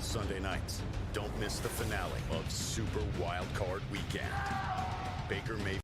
Sunday nights. Don't miss the finale of Super Wild Card Weekend. Baker Mayfield.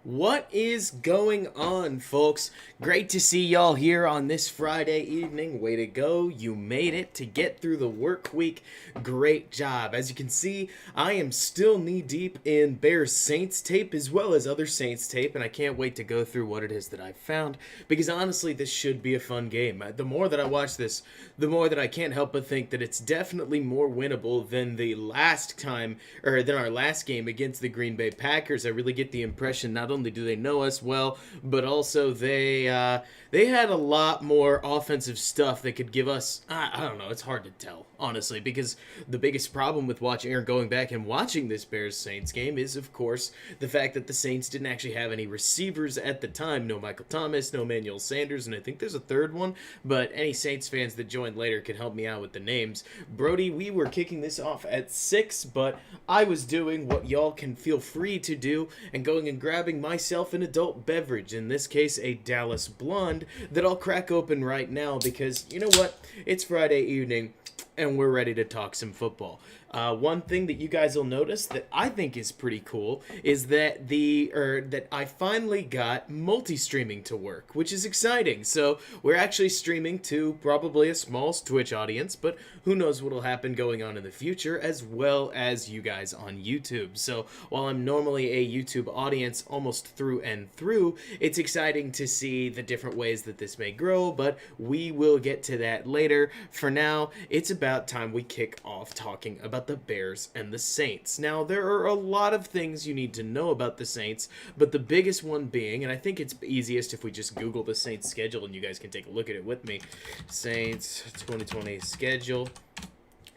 What is going on, folks? Great to see y'all here on this Friday evening. Way to go. You made it to get through the work week. Great job. As you can see, I am still knee-deep in Bears Saints tape as well as other Saints tape, and I can't wait to go through what it is that I've found because honestly, this should be a fun game. The more that I watch this, the more that I can't help but think that it's definitely more winnable than the last time, or than our last game against the Green Bay Packers. I really get the impression not only do they know us well, but also they had a lot more offensive stuff that could give us, I don't know, it's hard to tell, honestly, because the biggest problem with watching or going back and watching this Bears-Saints game is, of course, the fact that the Saints didn't actually have any receivers at the time. No Michael Thomas, no Emmanuel Sanders, and I think there's a third one, but any Saints fans that joined later can help me out with the names. Brody, we were kicking this off at 6, but I was doing what y'all can feel free to do and going and grabbing myself an adult beverage, in this case a Dallas Blonde, that I'll crack open right now because, you know what, it's Friday evening and we're ready to talk some football. One thing that you guys will notice that I think is pretty cool is that that I finally got multi-streaming to work, which is exciting. So we're actually streaming to probably a small Twitch audience, but who knows what'll happen going on in the future, as well as you guys on YouTube. So while I'm normally a YouTube audience almost through and through, it's exciting to see the different ways that this may grow, but we will get to that later. For now, it's about time we kick off talking about the Bears and the Saints. Now, there are a lot of things you need to know about the Saints, but the biggest one being, and I think it's easiest if we just Google the Saints schedule and you guys can take a look at it with me, Saints 2020 schedule,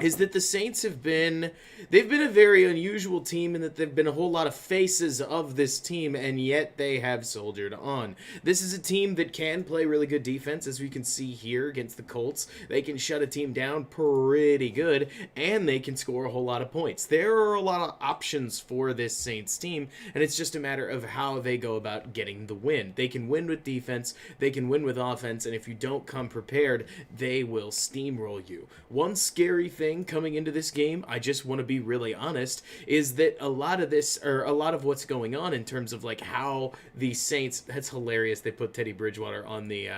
is that the Saints they've been a very unusual team in that they've been a whole lot of faces of this team, and yet they have soldiered on. This is a team that can play really good defense, as we can see here against the Colts. They can shut a team down pretty good, and they can score a whole lot of points. There are a lot of options for this Saints team, and it's just a matter of how they go about getting the win. They can win with defense, they can win with offense, and if you don't come prepared, they will steamroll you. One scary thing coming into this game, I just want to be really honest, is that a lot of what's going on in terms of like how the Saints, that's hilarious, they put Teddy Bridgewater on the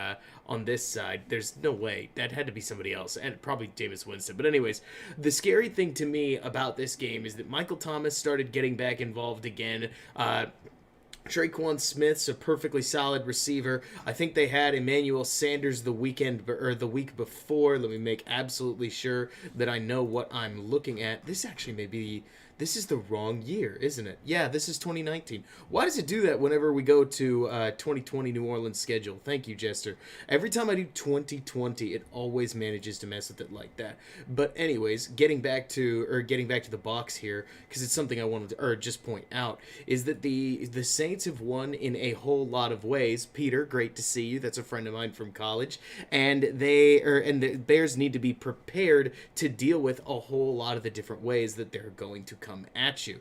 on this side. There's no way. That had to be somebody else, and probably Jameis Winston. But anyways, the scary thing to me about this game is that Michael Thomas started getting back involved again. Roquan Smith's a perfectly solid receiver. I think they had Emmanuel Sanders the week before. Let me make absolutely sure that I know what I'm looking at. This actually may be... This is the wrong year, isn't it? Yeah, this is 2019. Why does it do that whenever we go to 2020 New Orleans schedule? Thank you, Jester. Every time I do 2020, it always manages to mess with it like that. But anyways, getting back to the box here, because it's something I wanted to just point out, is that the Saints have won in a whole lot of ways. Peter, great to see you. That's a friend of mine from college, and the Bears need to be prepared to deal with a whole lot of the different ways that they're going to come at you.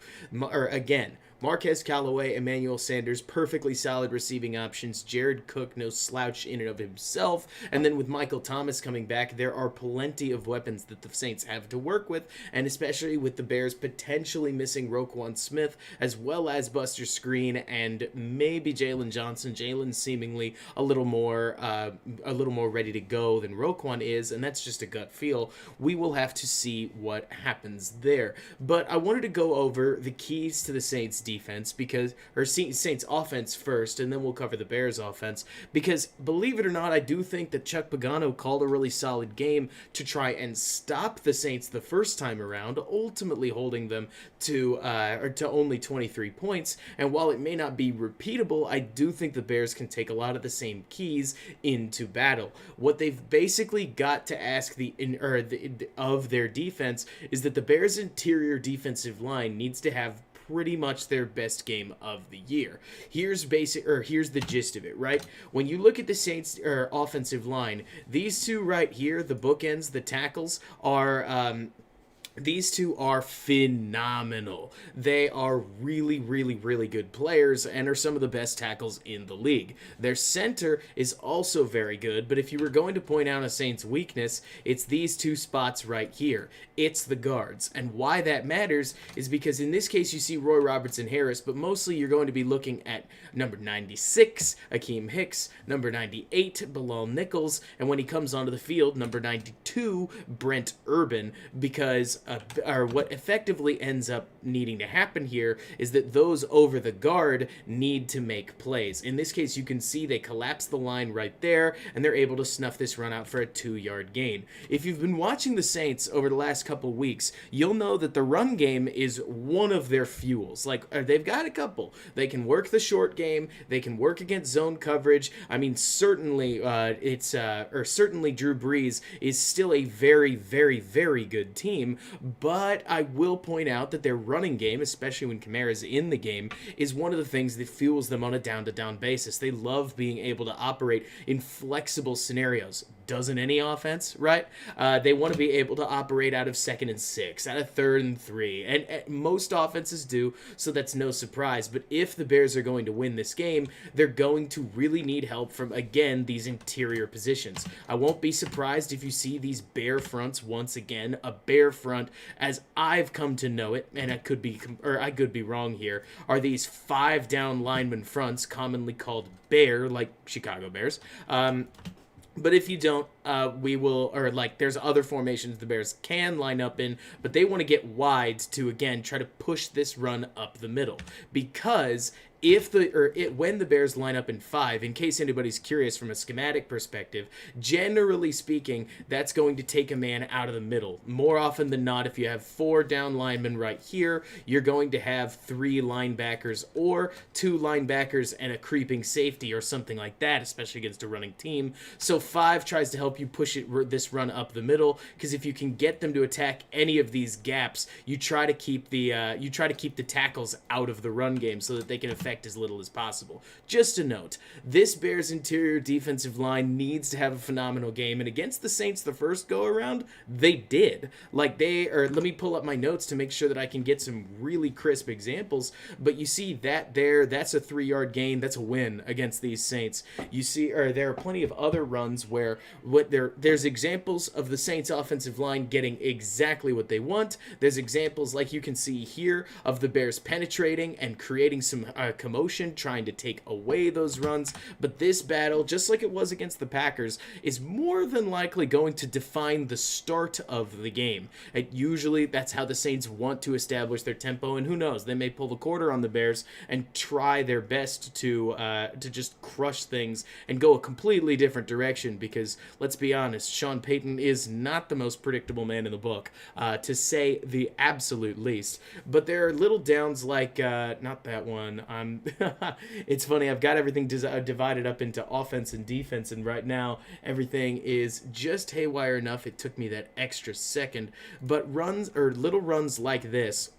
Again, Marquez Callaway, Emmanuel Sanders, perfectly solid receiving options. Jared Cook, no slouch in and of himself. And then with Michael Thomas coming back, there are plenty of weapons that the Saints have to work with, and especially with the Bears potentially missing Roquan Smith, as well as Buster Screen and maybe Jalen Johnson. Jalen seemingly a little more ready to go than Roquan is, and that's just a gut feel. We will have to see what happens there. But I wanted to go over the keys to the Saints defense Saints offense first, and then we'll cover the Bears offense, because believe it or not, I do think that Chuck Pagano called a really solid game to try and stop the Saints the first time around, ultimately holding them to only 23 points. And while it may not be repeatable, I do think the Bears can take a lot of the same keys into battle. What they've basically got to ask of their defense is that the Bears' interior defensive line needs to have pretty much their best game of the year. Here's the gist of it, right? When you look at the Saints offensive line, these two right here, the bookends, the tackles, are These two are phenomenal. They are really, really, really good players and are some of the best tackles in the league. Their center is also very good, but if you were going to point out a Saints weakness, it's these two spots right here. It's the guards. And why that matters is because in this case you see Roy Robertson Harris, but mostly you're going to be looking at number 96, Akeem Hicks, number 98, Bilal Nichols, and when he comes onto the field, number 92, Brent Urban, because or what effectively ends up needing to happen here is that those over the guard need to make plays. In this case, you can see they collapse the line right there, and they're able to snuff this run out for a 2-yard gain. If you've been watching the Saints over the last couple weeks, you'll know that the run game is one of their fuels. Like, they've got a couple. They can work the short game. They can work against zone coverage. I mean, certainly certainly Drew Brees is still a very, very, very good team, but I will point out that their running game, especially when Kamara's in the game, is one of the things that fuels them on a down-to-down basis. They love being able to operate in flexible scenarios. Doesn't any offense, right? They want to be able to operate out of 2nd and 6, out of 3rd and 3, and most offenses do, so that's no surprise. But if the Bears are going to win this game, they're going to really need help from, again, these interior positions. I won't be surprised if you see these bear fronts once again. A bear front, as I've come to know it, and I could be wrong here, are these 5-down lineman fronts, commonly called bear, like Chicago Bears. But if you don't, we will, or like there's other formations the Bears can line up in, but they want to get wide to, again, try to push this run up the middle. Because when the Bears line up in 5, in case anybody's curious from a schematic perspective, generally speaking, that's going to take a man out of the middle. More often than not, if you have 4 down linemen right here, you're going to have 3 linebackers or 2 linebackers and a creeping safety or something like that, especially against a running team. So 5 tries to help you push this run up the middle, because if you can get them to attack any of these gaps, you try to keep the tackles out of the run game so that they can affect as little as possible. Just a note, this Bears interior defensive line needs to have a phenomenal game, and against the Saints the first go around, they did. Let me pull up my notes to make sure that I can get some really crisp examples, but you see that that's a 3-yard gain. That's a win against these Saints. You see, there are plenty of other runs where there's examples of the Saints offensive line getting exactly what they want. There's examples, like you can see here, of the Bears penetrating and creating some commotion, trying to take away those runs. But this battle, just like it was against the Packers, is more than likely going to define the start of the game. Usually that's how the Saints want to establish their tempo, and who knows, they may pull the quarter on the Bears and try their best to just crush things and go a completely different direction, because let's be honest, Sean Payton is not the most predictable man in the book, to say the absolute least. But there are little downs like not that one. It's funny, I've got everything divided up into offense and defense, and right now everything is just haywire enough it took me that extra second. But little runs like this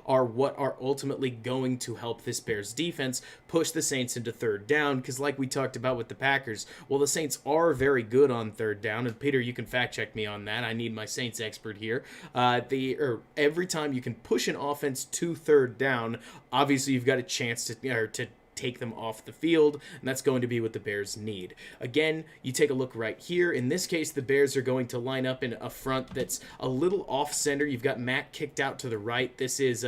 are what are ultimately going to help this Bears defense push the Saints into 3rd down, because like we talked about with the Packers, well, the Saints are very good on 3rd down, and Peter, you can fact check me on that. I need my Saints expert here. Every time you can push an offense to 3rd down, obviously you've got a chance to take them off the field, and that's going to be what the Bears need. Again, you take a look right here. In this case, the Bears are going to line up in a front that's a little off center. You've got Matt kicked out to the right. This is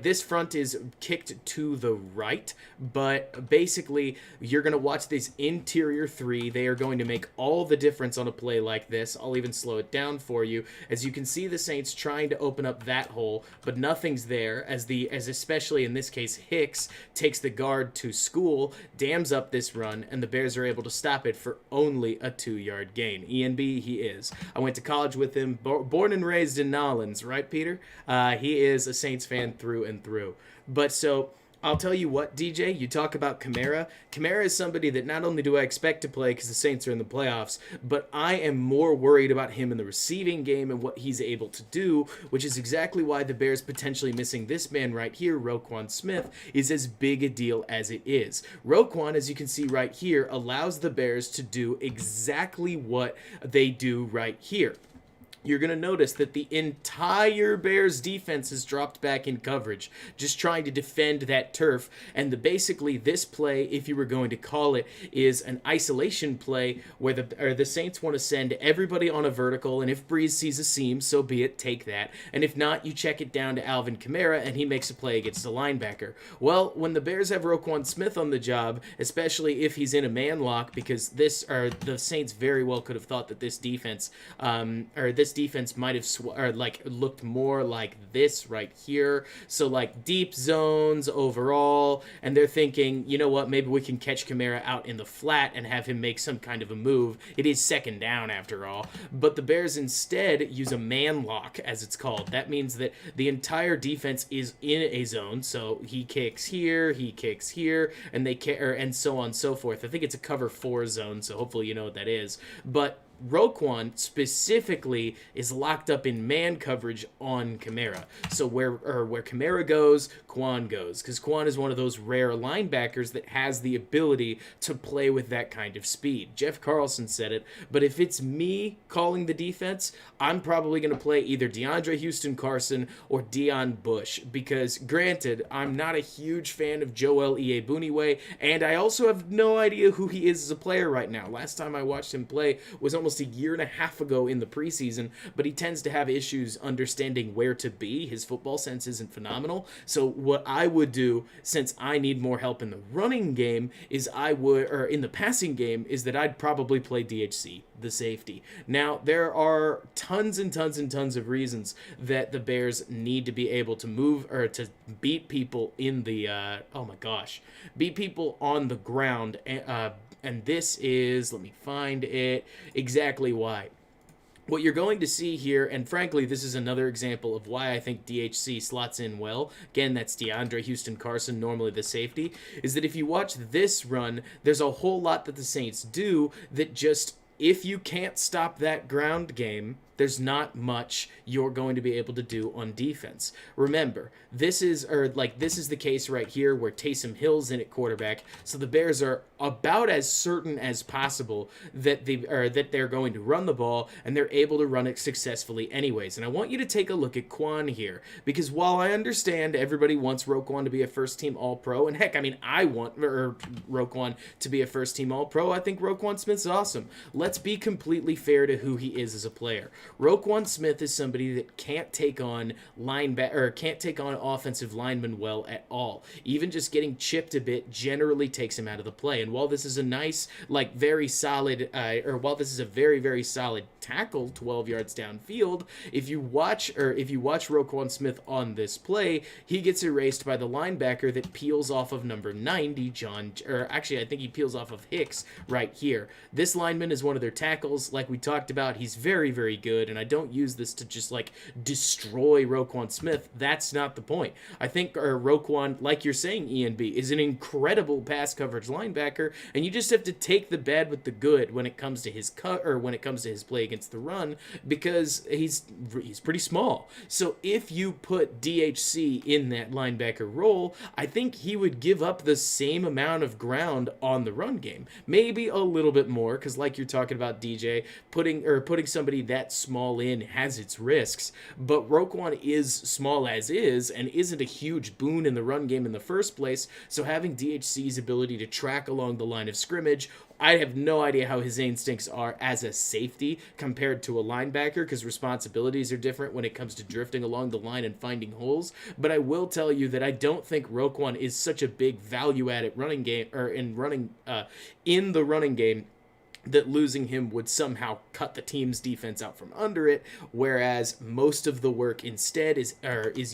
this front is kicked to the right, but basically you're going to watch this interior 3. They are going to make all the difference on a play like this. I'll even slow it down for you. As you can see, the Saints trying to open up that hole, but nothing's there, as especially in this case, Hicks takes the guard to school, dams up this run, and the Bears are able to stop it for only a 2-yard gain. ENB, he is. I went to college with him, born and raised in Nolens, right, Peter? He is a Saints fan through and through. But so I'll tell you what, DJ, you talk about Kamara. Kamara is somebody that not only do I expect to play because the Saints are in the playoffs, but I am more worried about him in the receiving game and what he's able to do, which is exactly why the Bears potentially missing this man right here, Roquan Smith, is as big a deal as it is. Roquan, as you can see right here, allows the Bears to do exactly what they do right here. You're going to notice that the entire Bears defense has dropped back in coverage, just trying to defend that turf. And basically this play, if you were going to call it, is an isolation play where the Saints want to send everybody on a vertical, and if Brees sees a seam, so be it, take that. And if not, you check it down to Alvin Kamara, and he makes a play against a linebacker. Well, when the Bears have Roquan Smith on the job, especially if he's in a man lock, because the Saints very well could have thought that this defense, this defense might have looked more like this right here, so like deep zones overall, and they're thinking, you know what, maybe we can catch Kamara out in the flat and have him make some kind of a move. It is second down after all, but the Bears instead use a man lock, as it's called. That means that the entire defense is in a zone, so he kicks here, and and so on and so forth. I think it's a cover 4 zone, so hopefully you know what that is, but Roquan specifically is locked up in man coverage on Kamara. So where Kamara goes, Quan goes, because Quan is one of those rare linebackers that has the ability to play with that kind of speed. Jeff Carlson said it, but if it's me calling the defense, I'm probably going to play either DeAndre Houston Carson or Deion Bush, because granted, I'm not a huge fan of Joel Iyiegbuniwe, and I also have no idea who he is as a player right now. Last time I watched him play was almost a year and a half ago in the preseason, but he tends to have issues understanding where to be. His football sense isn't phenomenal. So what I would do, since I need more help in the running game, is in the passing game, is that I'd probably play DHC, the safety. Now, there are tons and tons and tons of reasons that the Bears need to be able to move or to beat people in the, beat people on the ground, and this is, let me find it, exactly why. What you're going to see here, and frankly, this is another example of why I think DHC slots in well. Again, that's DeAndre Houston Carson, normally the safety, is that if you watch this run, there's a whole lot that the Saints do that just, if you can't stop that ground game, there's not much you're going to be able to do on defense. Remember, this is the case right here where Taysom Hill's in at quarterback, so the Bears are about as certain as possible that they're going to run the ball, and they're able to run it successfully anyways. And I want you to take a look at Quan here, because while I understand everybody wants Roquan to be a first-team All-Pro, and heck, I mean, I want Roquan to be a first-team All-Pro. I think Roquan Smith's awesome. Let's be completely fair to who he is as a player. Roquan Smith is somebody that can't take on offensive linemen well at all. Even just getting chipped a bit generally takes him out of the play. And while this is a nice, very solid, while this is a very, very solid tackle 12 yards downfield, if you watch Roquan Smith on this play, he gets erased by the linebacker that peels off of number 90, I think he peels off of Hicks right here. This lineman is one of their tackles. Like we talked about, he's very, very good, and I don't use this to just destroy Roquan Smith. That's not the point. I think Roquan, like you're saying, ENB, is an incredible pass coverage linebacker, and you just have to take the bad with the good when it comes to his play against the run, because he's pretty small. So if you put DHC in that linebacker role, I think he would give up the same amount of ground on the run game, maybe a little bit more, because like you're talking about, DJ, putting somebody that small in has its risks, but Roquan is small as is and isn't a huge boon in the run game in the first place, so having DHC's ability to track along the line of scrimmage, I have no idea how his instincts are as a safety compared to a linebacker, because responsibilities are different when it comes to drifting along the line and finding holes. But I will tell you that I don't think Roquan is such a big value add at running game, or in the running game, that losing him would somehow cut the team's defense out from under it, whereas most of the work instead is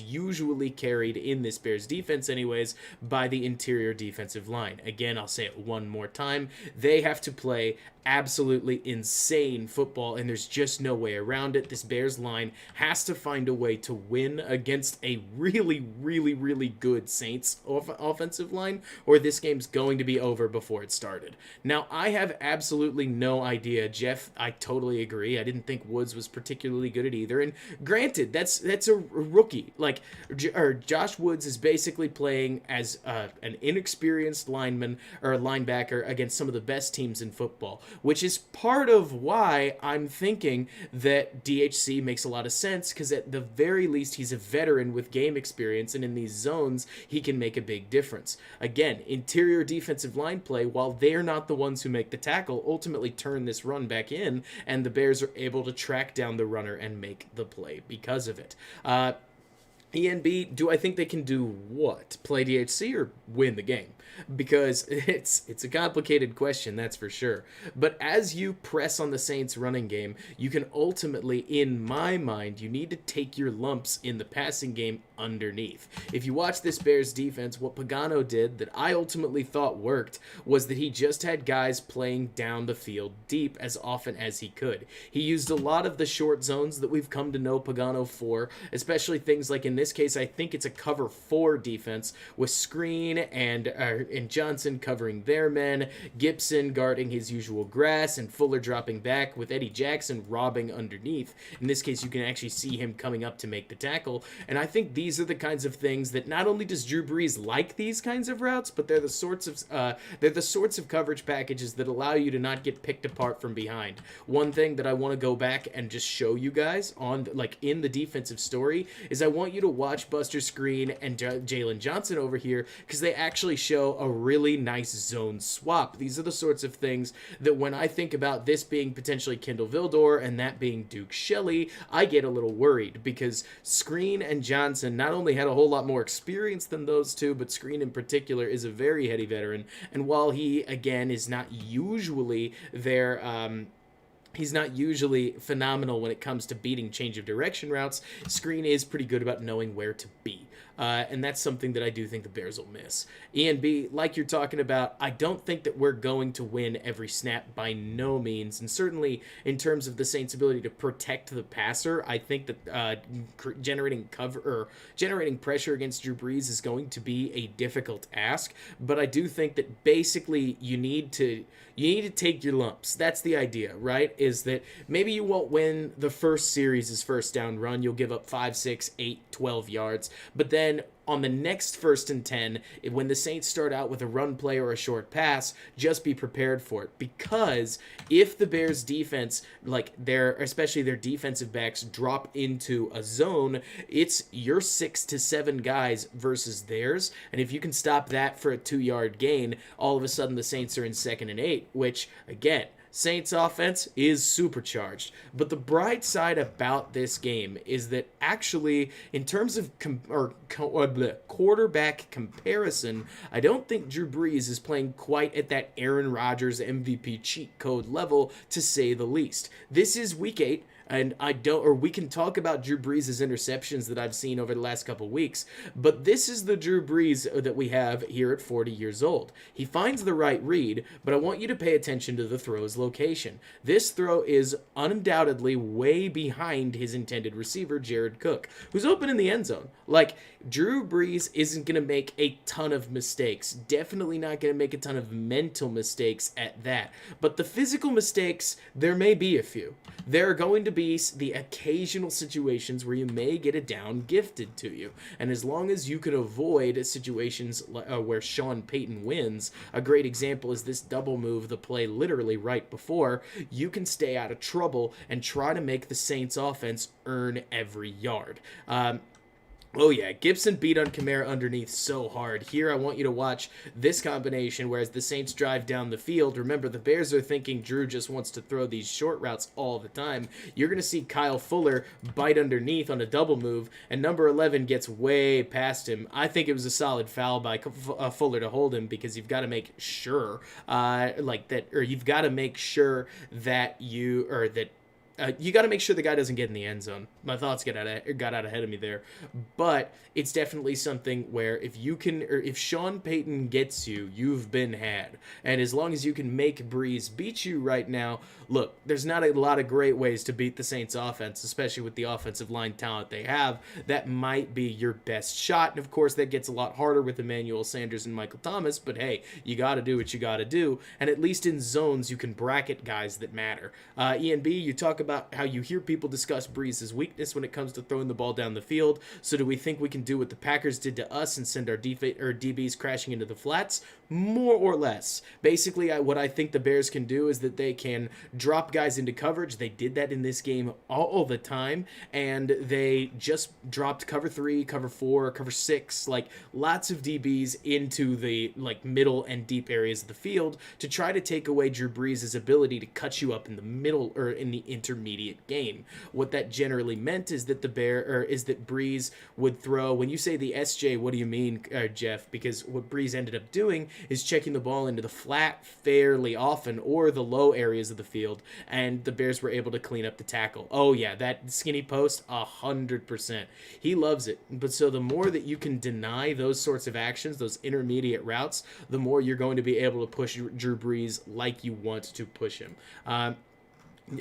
usually carried in this Bears defense anyways by the interior defensive line. Again, I'll say it one more time. They have to play absolutely insane football, and there's just no way around it. This Bears line has to find a way to win against a really, really, really good Saints offensive line, or this game's going to be over before it started. Now, I have absolutely no idea. Jeff, I totally agree. I didn't think Woods was particularly good at either, and granted, that's a rookie. Like, Josh Woods is basically playing as an inexperienced lineman or linebacker against some of the best teams in football, which is part of why I'm thinking that DHC makes a lot of sense, because at the very least, he's a veteran with game experience, and in these zones, he can make a big difference. Again, interior defensive line play, while they're not the ones who make the tackle, ultimately turn this run back in, and the Bears are able to track down the runner and make the play because of it. ENB, do I think they can do what? Play DHC or win the game? Because it's a complicated question, that's for sure. But as you press on the Saints running game, you can ultimately, in my mind, you need to take your lumps in the passing game underneath. If you watch this Bears defense, what Pagano did that I ultimately thought worked was that he just had guys playing down the field deep as often as he could. He used a lot of the short zones that we've come to know Pagano for, especially things like, in this case, I think it's a cover 4 defense with Screen and Johnson covering their men, Gibson guarding his usual grass, and Fuller dropping back with Eddie Jackson robbing underneath. In this case, you can actually see him coming up to make the tackle, and I think these are the kinds of things that not only does Drew Brees like these kinds of routes, but they're the sorts of coverage packages that allow you to not get picked apart from behind. One thing that I want to go back and just show you guys on, like, in the defensive story is I want you to watch Buster Screen and Jalen Johnson over here, because they actually show a really nice zone swap. These are the sorts of things that when I think about this being potentially Kendall Vildor and that being Duke Shelley, I get a little worried, because Screen and Johnson not only had a whole lot more experience than those two, but Screen in particular is a very heady veteran, and while he, again, is not usually he's not usually phenomenal when it comes to beating change of direction routes, Screen is pretty good about knowing where to be. And that's something that I do think the Bears will miss. ENB, like you're talking about, I don't think that we're going to win every snap by no means. And certainly in terms of the Saints' ability to protect the passer, I think that generating pressure against Drew Brees is going to be a difficult ask. But I do think that basically you need to take your lumps. That's the idea, right? Is that maybe you won't win the first series' first down run. You'll give up 5, 6, 8, 12 yards. But then on the next 1st and 10, when the Saints start out with a run play or a short pass, just be prepared for it. Because if the Bears defense, especially their defensive backs, drop into a zone, it's your 6 to 7 guys versus theirs. And if you can stop that for a 2-yard gain, all of a sudden the Saints are in 2nd and 8, which, again, Saints offense is supercharged. But the bright side about this game is that actually, in terms of quarterback comparison, I don't think Drew Brees is playing quite at that Aaron Rodgers MVP cheat code level, to say the least. This is week 8. And we can talk about Drew Brees' interceptions that I've seen over the last couple weeks, but this is the Drew Brees that we have here at 40 years old. He finds the right read, but I want you to pay attention to the throw's location. This throw is undoubtedly way behind his intended receiver, Jared Cook, who's open in the end zone. Like, Drew Brees isn't going to make a ton of mistakes. Definitely not going to make a ton of mental mistakes at that. But the physical mistakes, there may be a few. There are going to be the occasional situations where you may get a down gifted to you. And as long as you can avoid situations where Sean Payton wins, a great example is this double move, the play literally right before, you can stay out of trouble and try to make the Saints offense earn every yard. Oh yeah, Gibson beat on Kamara underneath so hard. Here I want you to watch this combination, whereas the Saints drive down the field. Remember, the Bears are thinking Drew just wants to throw these short routes all the time. You're going to see Kyle Fuller bite underneath on a double move, and number 11 gets way past him. I think it was a solid foul by Fuller to hold him, because you've got to make sure, you've got to make sure that you got to make sure the guy doesn't get in the end zone. My thoughts got out ahead of me there, but it's definitely something where if Sean Payton gets you, you've been had. And as long as you can make Brees beat you right now, look, there's not a lot of great ways to beat the Saints offense, especially with the offensive line talent they have. That might be your best shot. And of course, that gets a lot harder with Emmanuel Sanders and Michael Thomas, but hey, you got to do what you got to do. And at least in zones, you can bracket guys that matter. Ian B, you talk about how you hear people discuss Brees' weakness when it comes to throwing the ball down the field. So do we think we can do what the Packers did to us and send our DBs crashing into the flats? More or less. Basically, what I think the Bears can do is that they can drop guys into coverage. They did that in this game all the time, and they just dropped cover 3, cover 4, cover 6, like lots of DBs into the middle and deep areas of the field to try to take away Drew Brees' ability to cut you up in the middle or in the intermediate game. What that generally meant is that Brees would throw. When you say the SJ, what do you mean, Jeff? Because what Brees ended up doing is checking the ball into the flat fairly often, or the low areas of the field, and the Bears were able to clean up the tackle. Oh yeah, that skinny post, 100%. He loves it. But so the more that you can deny those sorts of actions, those intermediate routes, the more you're going to be able to push Drew Brees like you want to push him.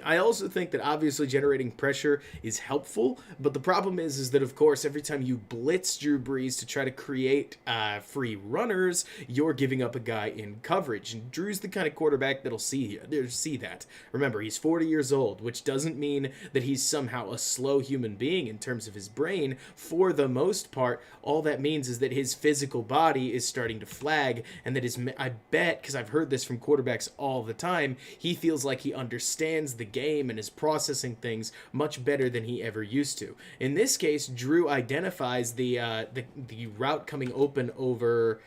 I also think that obviously generating pressure is helpful, but the problem is that, of course, every time you blitz Drew Brees to try to create free runners, you're giving up a guy in coverage. And Drew's the kind of quarterback that'll see that. Remember, he's 40 years old, which doesn't mean that he's somehow a slow human being in terms of his brain. For the most part, all that means is that his physical body is starting to flag, and that I bet, because I've heard this from quarterbacks all the time, he feels like he understands the game and is processing things much better than he ever used to. In this case, Drew identifies the route coming open over.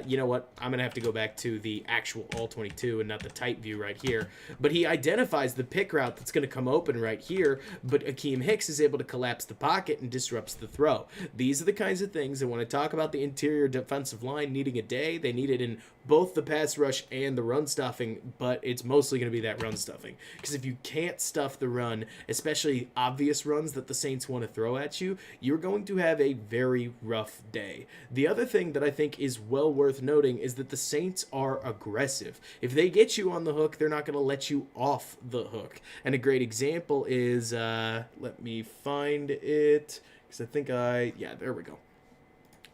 You know what? I'm going to have to go back to the actual all-22 and not the tight view right here. But he identifies the pick route that's going to come open right here, but Akeem Hicks is able to collapse the pocket and disrupts the throw. These are the kinds of things that when I talk about the interior defensive line needing a day, they need it in both the pass rush and the run stuffing, but it's mostly going to be that run stuffing. Because if you can't stuff the run, especially obvious runs that the Saints want to throw at you, you're going to have a very rough day. The other thing that I think is well worth noting is that the Saints are aggressive. If they get you on the hook, they're not going to let you off the hook. And a great example is, let me find it, because I think yeah, there we go.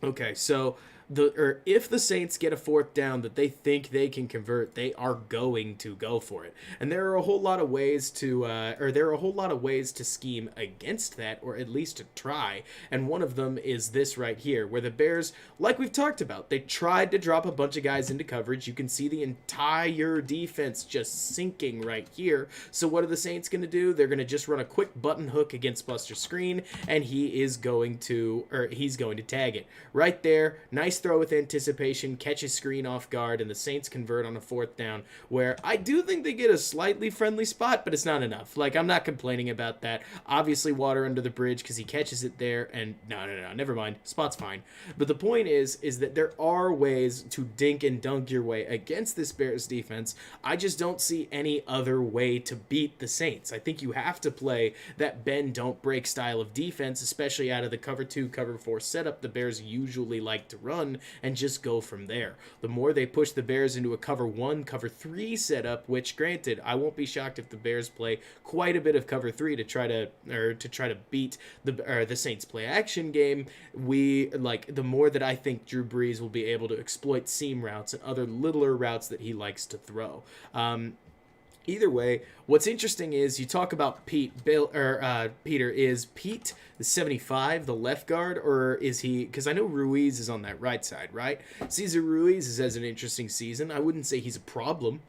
Okay, so if the Saints get a fourth down that they think they can convert, they are going to go for it. And there are a whole lot of ways to scheme against that, or at least to try. And one of them is this right here, where the Bears, like we've talked about, they tried to drop a bunch of guys into coverage. You can see the entire defense just sinking right here. So what are the Saints going to do? They're going to just run a quick button hook against Buster Screen, and he's going to tag it right there. Nice throw with anticipation, catches screen off guard, and the Saints convert on a fourth down, where I do think they get a slightly friendly spot, but it's not enough. I'm not complaining about that. Obviously, water under the bridge because he catches it there, and no, never mind. Spot's fine. But the point is that there are ways to dink and dunk your way against this Bears defense. I just don't see any other way to beat the Saints. I think you have to play that bend, don't break style of defense, especially out of the cover 2, cover 4 setup the Bears usually like to run, and just go from there. The more they push the Bears into a cover 1, cover 3 setup, which granted, I won't be shocked if the Bears play quite a bit of cover 3 to try to beat the Saints play action game. The more that I think Drew Brees will be able to exploit seam routes and other littler routes that he likes to throw. Either way, what's interesting is you talk about Peter. Is Pete the 75, the left guard, or is he? Because I know Ruiz is on that right side, right? Cesar Ruiz has an interesting season. I wouldn't say he's a problem.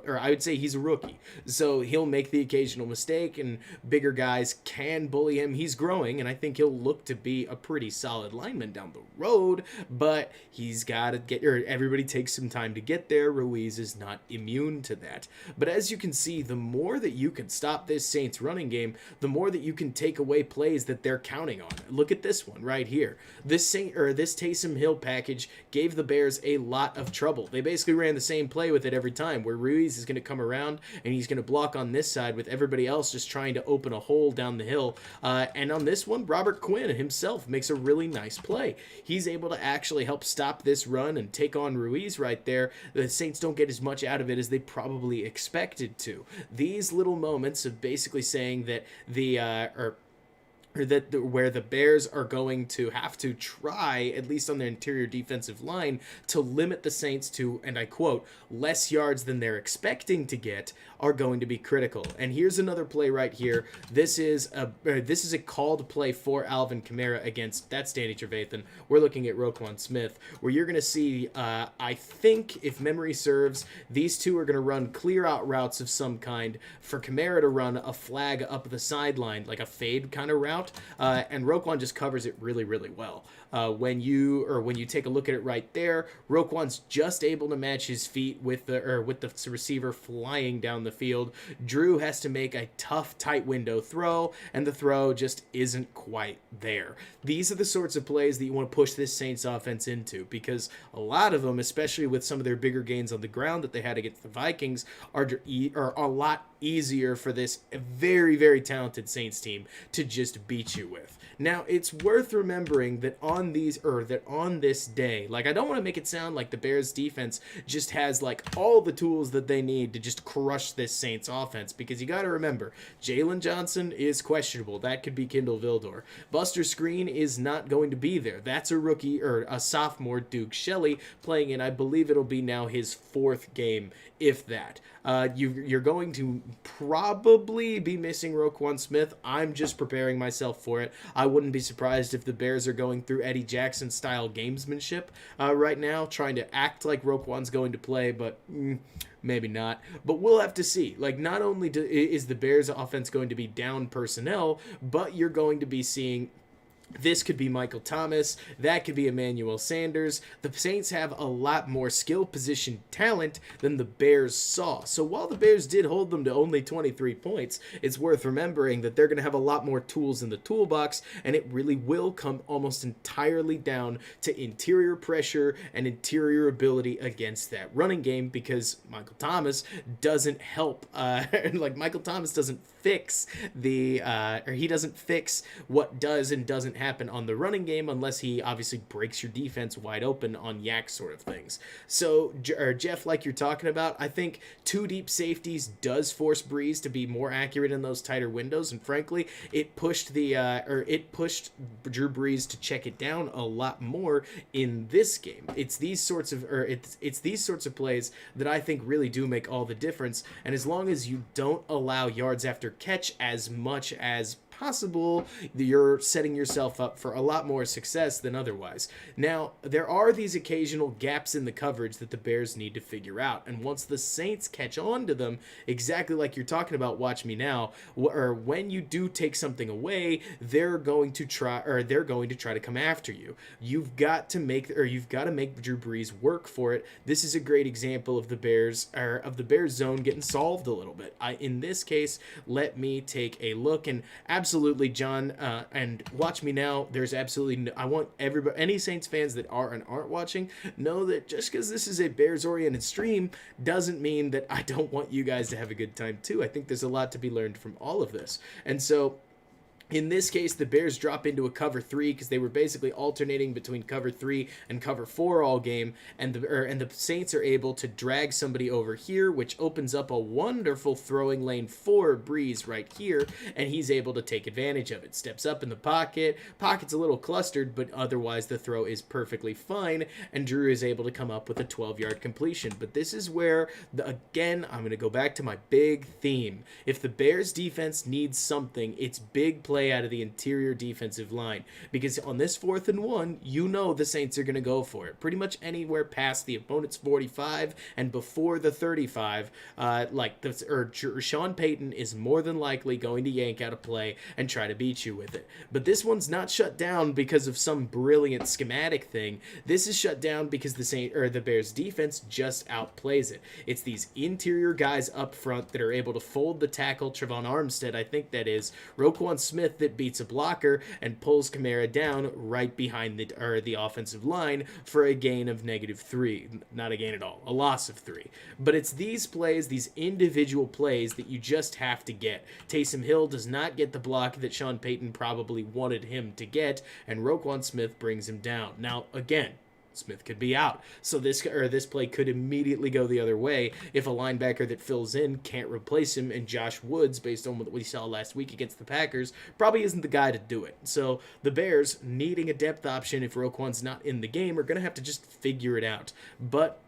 I would say he's a rookie. So he'll make the occasional mistake, and bigger guys can bully him. He's growing, and I think he'll look to be a pretty solid lineman down the road. But he's got to get. Or everybody takes some time to get there. Ruiz is not immune to that. But as you can see, the more that you can stop this Saints running game, the more that you can take away plays that they're counting on. Look at this one right here. This Taysom Hill package gave the Bears a lot of trouble. They basically ran the same play with it every time, where Ruiz is going to come around and he's going to block on this side with everybody else just trying to open a hole down the hill. And on this one, Robert Quinn himself makes a really nice play. He's able to actually help stop this run and take on Ruiz right there. The Saints don't get as much out of it as they probably expected to. These little moments of basically saying that where the Bears are going to have to try, at least on their interior defensive line, to limit the Saints to, and I quote, less yards than they're expecting to get, are going to be critical. And here's another play right here. This is a called play for Alvin Kamara against, that's Danny Trevathan. We're looking at Roquan Smith, where you're going to see, I think, if memory serves, these two are going to run clear out routes of some kind for Kamara to run a flag up the sideline, like a fade kind of route. And Roquan just covers it really, really well. When you take a look at it right there, Roquan's just able to match his feet with the receiver flying down the field. Drew has to make a tough, tight window throw, and the throw just isn't quite there. These are the sorts of plays that you want to push this Saints offense into, because a lot of them, especially with some of their bigger gains on the ground that they had against the Vikings, are a lot easier for this very, very talented Saints team to just beat you with. Now, it's worth remembering that on this day, like, I don't want to make it sound like the Bears defense just has like all the tools that they need to just crush this Saints offense, because you got to remember, Jalen Johnson is questionable. That could be Kindle Vildor. Buster Screen is not going to be there. That's a rookie, or a sophomore, Duke Shelley, playing in, I believe it'll be now his fourth game, if that. You're going to probably be missing Roquan Smith. I'm just preparing myself for it. I wouldn't be surprised if the Bears are going through Eddie Jackson style gamesmanship right now, trying to act like Roquan's going to play, but maybe not. But we'll have to see. Like, not only is the Bears offense going to be down personnel, but you're going to be seeing, this could be Michael Thomas. That could be Emmanuel Sanders. The Saints have a lot more skill position talent than the Bears saw. So while the Bears did hold them to only 23 points, it's worth remembering that they're going to have a lot more tools in the toolbox, and it really will come almost entirely down to interior pressure and interior ability against that running game, because Michael Thomas doesn't help. Michael Thomas doesn't fix he doesn't fix what does and doesn't happen on the running game, unless he obviously breaks your defense wide open on yak sort of things. So, Jeff, like you're talking about, I think two deep safeties does force Brees to be more accurate in those tighter windows, and frankly, it pushed Drew Brees to check it down a lot more in this game. It's these sorts of plays that I think really do make all the difference, and as long as you don't allow yards after catch as much as possible, you're setting yourself up for a lot more success than otherwise. Now, there are these occasional gaps in the coverage that the Bears need to figure out, and once the Saints catch on to them, exactly like you're talking about, watch me now, or when you do take something away, they're going to try to come after you. You've got to make Drew Brees work for it. This is a great example of the Bears zone getting solved a little bit. In this case, let me take a look, and absolutely, John, and watch me now. There's absolutely I want everybody, any Saints fans that are and aren't watching, know that just because this is a Bears-oriented stream doesn't mean that I don't want you guys to have a good time too. I think there's a lot to be learned from all of this. And so, In this case, the Bears drop into a cover 3 because they were basically alternating between cover 3 and cover 4 all game, and the Saints are able to drag somebody over here, which opens up a wonderful throwing lane for Brees right here, and he's able to take advantage of it. Steps up in the pocket. Pocket's a little clustered, but otherwise the throw is perfectly fine, and Drew is able to come up with a 12-yard completion. But this is where, again, I'm going to go back to my big theme. If the Bears defense needs something, it's big play out of the interior defensive line, because on this 4th and 1, you know the Saints are going to go for it pretty much anywhere past the opponent's 45 and before the 35. Sean Payton is more than likely going to yank out a play and try to beat you with it. But this one's not shut down because of some brilliant schematic thing. This is shut down because the Bears defense just outplays it. It's these interior guys up front that are able to fold the tackle, Trevon Armstead, I think that is, Roquan Smith, that beats a blocker and pulls Kamara down right behind the offensive line for a gain of -3. Not a gain at all, a loss of 3. But it's these plays, these individual plays, that you just have to get. Taysom Hill does not get the block that Sean Payton probably wanted him to get, and Roquan Smith brings him down. Now, again, Smith could be out, so this play could immediately go the other way if a linebacker that fills in can't replace him, and Josh Woods, based on what we saw last week against the Packers, probably isn't the guy to do it. So the Bears, needing a depth option if Roquan's not in the game, are going to have to just figure it out. But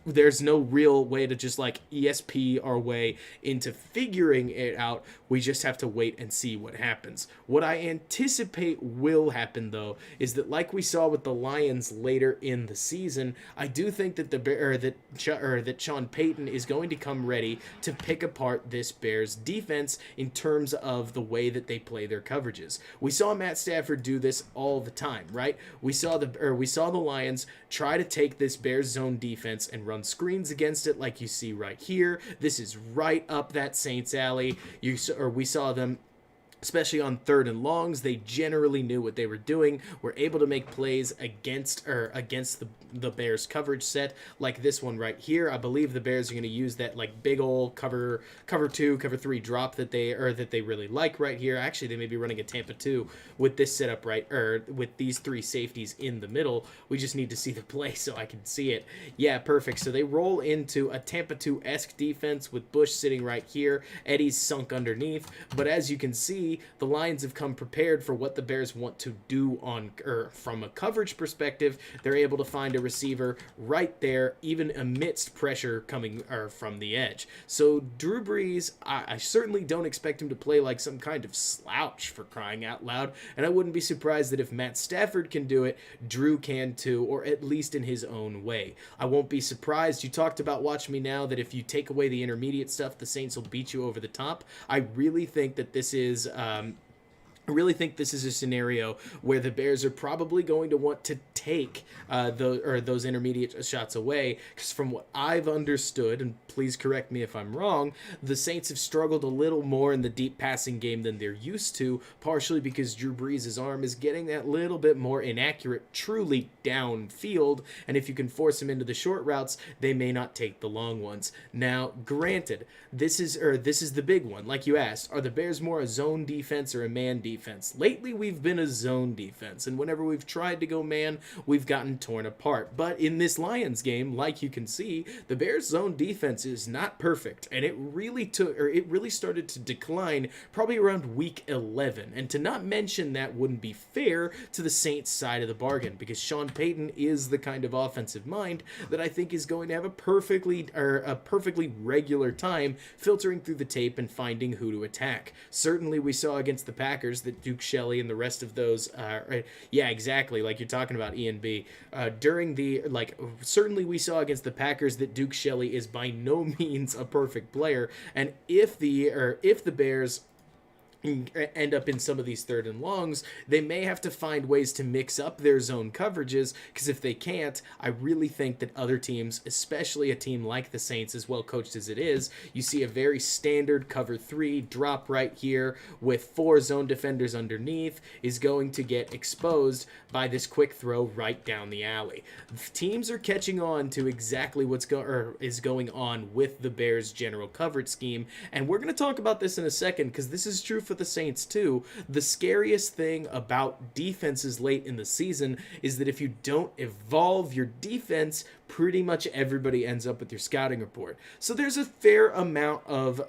there's no real way to just like ESP our way into figuring it out. We just have to wait and see what happens. What I anticipate will happen, though, is that like we saw with the Lions later in the season, I do think that that Sean Payton is going to come ready to pick apart this Bears defense in terms of the way that they play their coverages. We saw Matt Stafford do this all the time, right? We saw the Lions try to take this Bears zone defense and run screens against it, like you see right here. This is right up that Saints alley. We saw them, especially on 3rd and longs. They generally knew what they were doing, were able to make plays against the Bears coverage set, like this one right here. I believe the Bears are going to use that like big old cover 2, cover 3 drop that they really like right here. Actually, they may be running a Tampa 2 with this setup with these 3 safeties in the middle. We just need to see the play so I can see it. Yeah, perfect. So they roll into a Tampa 2-esque defense with Bush sitting right here. Eddie's sunk underneath, but as you can see, the Lions have come prepared for what the Bears want to do from a coverage perspective. They're able to find a receiver right there, even amidst pressure coming from the edge. So Drew Brees, I certainly don't expect him to play like some kind of slouch, for crying out loud, and I wouldn't be surprised that if Matt Stafford can do it, Drew can too, or at least in his own way. I won't be surprised. You talked about, watch me now, that if you take away the intermediate stuff, the Saints will beat you over the top. I really think that this is a scenario where the Bears are probably going to want to take those intermediate shots away, because from what I've understood, and please correct me if I'm wrong, the Saints have struggled a little more in the deep passing game than they're used to, partially because Drew Brees' arm is getting that little bit more inaccurate, truly downfield, and if you can force him into the short routes, they may not take the long ones. Now, granted, this is the big one. Like you asked, are the Bears more a zone defense or a man defense? Lately, we've been a zone defense, and whenever we've tried to go man, we've gotten torn apart. But in this Lions game, like you can see, the Bears' zone defense is not perfect, and it really started to decline probably around week 11. And to not mention that wouldn't be fair to the Saints' side of the bargain, because Sean Payton is the kind of offensive mind that I think is going to have a perfectly regular time filtering through the tape and finding who to attack. Certainly, we saw against the Packers that Duke Shelley and the rest of those, yeah, exactly, like you're talking about, Ian B. Certainly we saw against the Packers that Duke Shelley is by no means a perfect player, and if the Bears end up in some of these 3rd and longs, they may have to find ways to mix up their zone coverages, because if they can't, I really think that other teams, especially a team like the Saints, as well coached as it is, you see a very standard cover 3 drop right here with 4 zone defenders underneath, is going to get exposed by this quick throw right down the alley. Teams are catching on to exactly is going on with the Bears' general coverage scheme, and we're going to talk about this in a second, because this is true for the Saints too. The scariest thing about defenses late in the season is that if you don't evolve your defense, pretty much everybody ends up with your scouting report. So there's a fair amount of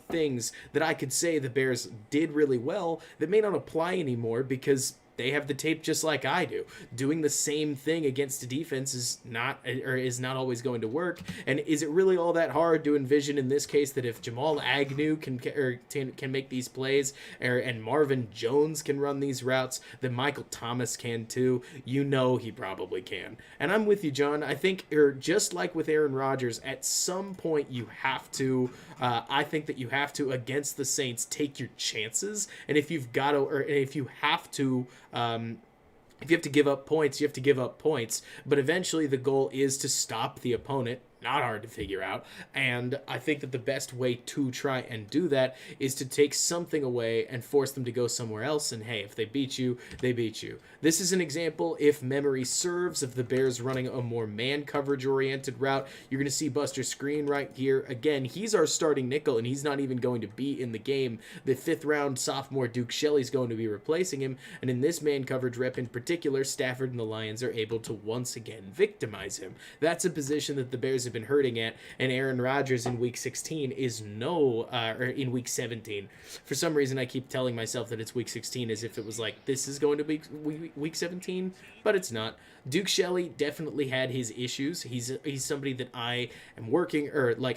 things that I could say the Bears did really well that may not apply anymore because they have the tape just like I do. Doing the same thing against a defense is not always going to work. And is it really all that hard to envision in this case that if Jamal Agnew can make these plays and Marvin Jones can run these routes, then Michael Thomas can too? You know he probably can. And I'm with you, John. I think just like with Aaron Rodgers, at some point you have to. I think that you have to, against the Saints, take your chances. And if you've got to, or if you have to. If you have to give up points, you have to give up points. But eventually the goal is to stop the opponent. Not hard to figure out. And I think that the best way to try and do that is to take something away and force them to go somewhere else. And hey, if they beat you, they beat you. This is an example, if memory serves, of the Bears running a more man coverage oriented route. You're going to see Buster Skrine right here. Again, he's our starting nickel and he's not even going to be in the game. The 5th round sophomore Duke Shelley's going to be replacing him. And in this man coverage rep in particular, Stafford and the Lions are able to once again victimize him. That's a position that the Bears have been hurting at, and Aaron Rodgers in week 16 is or in week 17. For some reason, I keep telling myself that it's week 16 as if it was like, this is going to be week 17, but it's not. Duke Shelley definitely had his issues. He's somebody that I am working,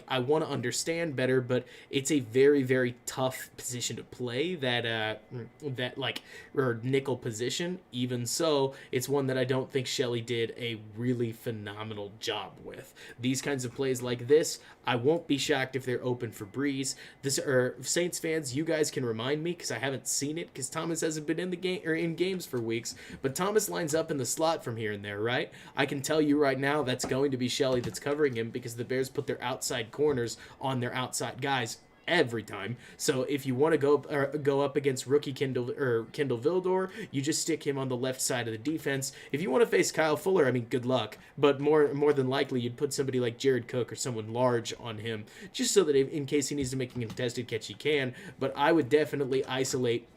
I want to understand better, but it's a very, very tough position to play, that nickel position. Even so, it's one that I don't think Shelley did a really phenomenal job with. These kinds of plays like this, I won't be shocked if they're open for Brees. Saints fans, you guys can remind me because I haven't seen it because Thomas hasn't been in the game or in games for weeks, but Thomas lines up in the slot from here and there, right? I can tell you right now that's going to be Shelley that's covering him because the Bears put their outside corners on their outside guys every time. So if you want to go up against rookie Kendall Vildor, you just stick him on the left side of the defense. If you want to face Kyle Fuller, I mean, good luck. But more than likely, you'd put somebody like Jared Cook or someone large on him, just so that in case he needs to make a contested catch, he can. But I would definitely isolate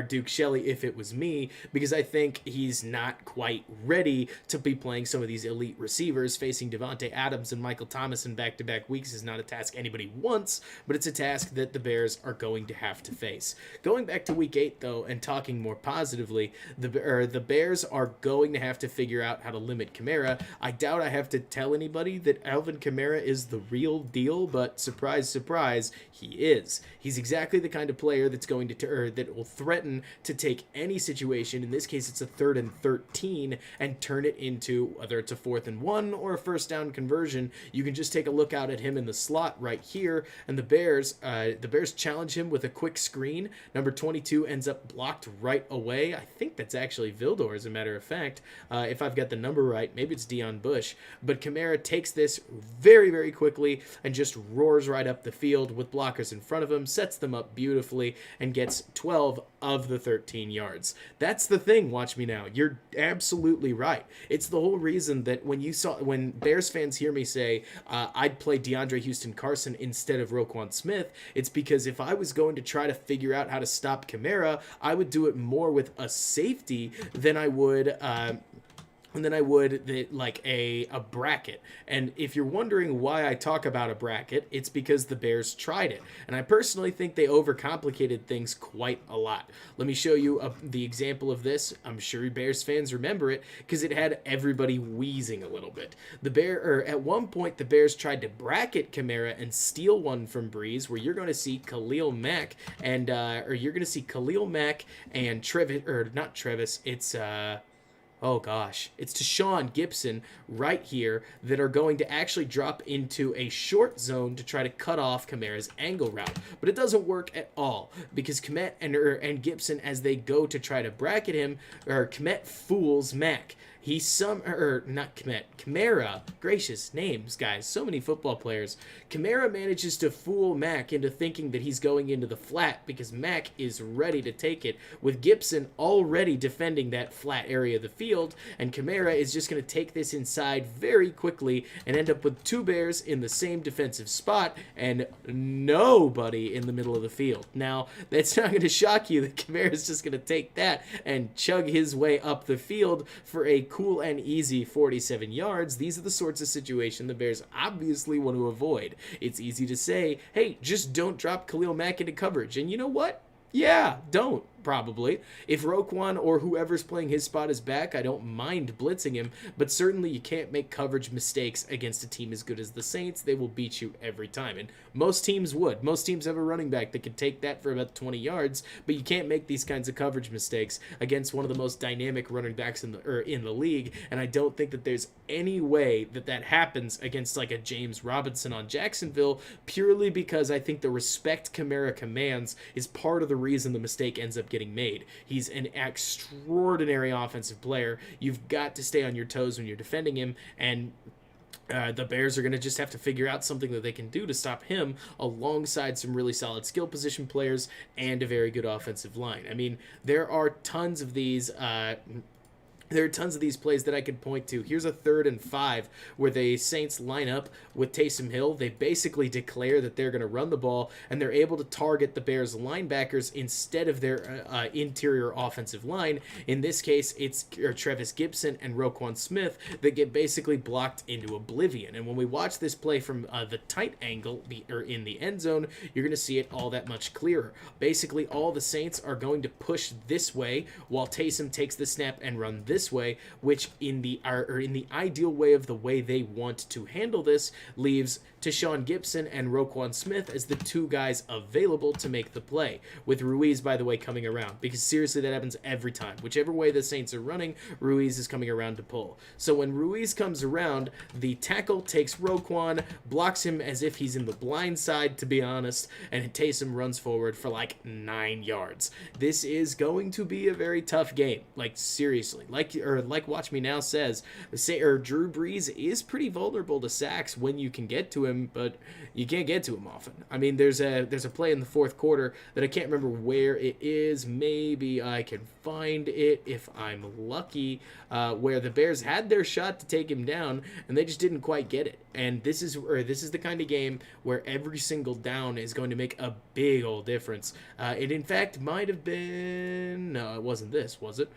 Duke Shelley if it was me, because I think he's not quite ready to be playing some of these elite receivers. Facing Devontae Adams and Michael Thomas in back-to-back weeks is not a task anybody wants, but it's a task that the Bears are going to have to face. Going back to week 8, though, and talking more positively, the Bears are going to have to figure out how to limit Kamara. I doubt I have to tell anybody that Alvin Kamara is the real deal, but surprise, surprise, he is. He's exactly the kind of player that's going to that will threaten to take any situation, in this case it's a 3rd and 13, and turn it into, whether it's a 4th and 1 or a first down conversion. You can just take a look out at him in the slot right here, and the Bears challenge him with a quick screen. Number 22 ends up blocked right away. I think that's actually Vildor, as a matter of fact, if I've got the number right. Maybe it's Deion Bush, but Kamara takes this very, very quickly and just roars right up the field with blockers in front of him, sets them up beautifully, and gets 12 of the 13 yards. That's the thing, watch me now. You're absolutely right. It's the whole reason that when Bears fans hear me say I'd play DeAndre Houston Carson instead of Roquan Smith, it's because if I was going to try to figure out how to stop Kamara, I would do it more with a safety than I would a bracket. And if you're wondering why I talk about a bracket, it's because the Bears tried it. And I personally think they overcomplicated things quite a lot. Let me show you the example of this. I'm sure Bears fans remember it because it had everybody wheezing a little bit. At one point, the Bears tried to bracket Kamara and steal one from Brees, where you're going to see Khalil Mack and Travis, it's Deshaun Gibson right here that are going to actually drop into a short zone to try to cut off Kamara's angle route. But it doesn't work at all because Kmet and Gibson, as they go to try to bracket him, Kmet fools Mack. Kamara, gracious names, guys, so many football players. Kamara manages to fool Mack into thinking that he's going into the flat because Mack is ready to take it, with Gibson already defending that flat area of the field, and Kamara is just going to take this inside very quickly and end up with two Bears in the same defensive spot and nobody in the middle of the field. Now, that's not going to shock you that Kamara is just going to take that and chug his way up the field for a cool and easy 47 yards. These are the sorts of situation the Bears obviously want to avoid. It's easy to say, hey, just don't drop Khalil Mack into coverage. And you know what? Yeah, don't. Probably. If Roquan or whoever's playing his spot is back, I don't mind blitzing him, but certainly you can't make coverage mistakes against a team as good as the Saints. They will beat you every time, and most teams would. Most teams have a running back that could take that for about 20 yards, but you can't make these kinds of coverage mistakes against one of the most dynamic running backs in the league, and I don't think that there's any way that that happens against like a James Robinson on Jacksonville, purely because I think the respect Kamara commands is part of the reason the mistake ends up getting made. He's an extraordinary offensive player. You've got to stay on your toes when you're defending him, and the Bears are going to just have to figure out something that they can do to stop him alongside some really solid skill position players and a very good offensive line. I mean, there are tons of these plays that I could point to. Here's a 3rd and 5 where the Saints line up with Taysom Hill. They basically declare that they're going to run the ball, and they're able to target the Bears linebackers instead of their interior offensive line. In this case, it's Trevis Gibson and Roquan Smith that get basically blocked into oblivion. And when we watch this play from the tight angle or in the end zone, you're going to see it all that much clearer. Basically, all the Saints are going to push this way while Taysom takes the snap and run this way, which in the ideal way of the way they want to handle this leaves Tashawn Gibson and Roquan Smith as the two guys available to make the play, with Ruiz, by the way, coming around, because seriously, that happens every time. Whichever way the Saints are running, Ruiz is coming around to pull. So when Ruiz comes around, the tackle takes Roquan, blocks him as if he's in the blind side, to be honest, and Taysom runs forward for like 9 yards. This is going to be a very tough game. Like, seriously. Like Watch Me Now says, Drew Brees is pretty vulnerable to sacks when you can get to him, but you can't get to him often. I mean, there's a play in the 4th quarter that I can't remember where it is. Maybe I can find it if I'm lucky, where the Bears had their shot to take him down, and they just didn't quite get it. And this is the kind of game where every single down is going to make a big old difference. It in fact might have been, no, it wasn't this, was it?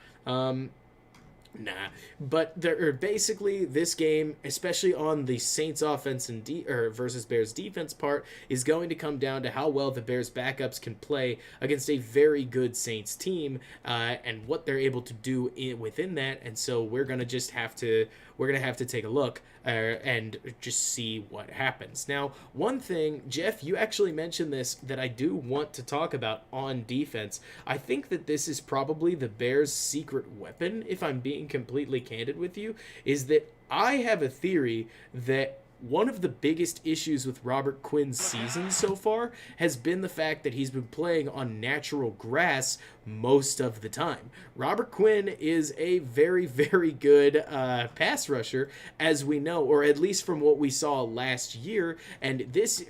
Nah, but basically this game, especially on the Saints offense and versus Bears defense part, is going to come down to how well the Bears backups can play against a very good Saints team, and what they're able to do within that. And so we're gonna have to take a look and just see what happens. Now, one thing, Jeff, you actually mentioned this that I do want to talk about on defense. I think that this is probably the Bears' secret weapon, if I'm being completely candid with you, is that I have a theory that one of the biggest issues with Robert Quinn's season so far has been the fact that he's been playing on natural grass most of the time. Robert Quinn is a very, very good pass rusher, as we know, or at least from what we saw last year. And this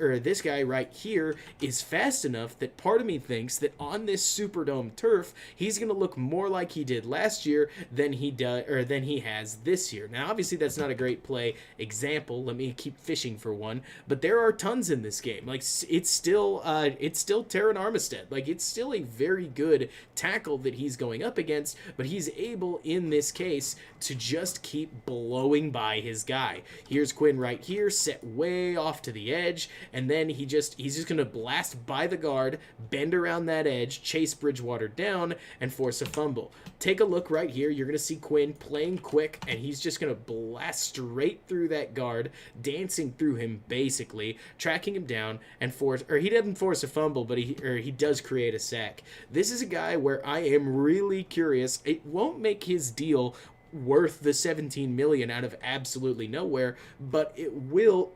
guy right here is fast enough that part of me thinks that on this Superdome turf, he's going to look more like he did last year than he has this year. Now, obviously, that's not a great play example. Let me keep fishing for one, but there are tons in this game. Like, it's still Taron Armstead. Like, it's still a very good tackle that he's going up against, but he's able in this case to just keep blowing by his guy. Here's Quinn right here, set way off to the edge, and then he's just going to blast by the guard, bend around that edge, chase Bridgewater down, and force a fumble. Take a look right here. You're going to see Quinn playing quick, and he's just going to blast straight through that guard, dancing through him basically, tracking him down, and he doesn't force a fumble, but he does create a sack. This is a guy where I am really curious. It won't make his deal worth the $17 million out of absolutely nowhere, but it will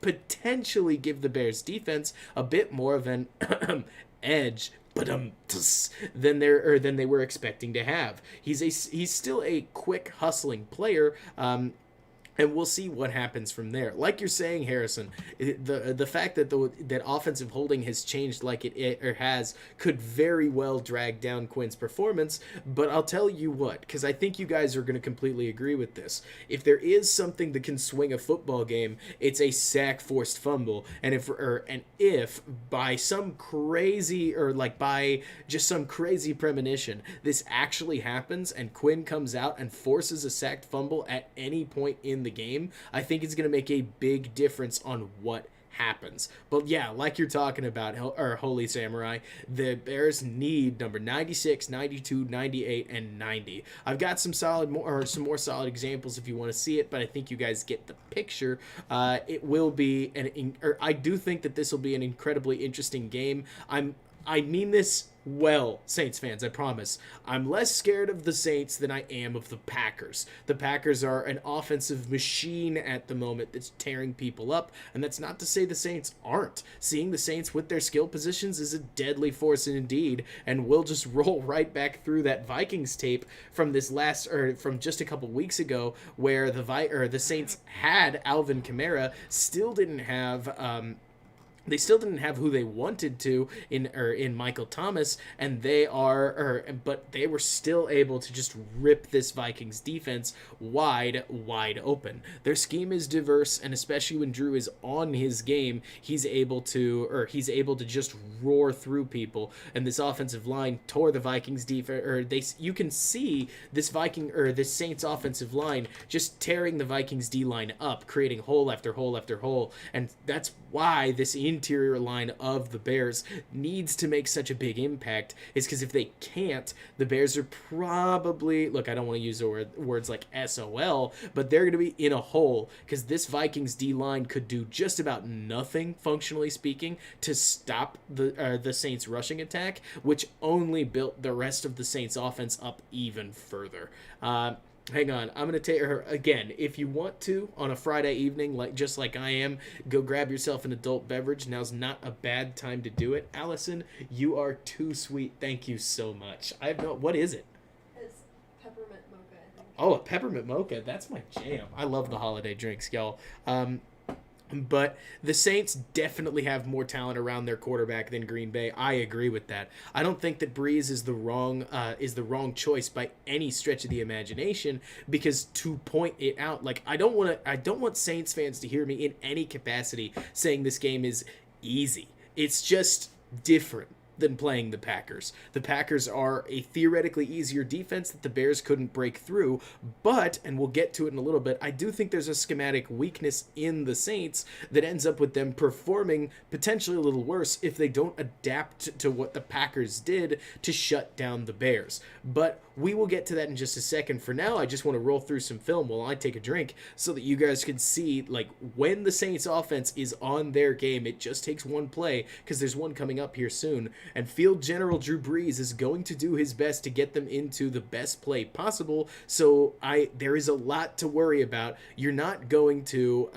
potentially give the Bears defense a bit more of an edge than they were expecting to have. He's still a quick hustling player. And we'll see what happens from there. Like you're saying, Harrison, the fact that that offensive holding has changed like it has could very well drag down Quinn's performance. But I'll tell you what, because I think you guys are going to completely agree with this. If there is something that can swing a football game, it's a sack forced fumble. And if by some crazy by just some crazy premonition, this actually happens and Quinn comes out and forces a sacked fumble at any point in the game, I think it's going to make a big difference on what happens. But yeah, like you're talking about, or Holy Samurai, the Bears need number 96, 92, 98, and 90. I've got some more solid examples if you want to see it, but I think you guys get the picture. It will be I do think that this will be an incredibly interesting game. I mean this well, Saints fans, I promise. I'm less scared of the Saints than I am of the Packers. The Packers are an offensive machine at the moment that's tearing people up, and that's not to say the Saints aren't. Seeing the Saints with their skill positions is a deadly force indeed, and we'll just roll right back through that Vikings tape from from just a couple weeks ago, where the Saints had Alvin Kamara, still didn't have they still didn't have who they wanted to in Michael Thomas, and but they were still able to just rip this Vikings defense wide open. Their scheme is diverse, and especially when Drew is on his game, he's able to just roar through people. And this offensive line tore the Vikings defense. You can see this this Saints offensive line just tearing the Vikings D line up, creating hole after hole after hole, and that's why this interior line of the Bears needs to make such a big impact, is because if they can't, the Bears are probably, look, I don't want to use the words like SOL, but they're going to be in a hole, because this Vikings D-line could do just about nothing, functionally speaking, to stop the Saints rushing attack, which only built the rest of the Saints offense up even further. Hang on, I'm going to take her again. If you want to, on a Friday evening, just like I am, go grab yourself an adult beverage. Now's not a bad time to do it. Allison, you are too sweet. Thank you so much. What is it? It's peppermint mocha, I think. Oh, a peppermint mocha. That's my jam. I love the holiday drinks, y'all. But the Saints definitely have more talent around their quarterback than Green Bay. I agree with that. I don't think that Brees is the wrong choice by any stretch of the imagination, because to point it out, like I don't want Saints fans to hear me in any capacity saying this game is easy. It's just different than playing the Packers. The Packers are a theoretically easier defense that the Bears couldn't break through, but, and we'll get to it in a little bit, I do think there's a schematic weakness in the Saints that ends up with them performing potentially a little worse if they don't adapt to what the Packers did to shut down the Bears. But we will get to that in just a second. For now, I just want to roll through some film while I take a drink so that you guys can see, like, when the Saints offense is on their game, it just takes one play, because there's one coming up here soon, and Field General Drew Brees is going to do his best to get them into the best play possible. So there is a lot to worry about. You're not going to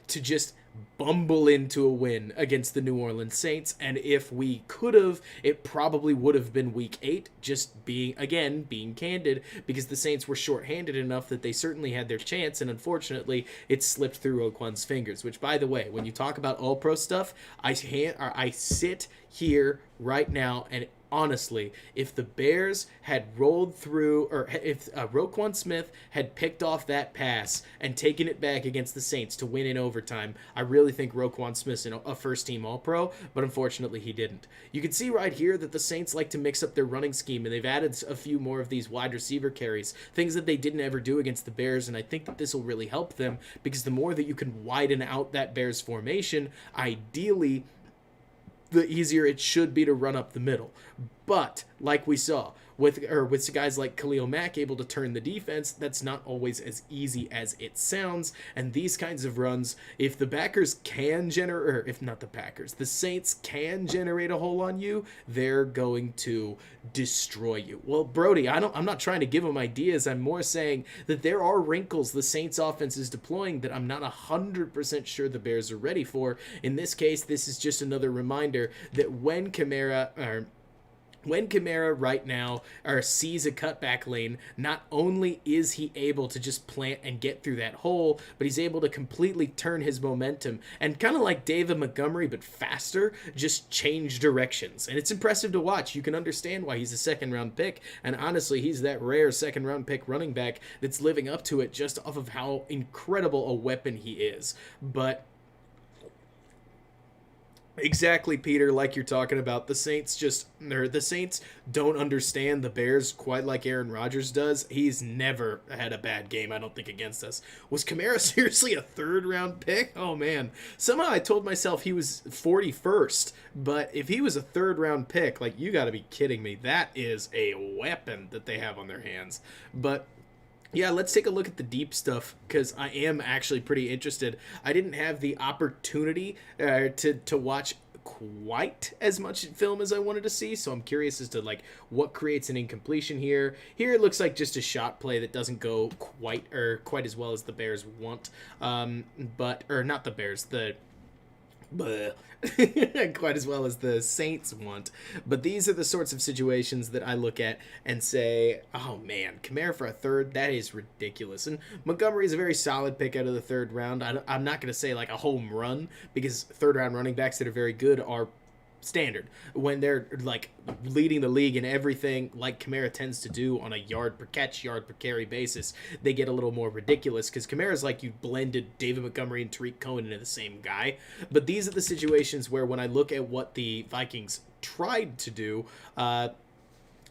just bumble into a win against the New Orleans Saints, and if we could have, it probably would have been week 8, just being candid, because the Saints were shorthanded enough that they certainly had their chance, and unfortunately it slipped through Roquan's fingers, which, by the way, when you talk about all-pro stuff, I sit here right now, and honestly, if the Bears had rolled through, or if Roquan Smith had picked off that pass and taken it back against the Saints to win in overtime, I really think Roquan Smith's a first-team All-Pro, but unfortunately he didn't. You can see right here that the Saints like to mix up their running scheme, and they've added a few more of these wide receiver carries, things that they didn't ever do against the Bears, and I think that this will really help them, because the more that you can widen out that Bears formation, ideally, the easier it should be to run up the middle. But, like we saw, with guys like Khalil Mack able to turn the defense, that's not always as easy as it sounds. And these kinds of runs, if the backers can generate, or if not the Packers, the Saints can generate a hole on you, they're going to destroy you. Well, Brody, I'm not trying to give them ideas. I'm more saying that there are wrinkles the Saints offense is deploying that I'm not 100% sure the Bears are ready for. In this case, this is just another reminder that when Kamara right now sees a cutback lane, not only is he able to just plant and get through that hole, but he's able to completely turn his momentum and kind of like David Montgomery, but faster, just change directions. And it's impressive to watch. You can understand why he's a second-round pick. And honestly, he's that rare second-round pick running back that's living up to it just off of how incredible a weapon he is. But exactly, Peter, like you're talking about, the Saints don't understand the Bears quite like Aaron Rodgers does. He's never had a bad game, I don't think, against us. Was Kamara seriously a third-round pick? Oh, man. Somehow I told myself he was 41st, but if he was a third-round pick, like, you gotta be kidding me. That is a weapon that they have on their hands. But yeah, let's take a look at the deep stuff, because I am actually pretty interested. I didn't have the opportunity to watch quite as much film as I wanted to see, so I'm curious as to like what creates an incompletion here. Here it looks like just a shot play that doesn't go quite as well as the Bears want, or not the Bears, quite as well as the Saints want. But these are the sorts of situations that I look at and say, oh man, Kamara for a third, that is ridiculous. And Montgomery is a very solid pick out of the third round. I'm not going to say like a home run, because third round running backs that are very good are standard when they're like leading the league in everything, like Kamara tends to do on a yard per catch, yard per carry basis. They get a little more ridiculous because Kamara's like you blended David Montgomery and Tariq Cohen into the same guy. But these are the situations where when I look at what the Vikings tried to do,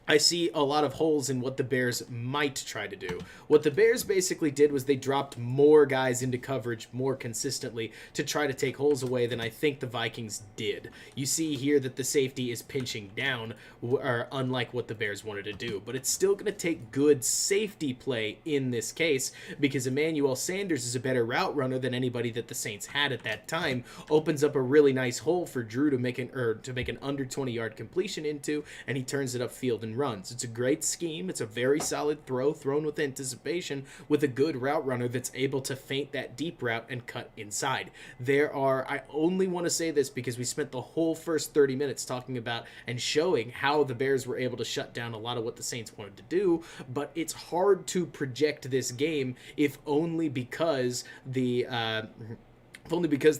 I see a lot of holes in what the Bears might try to do. What the Bears basically did was they dropped more guys into coverage more consistently to try to take holes away than I think the Vikings did. You see here that the safety is pinching down, unlike what the Bears wanted to do. But it's still going to take good safety play in this case, because Emmanuel Sanders is a better route runner than anybody that the Saints had at that time. Opens up a really nice hole for Drew to make an under 20-yard completion into, and he turns it upfield and runs. It's a great scheme. It's a very solid throw thrown with anticipation with a good route runner that's able to feint that deep route and cut inside. I only want to say this because we spent the whole first 30 minutes talking about and showing how the Bears were able to shut down a lot of what the Saints wanted to do, but it's hard to project this game if only because the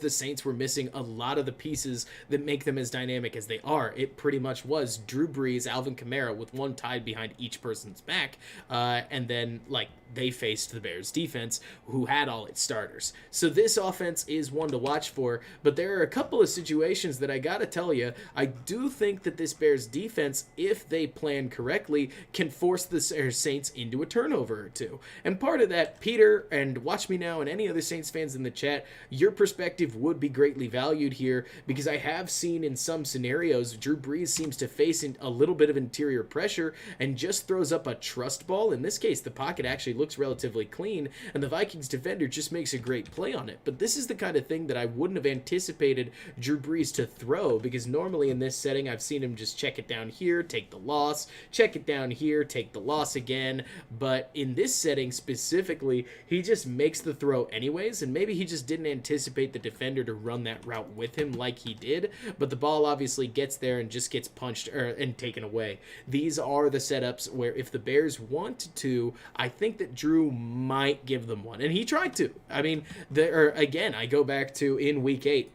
Saints were missing a lot of the pieces that make them as dynamic as they are. It pretty much was Drew Brees, Alvin Kamara, with one tied behind each person's back, and then like they faced the Bears defense, who had all its starters. So this offense is one to watch for, but there are a couple of situations that I gotta tell you, I do think that this Bears defense, if they plan correctly, can force the Saints into a turnover or two. And part of that, Peter, and watch me now, and any other Saints fans in the chat, your perspective would be greatly valued here, because I have seen in some scenarios, Drew Brees seems to face a little bit of interior pressure and just throws up a trust ball. In this case, the pocket actually looks relatively clean, and the Vikings defender just makes a great play on it. But this is the kind of thing that I wouldn't have anticipated Drew Brees to throw, because normally in this setting, I've seen him just check it down here, take the loss, check it down here, take the loss again. But in this setting specifically, he just makes the throw anyways, and maybe he just didn't anticipate the defender to run that route with him like he did, but the ball obviously gets there and just gets punched and taken away. These are the setups where if the Bears want to, I think that Drew might give them one, and he tried to. I mean, again, I go back to in week 8,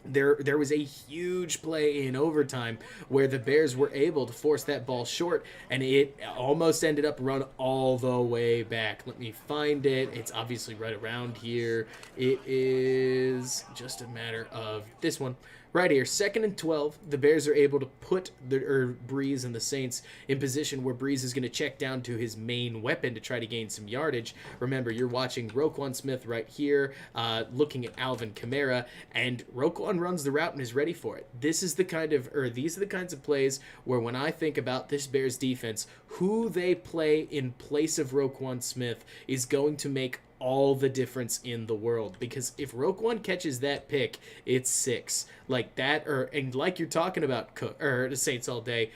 there was a huge play in overtime where the Bears were able to force that ball short, and it almost ended up run all the way back. Let me find it. It's obviously right around here. It is just a matter of this one. right here, 2nd and 12. The Bears are able to put Brees and the Saints in position where Brees is going to check down to his main weapon to try to gain some yardage. Remember, you're watching Roquan Smith right here, looking at Alvin Kamara, and Roquan runs the route and is ready for it. These are the kinds of plays where when I think about this Bears defense, who they play in place of Roquan Smith is going to make all the difference in the world, because if Roquan catches that pick, it's 6 like that, and like you're talking about Cook or the Saints all day.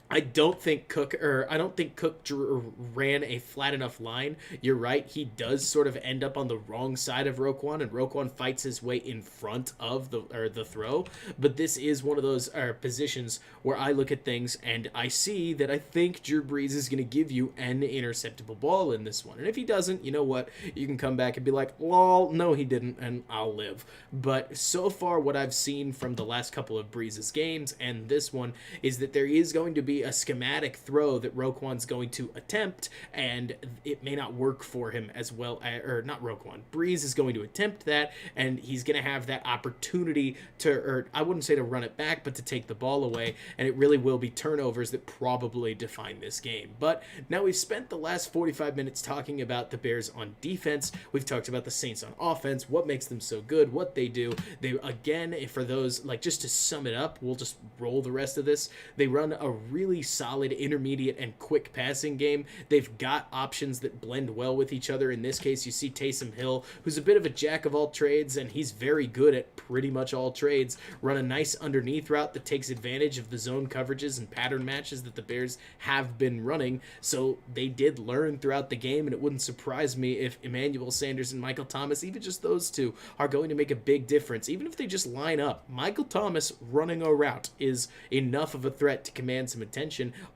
I don't think Cook ran a flat enough line. You're right. He does sort of end up on the wrong side of Roquan, and Roquan fights his way in front of the throw. But this is one of those positions where I look at things and I see that I think Drew Brees is going to give you an interceptable ball in this one. And if he doesn't, you know what? You can come back and be like, lol, no, he didn't, and I'll live. But so far, what I've seen from the last couple of Brees' games and this one is that there is going to be a schematic throw that Roquan's going to attempt, and it may not work for him as well, or not Roquan. Brees is going to attempt that, and he's going to have that opportunity to, or I wouldn't say to run it back, but to take the ball away, and it really will be turnovers that probably define this game. But now we've spent the last 45 minutes talking about the Bears on defense. We've talked about the Saints on offense, what makes them so good, what they do. They, again, for those, like, just to sum it up, we'll just roll the rest of this. They run a really solid intermediate and quick passing game. They've got options that blend well with each other. In this case, you see Taysom Hill, who's a bit of a jack of all trades, and he's very good at pretty much all trades. Run a nice underneath route that takes advantage of the zone coverages and pattern matches that the Bears have been running. So they did learn throughout the game, and it wouldn't surprise me if Emmanuel Sanders and Michael Thomas, even just those two, are going to make a big difference. Even if they just line up, Michael Thomas running a route is enough of a threat to command some attention,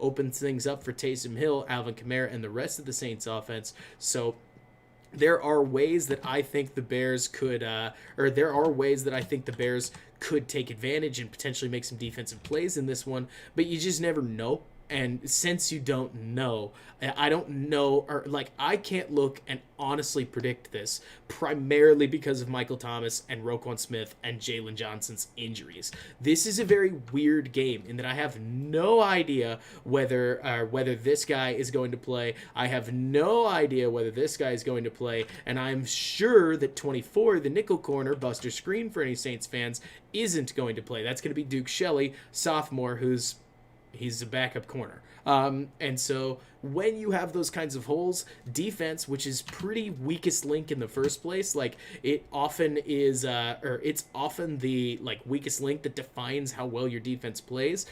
opens things up for Taysom Hill, Alvin Kamara, and the rest of the Saints offense. So there are ways that I think the Bears could, could take advantage and potentially make some defensive plays in this one, but you just never know. And since you don't know, I don't know, or like I can't look and honestly predict this, primarily because of Michael Thomas and Roquan Smith and Jalen Johnson's injuries. This is a very weird game in that I have no idea whether this guy is going to play. I have no idea whether this guy is going to play, and I'm sure that 24, the nickel corner, Buster Screen for any Saints fans, isn't going to play. That's going to be Duke Shelley, sophomore, he's a backup corner. And so when you have those kinds of holes, defense, which is pretty weakest link in the first place, like it often is, it's often the like weakest link that defines how well your defense plays.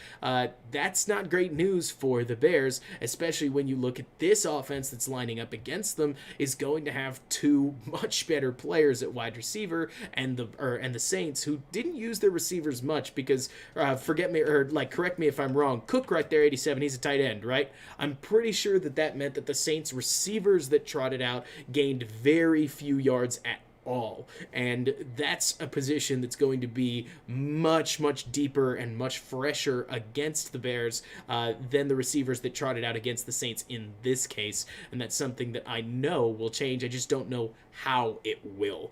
That's not great news for the Bears, especially when you look at this offense that's lining up against them is going to have two much better players at wide receiver, and the Saints, who didn't use their receivers much because correct me if I'm wrong. Cook right there, 87, he's a tight end, right? I'm pretty sure that meant that the Saints receivers that trotted out gained very few yards at all, and that's a position that's going to be much deeper and much fresher against the Bears than the receivers that trotted out against the Saints in this case, and that's something that I know will change. I just don't know how it will.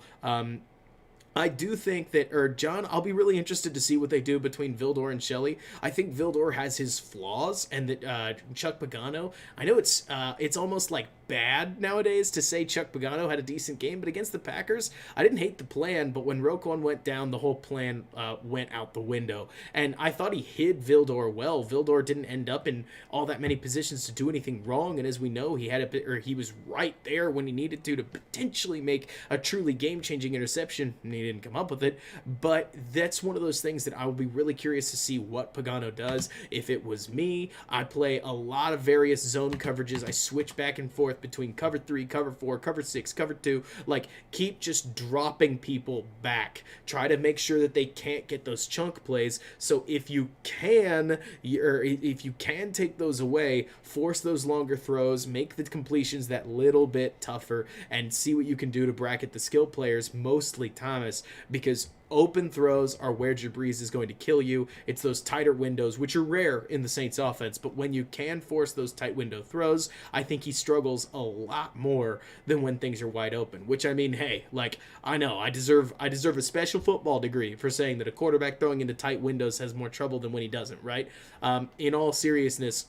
I do think that, John, I'll be really interested to see what they do between Vildor and Shelley. I think Vildor has his flaws, and that Chuck Pagano, I know it's almost like bad nowadays to say Chuck Pagano had a decent game, but against the Packers, I didn't hate the plan, but when Roquan went down, the whole plan went out the window, and I thought he hid Vildor well. Vildor didn't end up in all that many positions to do anything wrong, and as we know, he was right there when he needed to potentially make a truly game-changing interception, and he didn't come up with it. But that's one of those things that I will be really curious to see what Pagano does. If it was me, I play a lot of various zone coverages. I switch back and forth between cover 3, cover 4, cover 6, cover 2. Like, keep just dropping people back. Try to make sure that they can't get those chunk plays. So if you can take those away, force those longer throws, make the completions that little bit tougher, and see what you can do to bracket the skill players, mostly Thomas, this, because open throws are where Drew Brees is going to kill you. It's those tighter windows, which are rare in the Saints offense, but when you can force those tight window throws, I think he struggles a lot more than when things are wide open, which, I mean, hey, like, I know I deserve a special football degree for saying that a quarterback throwing into tight windows has more trouble than when he doesn't, right? In all seriousness,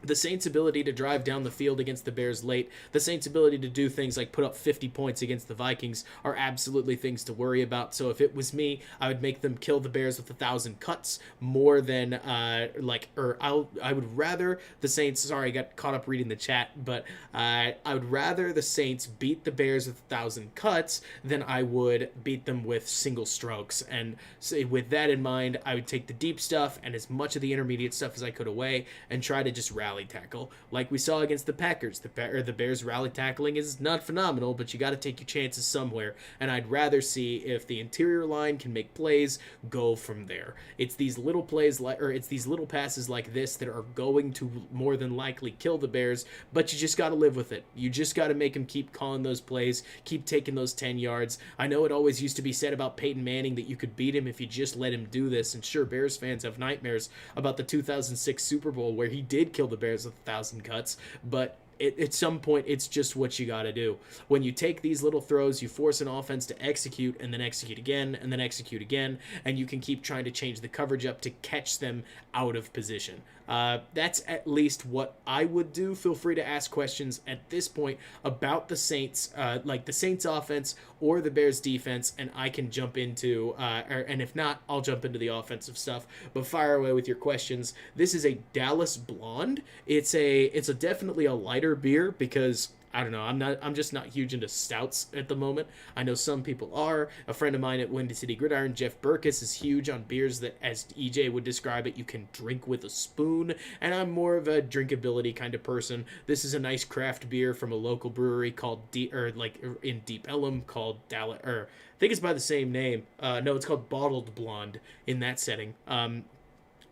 the Saints' ability to drive down the field against the Bears late, the Saints' ability to do things like put up 50 points against the Vikings are absolutely things to worry about. So if it was me, I would make them kill the Bears with 1,000 cuts more than I would rather the Saints. Sorry, I got caught up reading the chat, but I would rather the Saints beat the Bears with 1,000 cuts than I would beat them with single strokes. And so with that in mind, I would take the deep stuff and as much of the intermediate stuff as I could away and try to just rally tackle like we saw against the Packers. The Bears rally tackling is not phenomenal, but you got to take your chances somewhere, and I'd rather see if the interior line can make plays, go from there. It's these little plays it's these little passes like this that are going to more than likely kill the Bears, but you just got to live with it. You just got to make them keep calling those plays, keep taking those 10 yards. I know it always used to be said about Peyton Manning that you could beat him if you just let him do this, and sure, Bears fans have nightmares about the 2006 Super Bowl where he did kill the Bears with 1,000 cuts, but at some point, it's just what you got to do. When you take these little throws, you force an offense to execute and then execute again and then execute again, and you can keep trying to change the coverage up to catch them out of position. That's at least what I would do. Feel free to ask questions at this point about the Saints, like the Saints offense or the Bears defense, and I can jump into, and if not, I'll jump into the offensive stuff. But fire away with your questions. This is a Dallas Blonde. It's definitely a lighter beer because I don't know, I'm just not huge into stouts at the moment. I know some people are. A friend of mine at Windy City Gridiron, Jeff Burkus, is huge on beers that, as EJ would describe it, you can drink with a spoon, and I'm more of a drinkability kind of person. This is a nice craft beer from a local brewery called in Deep Ellum called Dallas, or I think it's by the same name. No, it's called Bottled Blonde in that setting. And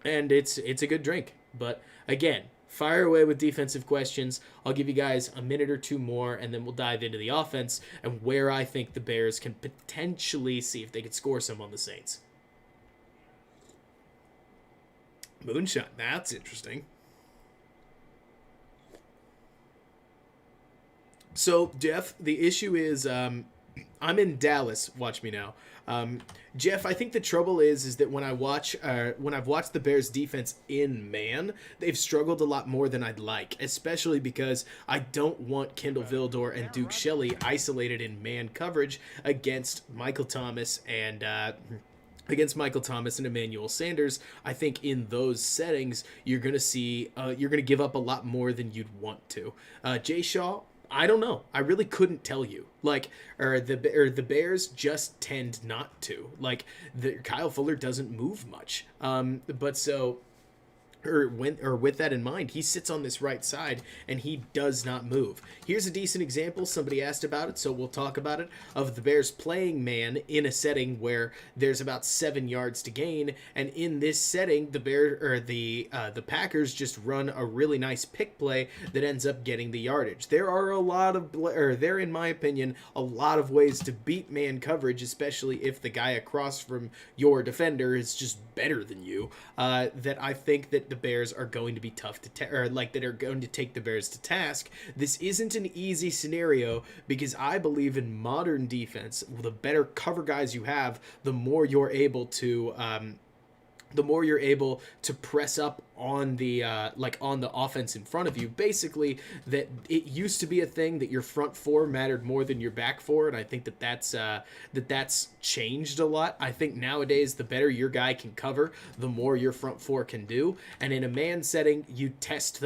it's a good drink, but again, fire away with defensive questions. I'll give you guys a minute or two more, and then we'll dive into the offense and where I think the Bears can potentially see if they could score some on the Saints. Moonshot, that's interesting. So, Jeff, the issue is I'm in Dallas. Watch me now. Jeff, I think the trouble is that when I've watched the Bears defense in man, they've struggled a lot more than I'd like, especially because I don't want Kendall Vildor and Duke Shelley isolated in man coverage against Michael Thomas and Emmanuel Sanders. I think in those settings, you're going to give up a lot more than you'd want to. Jay Shaw, I don't know. I really couldn't tell you. The Bears just tend not to. Kyle Fuller doesn't move much. With that in mind, he sits on this right side and he does not move. Here's a decent example. Somebody asked about it, so we'll talk about it, of the Bears playing man in a setting where there's about 7 yards to gain, and in this setting, the Packers just run a really nice pick play that ends up getting the yardage. There are in my opinion, a lot of ways to beat man coverage, especially if the guy across from your defender is just better than you. That I think that the Bears are going to be tough to that are going to take the Bears to task. This isn't an easy scenario because I believe in modern defense, the better cover guys you have, the more you're able to press up on the offense in front of you. Basically, that it used to be a thing that your front four mattered more than your back four, and I think that's changed a lot. I think nowadays the better your guy can cover, the more your front four can do. And in a man setting, you test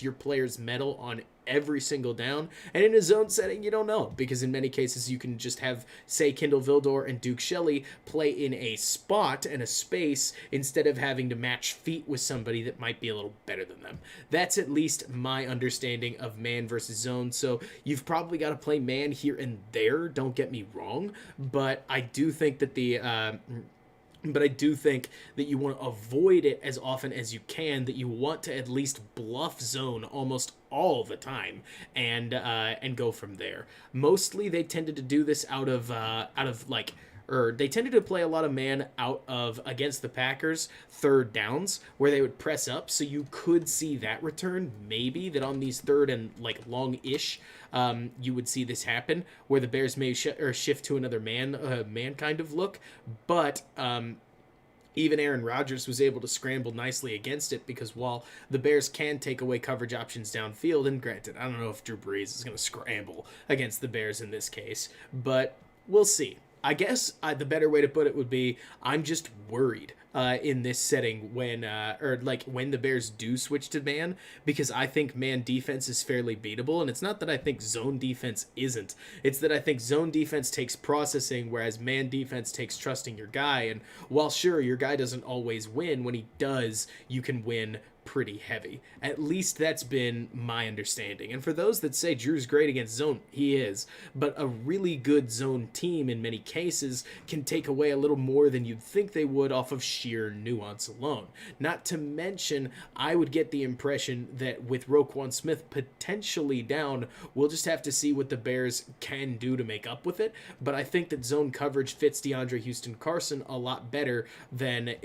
your players' mettle on every single down, and in a zone setting you don't know, because in many cases you can just have, say, Kendall Vildor and Duke Shelley play in a spot and a space instead of having to match feet with somebody that might be a little better than them. That's at least my understanding of man versus zone. So you've probably got to play man here and there, don't get me wrong, but I do think that But I do think that you want to avoid it as often as you can, that you want to at least bluff zone almost all the time and go from there. Mostly they tended to do this out of like, or they tended to play a lot of man out of against the Packers third downs where they would press up, so you could see that return, maybe that on these third and like long-ish you would see this happen where the Bears may shift to another man kind of look, but even Aaron Rodgers was able to scramble nicely against it, because while the Bears can take away coverage options downfield, and granted, I don't know if Drew Brees is going to scramble against the Bears in this case, but we'll see. I guess the better way to put it would be I'm just worried in this setting when the Bears do switch to man, because I think man defense is fairly beatable, and it's not that I think zone defense isn't. It's that I think zone defense takes processing, whereas man defense takes trusting your guy, and while sure, your guy doesn't always win, when he does, you can win pretty heavy. At least that's been my understanding. And for those that say Drew's great against zone, he is. But a really good zone team in many cases can take away a little more than you'd think they would off of sheer nuance alone. Not to mention, I would get the impression that with Roquan Smith potentially down, we'll just have to see what the Bears can do to make up with it. But I think that zone coverage fits DeAndre Houston Carson a lot better than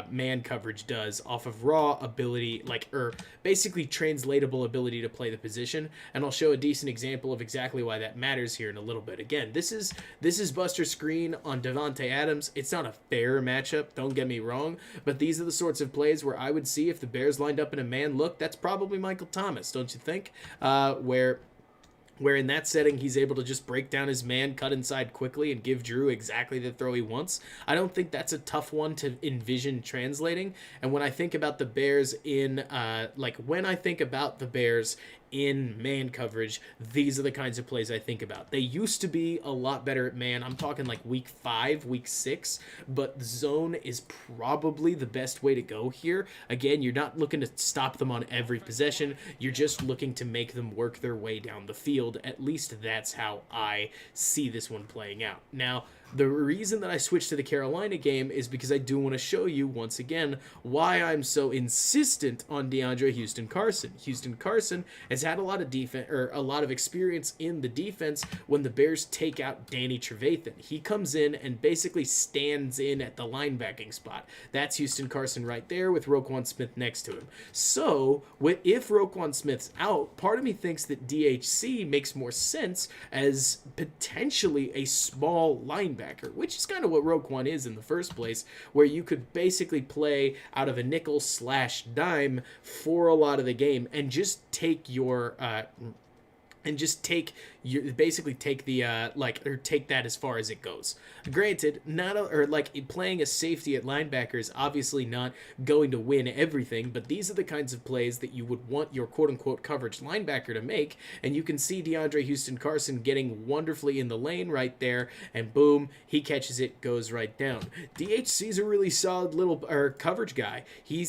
man coverage does off of raw ability, basically translatable ability to play the position. And I'll show a decent example of exactly why that matters here in a little bit. Again, this is Buster Screen on Devontae Adams. It's not a fair matchup, don't get me wrong, but these are the sorts of plays where I would see if the Bears lined up in a man look, that's probably Michael Thomas, don't you think? Where in that setting, he's able to just break down his man, cut inside quickly, and give Drew exactly the throw he wants. I don't think that's a tough one to envision translating. And when I think about the Bears in man coverage, these are the kinds of plays I think about. They used to be a lot better at man. I'm talking like week 5, week 6, but zone is probably the best way to go here. Again, you're not looking to stop them on every possession. You're just looking to make them work their way down the field. At least that's how I see this one playing out. Now, the reason that I switched to the Carolina game is because I do want to show you once again why I'm so insistent on DeAndre Houston Carson. Houston Carson has had a lot of defense, or a lot of experience in the defense when the Bears take out Danny Trevathan. He comes in and basically stands in at the linebacking spot. That's Houston Carson right there with Roquan Smith next to him. So if Roquan Smith's out, part of me thinks that DHC makes more sense as potentially a small linebacker, which is kind of what Roquan is in the first place, where you could basically play out of a nickel / dime for a lot of the game and just take take that as far as it goes. Granted, playing a safety at linebacker is obviously not going to win everything, but these are the kinds of plays that you would want your quote-unquote coverage linebacker to make, and you can see DeAndre Houston Carson getting wonderfully in the lane right there, and boom, he catches it, goes right down. DHC's a really solid little coverage guy. He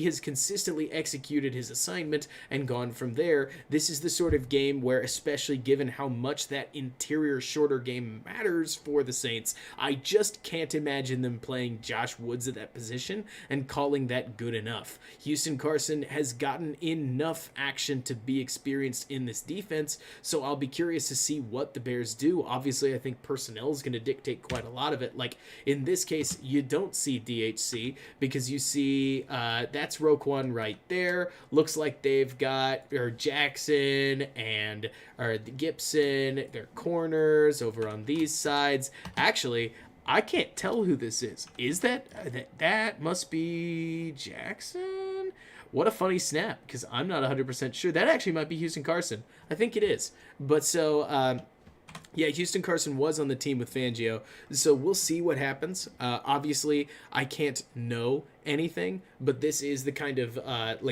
has consistently executed his assignment and gone from there. This is the sort of game where, especially given how much that interior shorter game matters for the Saints, I just can't imagine them playing Josh Woods at that position and calling that good enough. Houston Carson has gotten enough action to be experienced in this defense, so I'll be curious to see what the Bears do. Obviously, I think personnel is going to dictate quite a lot of it. Like in this case, you don't see DHC because you see that's Roquan right there. Looks like they've got Jackson and Gibson, their corners over on these sides. Actually, I can't tell who this is. Is that must be Jackson? What a funny snap, because I'm not 100% sure. That actually might be Houston Carson. I think it is. But so, yeah, Houston Carson was on the team with Fangio, so we'll see what happens. Obviously, I can't know anything, but this is the kind of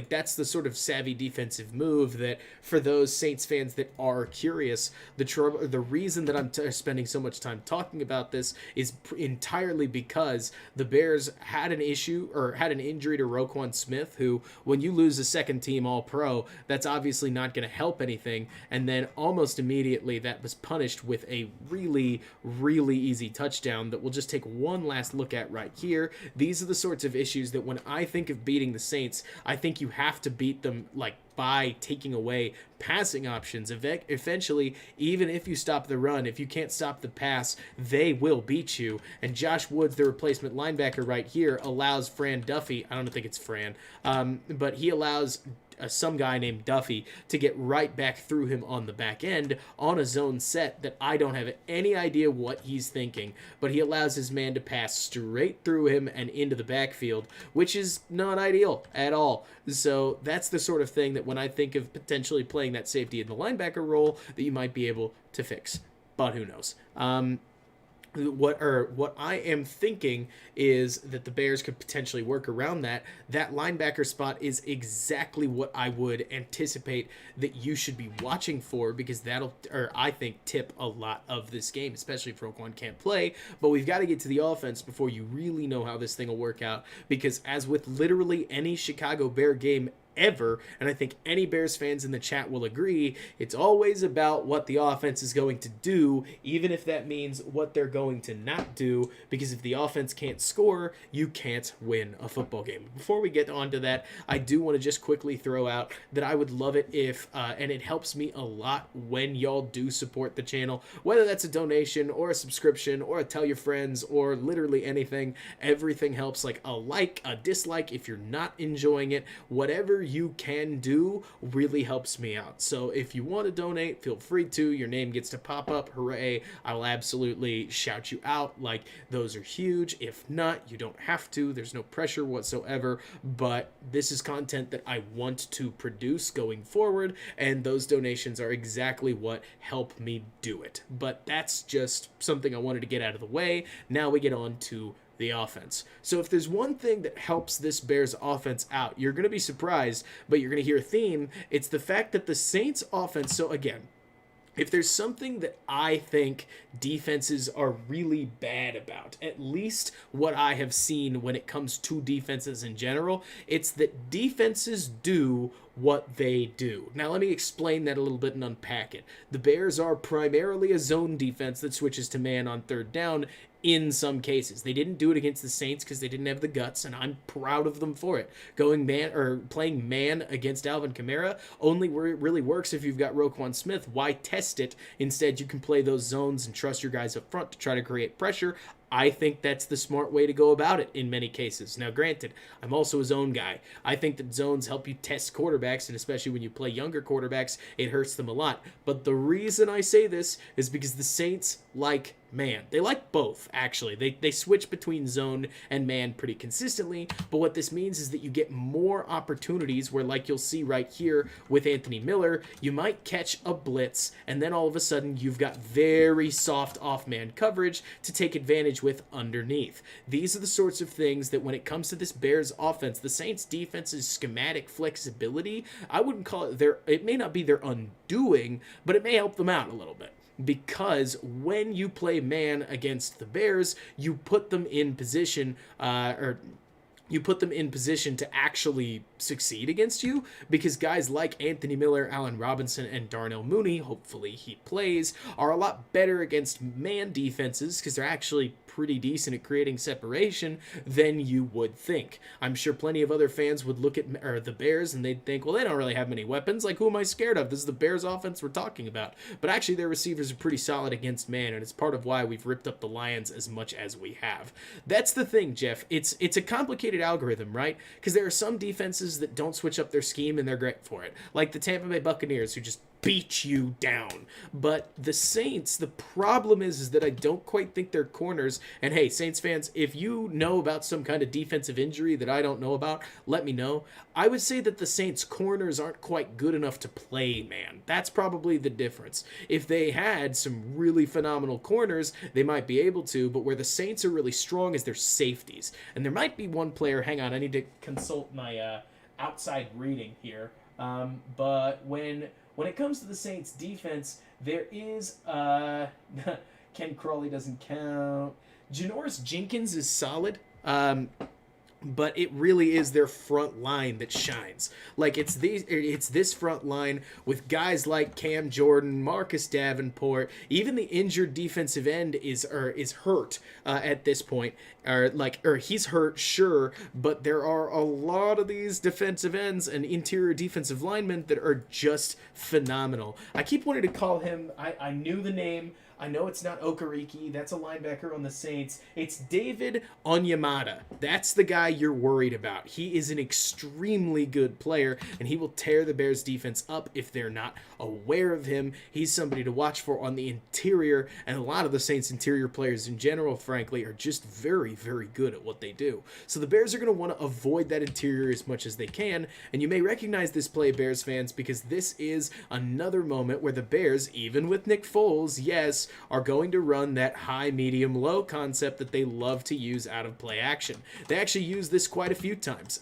that's the sort of savvy defensive move that for those Saints fans that are curious, the reason that I'm spending so much time talking about this is entirely because the Bears had an injury to Roquan Smith, who when you lose a second team All-Pro, that's obviously not going to help anything, and then almost immediately that was punished with a really, really easy touchdown that we'll just take one last look at right here. These are the sorts of issues that when I think of beating the Saints, I think you have to beat them like by taking away passing options. Eventually, even if you stop the run, if you can't stop the pass, they will beat you. And Josh Woods, the replacement linebacker right here, allows Fran Duffy, I don't think it's Fran, but he allows some guy named Duffy to get right back through him on the back end on a zone set that I don't have any idea what he's thinking, but he allows his man to pass straight through him and into the backfield, which is not ideal at all. So that's the sort of thing that when I think of potentially playing that safety in the linebacker role that you might be able to fix, but who knows. What I am thinking is that the Bears could potentially work around that. That linebacker spot is exactly what I would anticipate that you should be watching for, because that'll, or I think, tip a lot of this game, especially if Roquan can't play. But we've got to get to the offense before you really know how this thing will work out, because as with literally any Chicago Bear game ever, and I think any Bears fans in the chat will agree, it's always about what the offense is going to do, even if that means what they're going to not do, because if the offense can't score, you can't win a football game. Before we get on to that, I do want to just quickly throw out that I would love it if, and it helps me a lot when y'all do support the channel, whether that's a donation or a subscription or a tell your friends or literally anything. Everything helps, like a like, a dislike if you're not enjoying it, whatever you can do really helps me out. So if you want to donate, feel free to. Your name gets to pop up. Hooray. I will absolutely shout you out. Like, those are huge. If not, you don't have to. There's no pressure whatsoever, but this is content that I want to produce going forward, and those donations are exactly what help me do it. But that's just something I wanted to get out of the way. Now we get on to the offense. So if there's one thing that helps this Bears offense out, you're going to be surprised, but you're going to hear a theme. It's the fact that the Saints offense, so again, if there's something that I think defenses are really bad about, at least what I have seen when it comes to defenses in general, it's that defenses do what they do. Now, let me explain that a little bit and unpack it. The Bears are primarily a zone defense that switches to man on third down in some cases. They didn't do it against the Saints because they didn't have the guts, and I'm proud of them for it. Going man, or playing man against Alvin Kamara only really works if you've got Roquan Smith. Why test it? Instead, you can play those zones and trust your guys up front to try to create pressure. I think that's the smart way to go about it in many cases. Now, granted, I'm also a zone guy. I think that zones help you test quarterbacks, and especially when you play younger quarterbacks, it hurts them a lot. But the reason I say this is because the Saints like man. They like both, actually. They switch between zone and man pretty consistently, but what this means is that you get more opportunities where, like you'll see right here with Anthony Miller, you might catch a blitz, and then all of a sudden you've got very soft off-man coverage to take advantage with underneath. These are the sorts of things that when it comes to this Bears offense, the Saints defense's schematic flexibility, I wouldn't call it it may not be their undoing, but it may help them out a little bit. Because when you play man against the Bears, you put them in position, to actually succeed against you, because guys like Anthony Miller, Allen Robinson, and Darnell Mooney, hopefully he plays, are a lot better against man defenses because they're actually pretty decent at creating separation than you would think. I'm sure plenty of other fans would look at the Bears and they'd think, well, they don't really have many weapons. Like, who am I scared of? This is the Bears offense we're talking about. But actually, their receivers are pretty solid against man, and it's part of why we've ripped up the Lions as much as we have. That's the thing, Jeff. It's a complicated algorithm, right? Because there are some defenses that don't switch up their scheme and they're great for it. Like the Tampa Bay Buccaneers, who just beat you down. But the Saints, the problem is that I don't quite think they're corners. And hey, Saints fans, if you know about some kind of defensive injury that I don't know about, let me know. I would say that the Saints corners aren't quite good enough to play man. That's probably the difference. If they had some really phenomenal corners, they might be able to, but where the Saints are really strong is their safeties. And there might be one player, hang on, I need to consult my outside reading here. But when it comes to the Saints defense, there is, Ken Crawley doesn't count. Janoris Jenkins is solid. but it really is their front line that shines. Like it's this front line with guys like Cam Jordan, Marcus Davenport, even the injured defensive end is hurt at this point, or he's hurt, sure, but there are a lot of these defensive ends and interior defensive linemen that are just phenomenal. I keep wanting to call him. I knew the name. I know it's not Okereke. That's a linebacker on the Saints. It's David Onyamada. That's the guy you're worried about. He is an extremely good player, and he will tear the Bears defense up if they're not aware of him. He's somebody to watch for on the interior, and a lot of the Saints' interior players in general, frankly, are just very, very good at what they do. So the Bears are going to want to avoid that interior as much as they can, and you may recognize this play, Bears fans, because this is another moment where the Bears, even with Nick Foles, yes, are going to run that high, medium, low concept that they love to use out of play action. They actually used this quite a few times,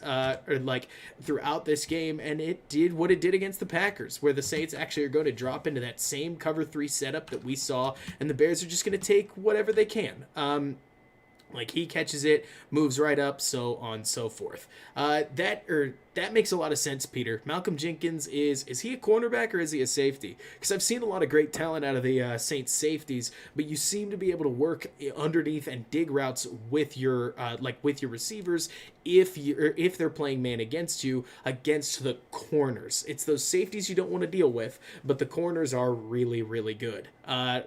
throughout this game, and it did what it did against the Packers, where the Saints actually are going to drop into that same cover 3 setup that we saw, and the Bears are just going to take whatever they can. Like he catches it, moves right up, so on and so forth. That makes a lot of sense, Peter. Malcolm Jenkins is he a cornerback or is he a safety? Because I've seen a lot of great talent out of the Saints safeties, but you seem to be able to work underneath and dig routes with your receivers if they're playing man against you against the corners. It's those safeties you don't want to deal with, but the corners are really, really good. The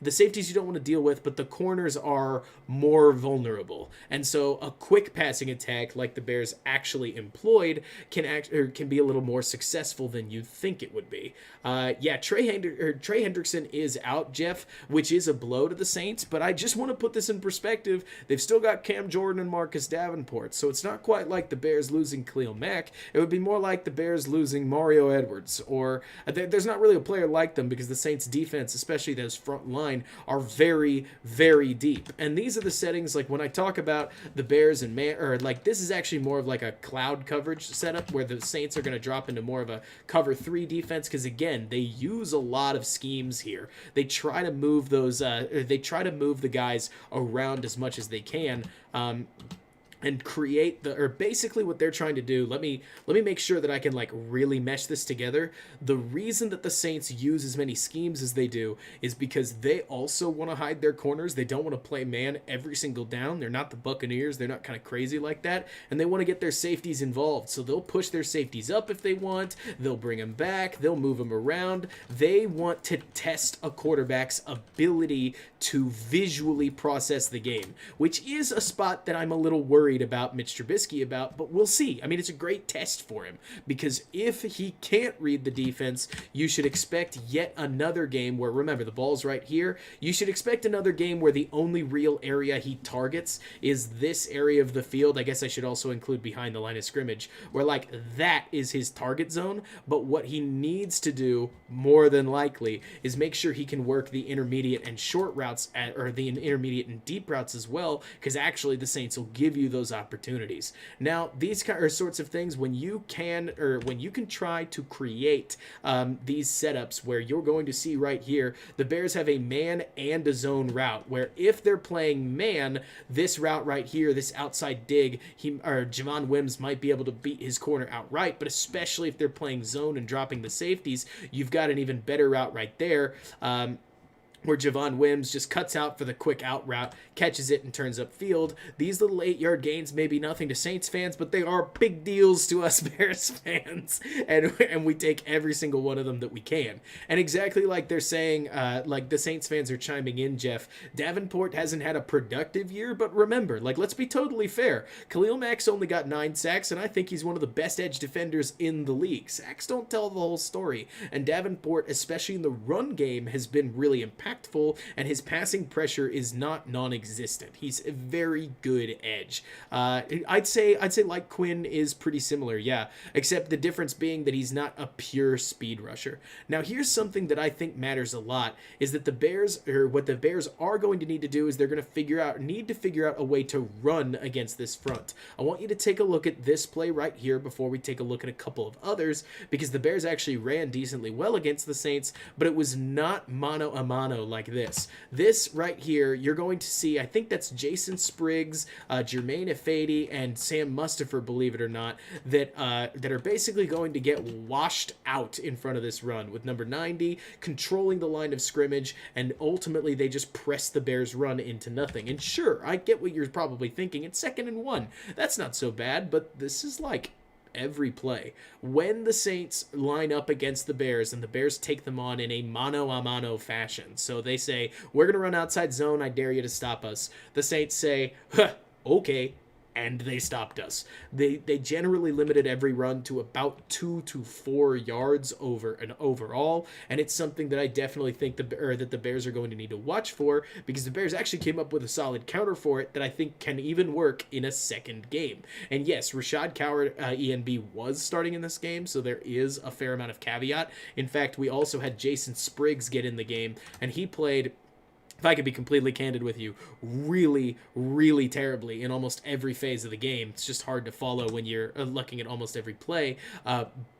safeties you don't want to deal with, but the corners are more vulnerable. And so a quick passing attack like the Bears actually employed can be a little more successful than you think it would be. Trey Hendrickson is out, Jeff, which is a blow to the Saints, but I just want to put this in perspective. They've still got Cam Jordan and Marcus Davenport, so it's not quite like the Bears losing Khalil Mack. It would be more like the Bears losing Mario Edwards, or there's not really a player like them because the Saints defense, especially those front line, are very, very deep. And these are the settings, like when I talk about the Bears and this is actually more of like a cloud coverage setup where the Saints are going to drop into more of a cover 3 defense, because again, they use a lot of schemes here. They try to move the guys around as much as they can. And create basically what they're trying to do. Let me make sure that I can really mesh this together. The reason that the Saints use as many schemes as they do is because they also want to hide their corners. They don't want to play man every single down. They're not the Buccaneers. They're not kind of crazy like that. And they want to get their safeties involved. So they'll push their safeties up if they want. They'll bring them back. They'll move them around. They want to test a quarterback's ability to visually process the game, which is a spot that I'm a little worried about Mitch Trubisky about, but we'll see. I mean, it's a great test for him, because if he can't read the defense, you should expect yet another game where, remember, the ball's right here. You should expect another game where the only real area he targets is this area of the field. I guess I should also include behind the line of scrimmage, where that is his target zone. But what he needs to do, more than likely, is make sure he can work the intermediate and short routes, or the intermediate and deep routes as well, because actually the Saints will give you those opportunities. Now, these are sorts of things when you can try to create these setups where you're going to see right here, the Bears have a man and a zone route, where if they're playing man, this route right here, this outside dig, Javon Wims might be able to beat his corner outright, but especially if they're playing zone and dropping the safeties, you've got an even better route right there. Where Javon Wims just cuts out for the quick out route, catches it, and turns upfield. These little 8-yard gains may be nothing to Saints fans, but they are big deals to us Bears fans, and we take every single one of them that we can. And exactly like they're saying, like the Saints fans are chiming in, Jeff, Davenport hasn't had a productive year, but remember, let's be totally fair. Khalil Mack's only got 9 sacks, and I think he's one of the best edge defenders in the league. Sacks don't tell the whole story, and Davenport, especially in the run game, has been really impactful, and his passing pressure is not non-existent. He's a very good edge. I'd say like Quinn is pretty similar, yeah, except the difference being that he's not a pure speed rusher. Now, here's something that I think matters a lot, is that what the Bears are going to need to do is they're going to figure out a way to run against this front. I want you to take a look at this play right here before we take a look at a couple of others, because the Bears actually ran decently well against the Saints, but it was not mano a mano go like this. This right here, you're going to see, I think that's Jason Spriggs, Jermaine Ifedi, and Sam Mustipher, believe it or not, that are basically going to get washed out in front of this run, with number 90 controlling the line of scrimmage, and ultimately they just press the Bears' run into nothing. And sure, I get what you're probably thinking. It's 2nd and 1. That's not so bad, but this is like every play. When the Saints line up against the Bears and the Bears take them on in a mano-a-mano fashion, so they say, we're going to run outside zone, I dare you to stop us. The Saints say, huh, okay, and they stopped us. They generally limited every run to about 2 to 4 yards overall, and it's something that I definitely think that the Bears are going to need to watch for, because the Bears actually came up with a solid counter for it that I think can even work in a second game. And yes, Rashad Coward, ENB, was starting in this game, so there is a fair amount of caveat. In fact, we also had Jason Spriggs get in the game, and he played, if I could be completely candid with you, really, really terribly in almost every phase of the game. It's just hard to follow when you're looking at almost every play.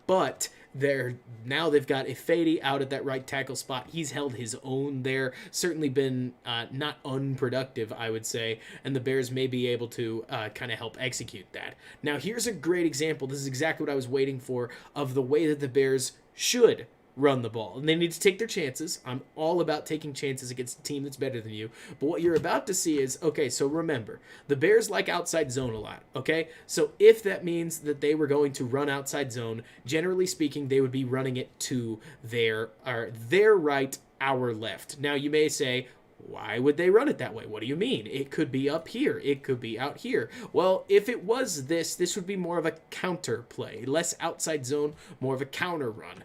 But now they've got Ifedi out at that right tackle spot. He's held his own there. Certainly been not unproductive, I would say. And the Bears may be able to kind of help execute that. Now, here's a great example. This is exactly what I was waiting for, of the way that the Bears should run the ball. And they need to take their chances. I'm all about taking chances against a team that's better than you. But what you're about to see is, okay, so remember, the Bears like outside zone a lot, okay? So if that means that they were going to run outside zone, generally speaking, they would be running it to their right, our left. Now, you may say, why would they run it that way? What do you mean? It could be up here. It could be out here. Well, if it was this would be more of a counter play. Less outside zone, more of a counter run.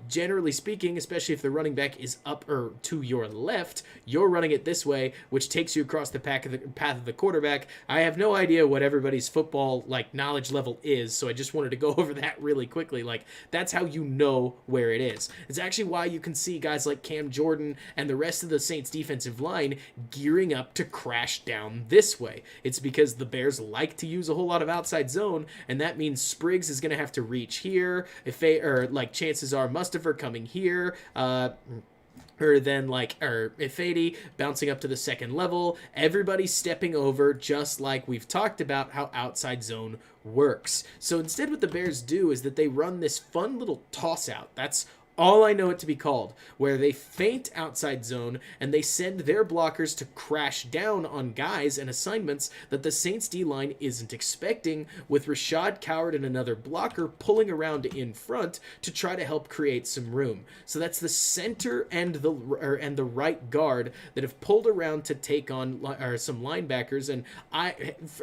Generally speaking, especially if the running back is up or to your left, you're running it this way, which takes you across the path of the quarterback. I have no idea what everybody's football knowledge level is, so I just wanted to go over that really quickly. That's how you know where it is. It's actually why you can see guys like Cam Jordan and the rest of the Saints defensive line gearing up to crash down this way. It's because the Bears like to use a whole lot of outside zone, and that means Spriggs is going to have to reach here. Chances are Mustipher coming here. Ifedi bouncing up to the second level. Everybody's stepping over, just like we've talked about how outside zone works. So instead what the Bears do is that they run this fun little toss out. That's all I know it to be called, where they feint outside zone and they send their blockers to crash down on guys and assignments that the Saints D-line isn't expecting, with Rashad Coward and another blocker pulling around in front to try to help create some room. So that's the center and the right guard that have pulled around to take on some linebackers. And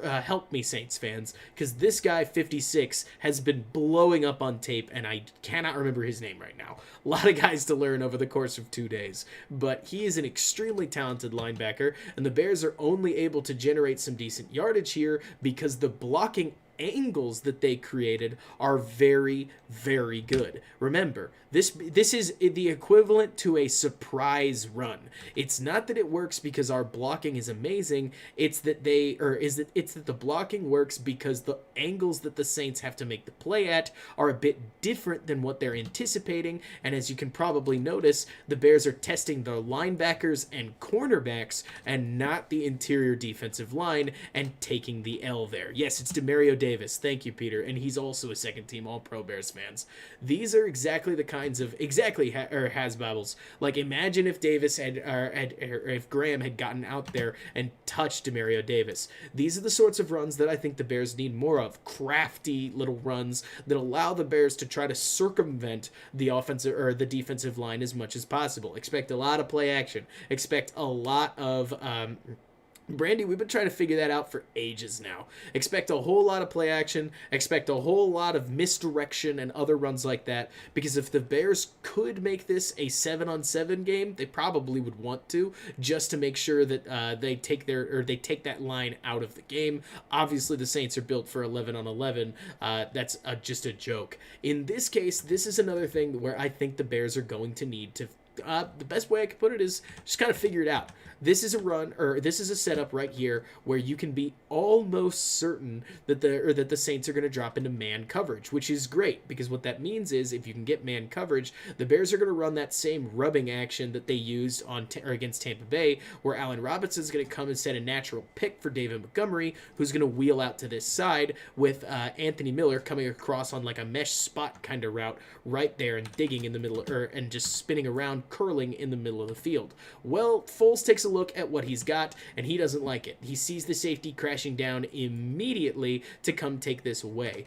help me, Saints fans, because this guy 56 has been blowing up on tape, and I cannot remember his name right now. A lot of guys to learn over the course of 2 days, but he is an extremely talented linebacker, and the Bears are only able to generate some decent yardage here because the blocking angles that they created are very, very good. Remember, this is the equivalent to a surprise run. It's not that it works because our blocking is amazing. It's that the blocking works because the angles that the Saints have to make the play at are a bit different than what they're anticipating. And as you can probably notice, the Bears are testing their linebackers and cornerbacks and not the interior defensive line and taking the L there. Yes, it's Demario Davis. Thank you, Peter. And he's also a second-team All-Pro Bears fans. These are exactly the kinds of has-babbles. Imagine if Davis if Graham had gotten out there and touched Demario Davis. These are the sorts of runs that I think the Bears need more of. Crafty little runs that allow the Bears to try to circumvent the offensive or the defensive line as much as possible. Expect a lot of play action. Expect a lot of Brandy, we've been trying to figure that out for ages now. Expect a whole lot of play action, expect a whole lot of misdirection and other runs like that, because if the Bears could make this a 7-on-7 game, they probably would want to, just to make sure that they take that line out of the game. Obviously, the Saints are built for 11-on-11. That's just a joke. In this case, this is another thing where I think the Bears are going to need the best way I could put it is just kind of figure it out. This is a run, or this is a setup right here where you can be almost certain that the Saints are going to drop into man coverage, which is great because what that means is if you can get man coverage, the Bears are going to run that same rubbing action that they used against Tampa Bay, where Allen Robinson is going to come and set a natural pick for David Montgomery, who's going to wheel out to this side with Anthony Miller coming across on like a mesh spot kind of route right there and digging in the middle, and just spinning around, curling in the middle of the field. Well, Foles takes a look at what he's got, and he doesn't like it. He sees the safety crashing down immediately to come take this away.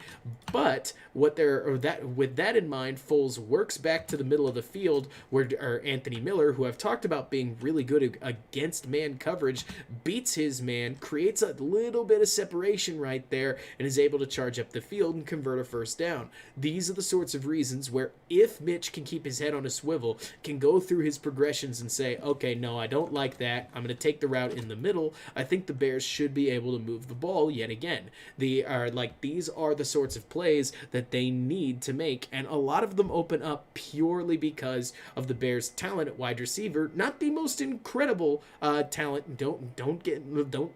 But with that in mind, Foles works back to the middle of the field where Anthony Miller, who I've talked about being really good against man coverage, beats his man, creates a little bit of separation right there, and is able to charge up the field and convert a first down. These are the sorts of reasons where if Mitch can keep his head on a swivel, can go through his progressions and say, okay, no, I don't like that. I'm going to take the route in the middle. I think the Bears should be able to move the ball yet again. These are the sorts of plays that they need to make, and a lot of them open up purely because of the Bears' talent at wide receiver. Not the most incredible talent. Don't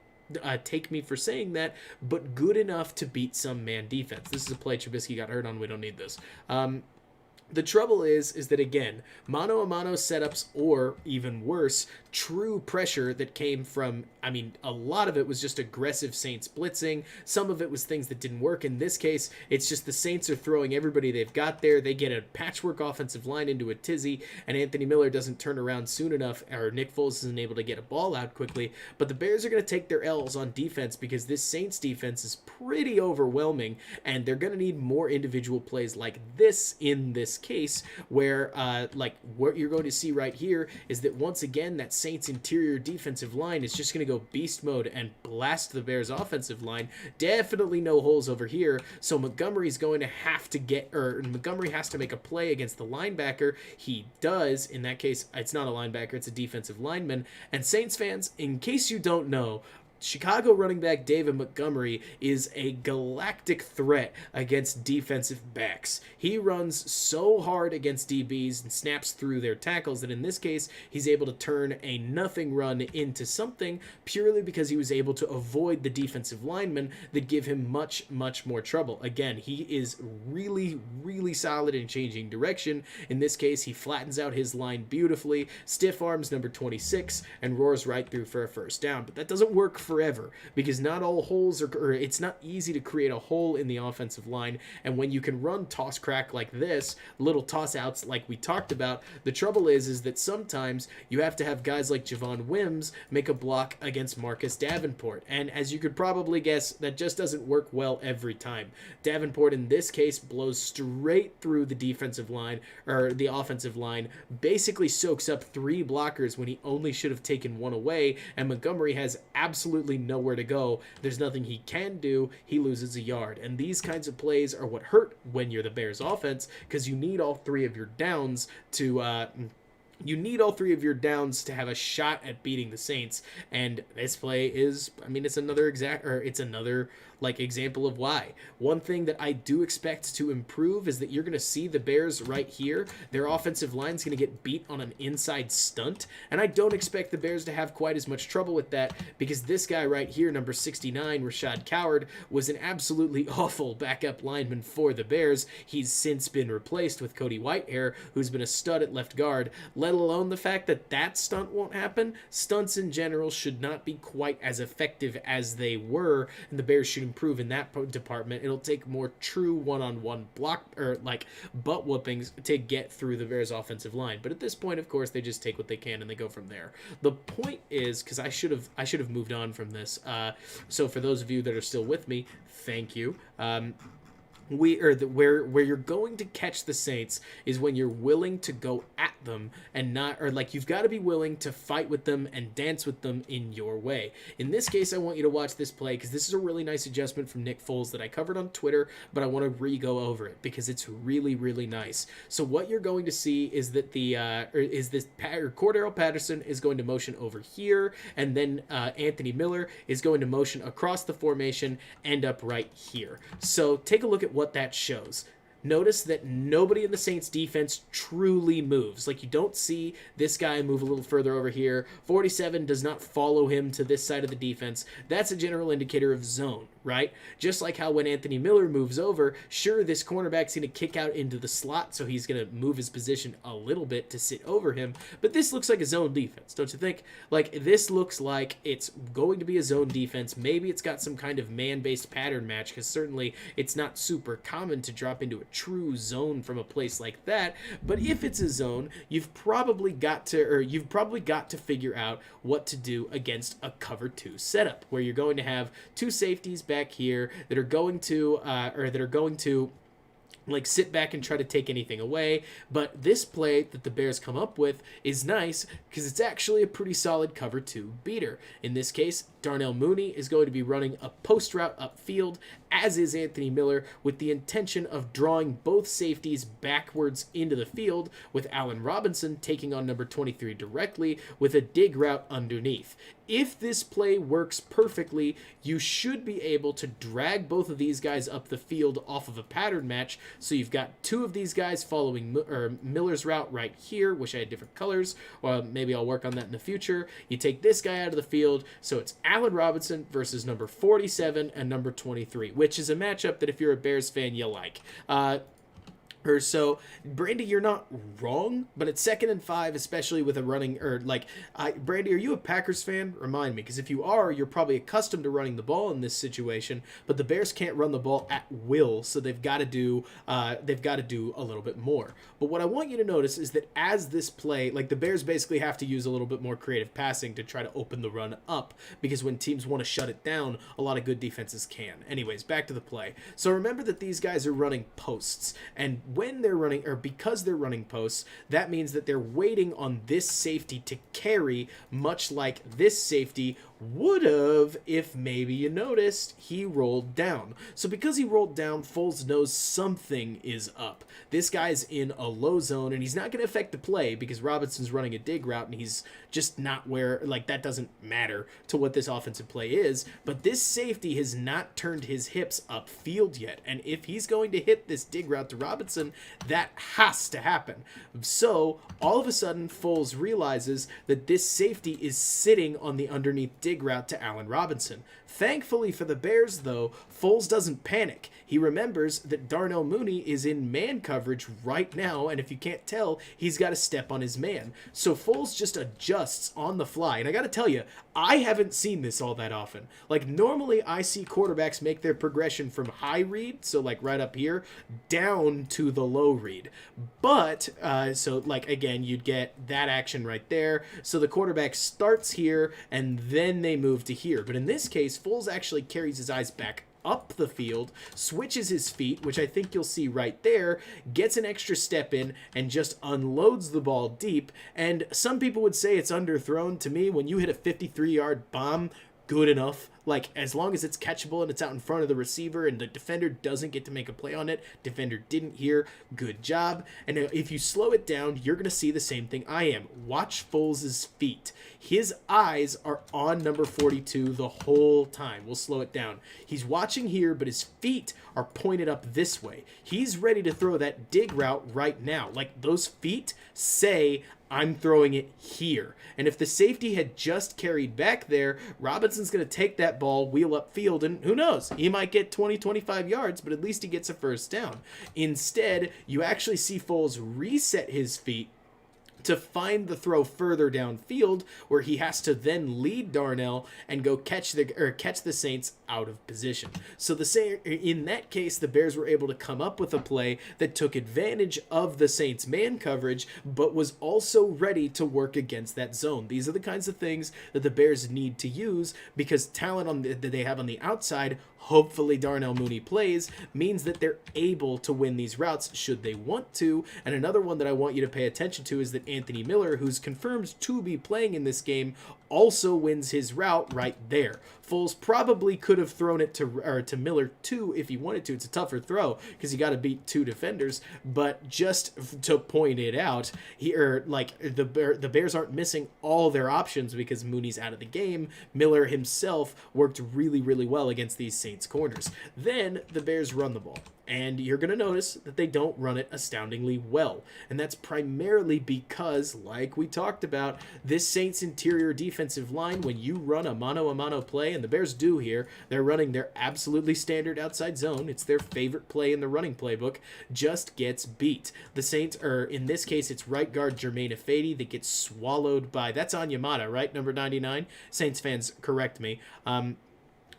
take me for saying that, but good enough to beat some man defense. This is a play Trubisky got hurt on. We don't need this. The trouble is that, again, mano-a-mano setups, or even worse, true pressure that came from, a lot of it was just aggressive Saints blitzing. Some of it was things that didn't work. In this case, it's just the Saints are throwing everybody they've got there. They get a patchwork offensive line into a tizzy, and Anthony Miller doesn't turn around soon enough, or Nick Foles isn't able to get a ball out quickly. But the Bears are going to take their L's on defense because this Saints defense is pretty overwhelming, and they're going to need more individual plays like this in this case, where what you're going to see right here is that once again that Saints interior defensive line is just going to go beast mode and blast the Bears offensive line. Definitely no holes over here, so Montgomery's going to have to Montgomery has to make a play against the linebacker. He does. In that case, it's not a linebacker, it's a defensive lineman. And Saints fans, in case you don't know, Chicago running back David Montgomery is a galactic threat against defensive backs. He runs so hard against DBs and snaps through their tackles that in this case, he's able to turn a nothing run into something purely because he was able to avoid the defensive linemen that give him much, much more trouble. Again, he is really, really solid in changing direction. In this case, he flattens out his line beautifully, stiff arms number 26, and roars right through for a first down. But that doesn't work forever because not all holes or it's not easy to create a hole in the offensive line, and when you can run toss crack like this, little toss outs like we talked about, the trouble is that sometimes you have to have guys like Javon Wims make a block against Marcus Davenport, and as you could probably guess, that just doesn't work well every time. Davenport in this case blows straight through the defensive line, or the offensive line, basically soaks up 3 blockers when he only should have taken 1 away, and Montgomery has absolutely nowhere to go. There's nothing he can do. He loses a yard. And these kinds of plays are what hurt when you're the Bears offense, because you need all 3 of your downs to have a shot at beating the Saints. And this play is, it's another example of why. One thing that I do expect to improve is that you're going to see the Bears right here. Their offensive line is going to get beat on an inside stunt, and I don't expect the Bears to have quite as much trouble with that because this guy right here, number 69, Rashad Coward, was an absolutely awful backup lineman for the Bears. He's since been replaced with Cody Whitehair, who's been a stud at left guard, let alone the fact that stunt won't happen. Stunts in general should not be quite as effective as they were, and the Bears should improve in that department. It'll take more true one-on-one block or butt whoopings to get through the Bears offensive line. But at this point, of course, they just take what they can and they go from there. The point is, because I should have moved on from this. So for those of you that are still with me, thank you. Where you're going to catch the Saints is when you're willing to go at them and not, or you've got to be willing to fight with them and dance with them in your way. In this case, I want you to watch this play because this is a really nice adjustment from Nick Foles that I covered on Twitter, but I want to re-go over it because it's really, really nice. So what you're going to see is that Cordero Patterson is going to motion over here, and then Anthony Miller is going to motion across the formation, end up right here. So take a look at what that shows. notice that nobody in the Saints defense truly moves. Like, you don't see this guy move a little further over here. 47 does not follow him to this side of the defense. That's a general indicator of zone, right? Just like how when Anthony Miller moves over, sure, this cornerback's going to kick out into the slot, so he's going to move his position a little bit to sit over him. But this looks like a zone defense, don't you think? Like, this looks like it's going to be a zone defense. Maybe it's got some kind of man-based pattern match, because certainly it's not super common to drop into a true zone from a place like that. But if it's a zone, you've probably got to figure out what to do against a cover 2 setup, where you're going to have two safeties back here that are going to like sit back and try to take anything away. But this play that the Bears come up with is nice because it's actually a pretty solid cover 2 beater. In this case, Darnell Mooney is going to be running a post route upfield, as is Anthony Miller, with the intention of drawing both safeties backwards into the field, with Allen Robinson taking on number 23 directly with a dig route underneath. If this play works perfectly, you should be able to drag both of these guys up the field off of a pattern match. So you've got two of these guys following Miller's route right here. Wish I had different colors. Well, maybe I'll work on that in the future. You take this guy out of the field, so it's Allen Robinson versus number 47 and number 23, which is a matchup that if you're a Bears fan, you like. So, Brandy, you're not wrong, but it's 2nd and 5, especially with a running, Brandy, are you a Packers fan? Remind me, because if you are, you're probably accustomed to running the ball in this situation, but the Bears can't run the ball at will, so they've got to do a little bit more. But what I want you to notice is that as this play, like, the Bears basically have to use a little bit more creative passing to try to open the run up, because when teams want to shut it down, a lot of good defenses can. Anyways, back to the play. So remember that these guys are running posts, and when they're running, or because they're running posts, that means that they're waiting on this safety to carry, much like this safety would have if maybe you noticed he rolled down. So because he rolled down, Foles knows something is up. This guy's in a low zone, and he's not going to affect the play because Robinson's running a dig route, and he's just not where, like, that doesn't matter to what this offensive play is. But this safety has not turned his hips upfield yet, and if he's going to hit this dig route to Robinson, that has to happen. So all of a sudden, Foles realizes that this safety is sitting on the underneath dig route to Allen Robinson. Thankfully for the Bears, though, Foles doesn't panic. He remembers that Darnell Mooney is in man coverage right now, and if you can't tell, he's got to step on his man. So Foles just adjusts on the fly. And I got to tell you, I haven't seen this all that often. Like, normally I see quarterbacks make their progression from high read, so like right up here, down to the low read. But, so like, again, you'd get that action right there. So the quarterback starts here, and then they move to here. But in this case, Foles actually carries his eyes back up the field, switches his feet, which I think you'll see right there, gets an extra step in, and just unloads the ball deep. And some people would say it's underthrown. To me, when you hit a 53-yard bomb, good enough. Like, as long as it's catchable and it's out in front of the receiver and the defender doesn't get to make a play on it, defender didn't hear, good job. And if you slow it down, you're going to see the same thing I am. Watch Foles' feet. His eyes are on number 42 the whole time. We'll slow it down. He's watching here, but his feet are pointed up this way. He's ready to throw that dig route right now. Like, those feet say, I'm throwing it here. And if the safety had just carried back there, Robinson's going to take that ball, wheel upfield, and who knows? He might get 20, 25 yards, but at least he gets a first down. Instead, you actually see Foles reset his feet to find the throw further downfield, where he has to then lead Darnell and go catch the Saints out of position. So in that case, the Bears were able to come up with a play that took advantage of the Saints' man coverage, but was also ready to work against that zone. These are the kinds of things that the Bears need to use, because talent that they have on the outside, hopefully Darnell Mooney plays, means that they're able to win these routes should they want to. And another one that I want you to pay attention to is that Anthony Miller, who's confirmed to be playing in this game, also wins his route right there. Foles probably could have thrown it to Miller too if he wanted to. It's a tougher throw because you got to beat two defenders, but just to point it out, the Bears aren't missing all their options because Mooney's out of the game. Miller himself worked really, really well against these Saints corners. Then the Bears run the ball. And you're going to notice that they don't run it astoundingly well. And that's primarily because, like we talked about, this Saints interior defensive line, when you run a mano-a-mano play, and the Bears do here, they're running their absolutely standard outside zone. It's their favorite play in the running playbook, just gets beat. The Saints, or in this case, it's right guard Jermaine Ifedi that gets swallowed by, that's Onyamada, right? Number 99. Saints fans, correct me.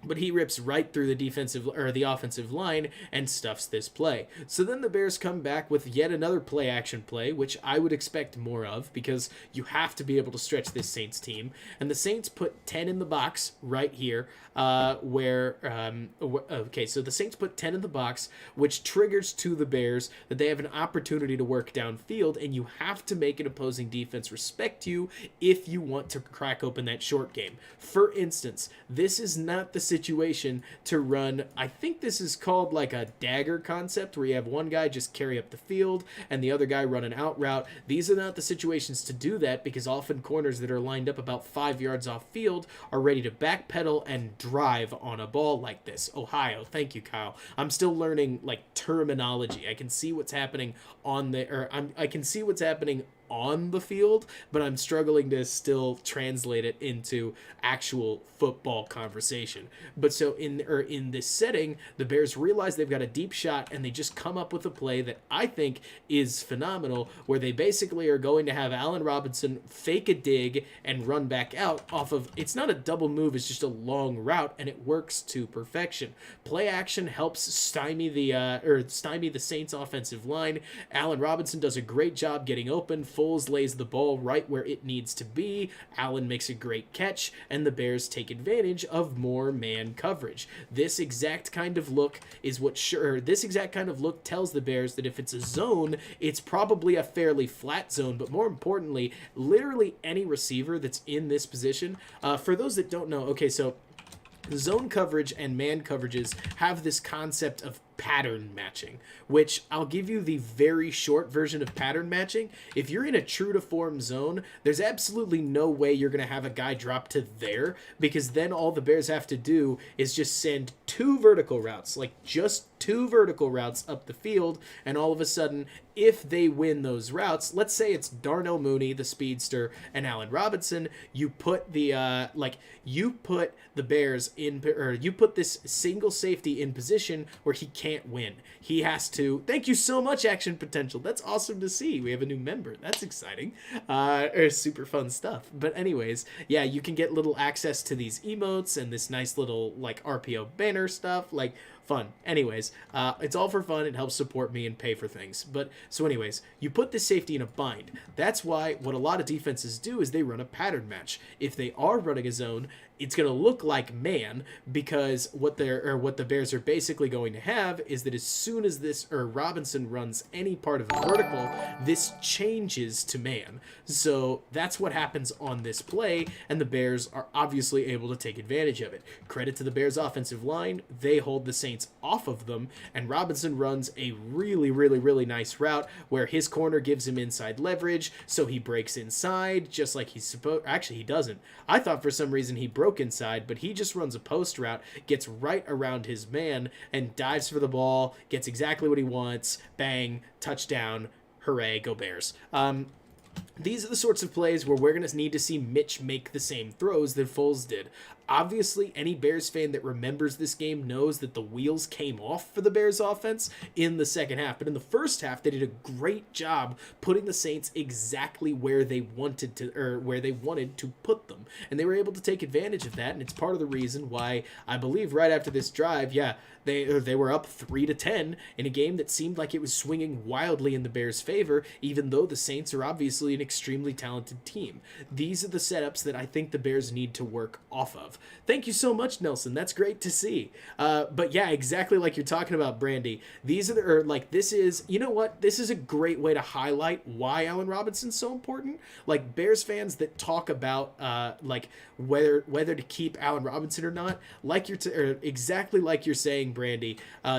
But he rips right through the defensive or the offensive line and stuffs this play. So then the Bears come back with yet another play action play, which I would expect more of because you have to be able to stretch this Saints team. And the Saints put 10 in the box right here, so the Saints put 10 in the box, which triggers to the Bears that they have an opportunity to work downfield, and you have to make an opposing defense respect you if you want to crack open that short game. For instance, this is not the situation to run, I think this is called like a dagger concept, where you have one guy just carry up the field and the other guy run an out route. These are not the situations to do that, because often corners that are lined up about 5 yards off field are ready to backpedal and drive on a ball like this. Ohio, thank you, Kyle. I'm still learning like terminology. I can see what's happening I can see what's happening on the field, but I'm struggling to still translate it into actual football conversation. But so in this setting, the Bears realize they've got a deep shot, and they just come up with a play that I think is phenomenal, where they basically are going to have Allen Robinson fake a dig and run back out off of, it's not a double move, it's just a long route, and it works to perfection. Play action helps stymie the Saints offensive line. Allen Robinson does a great job getting open. Foles lays the ball right where it needs to be. Allen makes a great catch, and the Bears take advantage of more man coverage. This exact kind of look tells the Bears that if it's a zone, it's probably a fairly flat zone, but more importantly, literally any receiver that's in this position. For those that don't know, okay, so zone coverage and man coverages have this concept of pattern matching, which I'll give you the very short version of pattern matching. If you're in a true to form zone, there's absolutely no way you're going to have a guy drop to there, because then all the Bears have to do is just send two vertical routes, like just two vertical routes up the field, and all of a sudden, if they win those routes, let's say it's Darnell Mooney, the speedster, and Allen Robinson, you put the Bears in, or you put this single safety in position where he can't win. He has to, thank you so much, Action Potential. That's awesome to see. We have a new member. That's exciting. Super fun stuff. But anyways, yeah, you can get little access to these emotes and this nice little like RPO banner stuff, like fun. Anyways, it's all for fun. It helps support me and pay for things. But so anyways, you put this safety in a bind. That's why what a lot of defenses do is they run a pattern match. If they are running a zone, it's going to look like man, because what the Bears are basically going to have is that as soon as Robinson runs any part of the vertical, this changes to man. So that's what happens on this play, and the Bears are obviously able to take advantage of it. Credit to the Bears offensive line. They hold the Saints off of them, and Robinson runs a really, really, really nice route where his corner gives him inside leverage, so he breaks inside just like he's supposed. Actually, he doesn't. I thought for some reason he broke inside, but he just runs a post route, gets right around his man, and dives for the ball, gets exactly what he wants, bang, touchdown, hooray, go Bears. These are the sorts of plays where we're going to need to see Mitch make the same throws that Foles did. Obviously, any Bears fan that remembers this game knows that the wheels came off for the Bears offense in the second half. But in the first half, they did a great job putting the Saints exactly where they wanted to put them. And they were able to take advantage of that, and it's part of the reason why I believe right after this drive, they were up 3-10 in a game that seemed like it was swinging wildly in the Bears' favor, even though the Saints are obviously an extremely talented team. These are the setups that I think the Bears need to work off of. Thank you so much, Nelson. That's great to see. But yeah, exactly like you're talking about, Brandy. These are this is a great way to highlight why Allen Robinson's so important. Like Bears fans that talk about whether to keep Allen Robinson or not, exactly like you're saying, Brandy.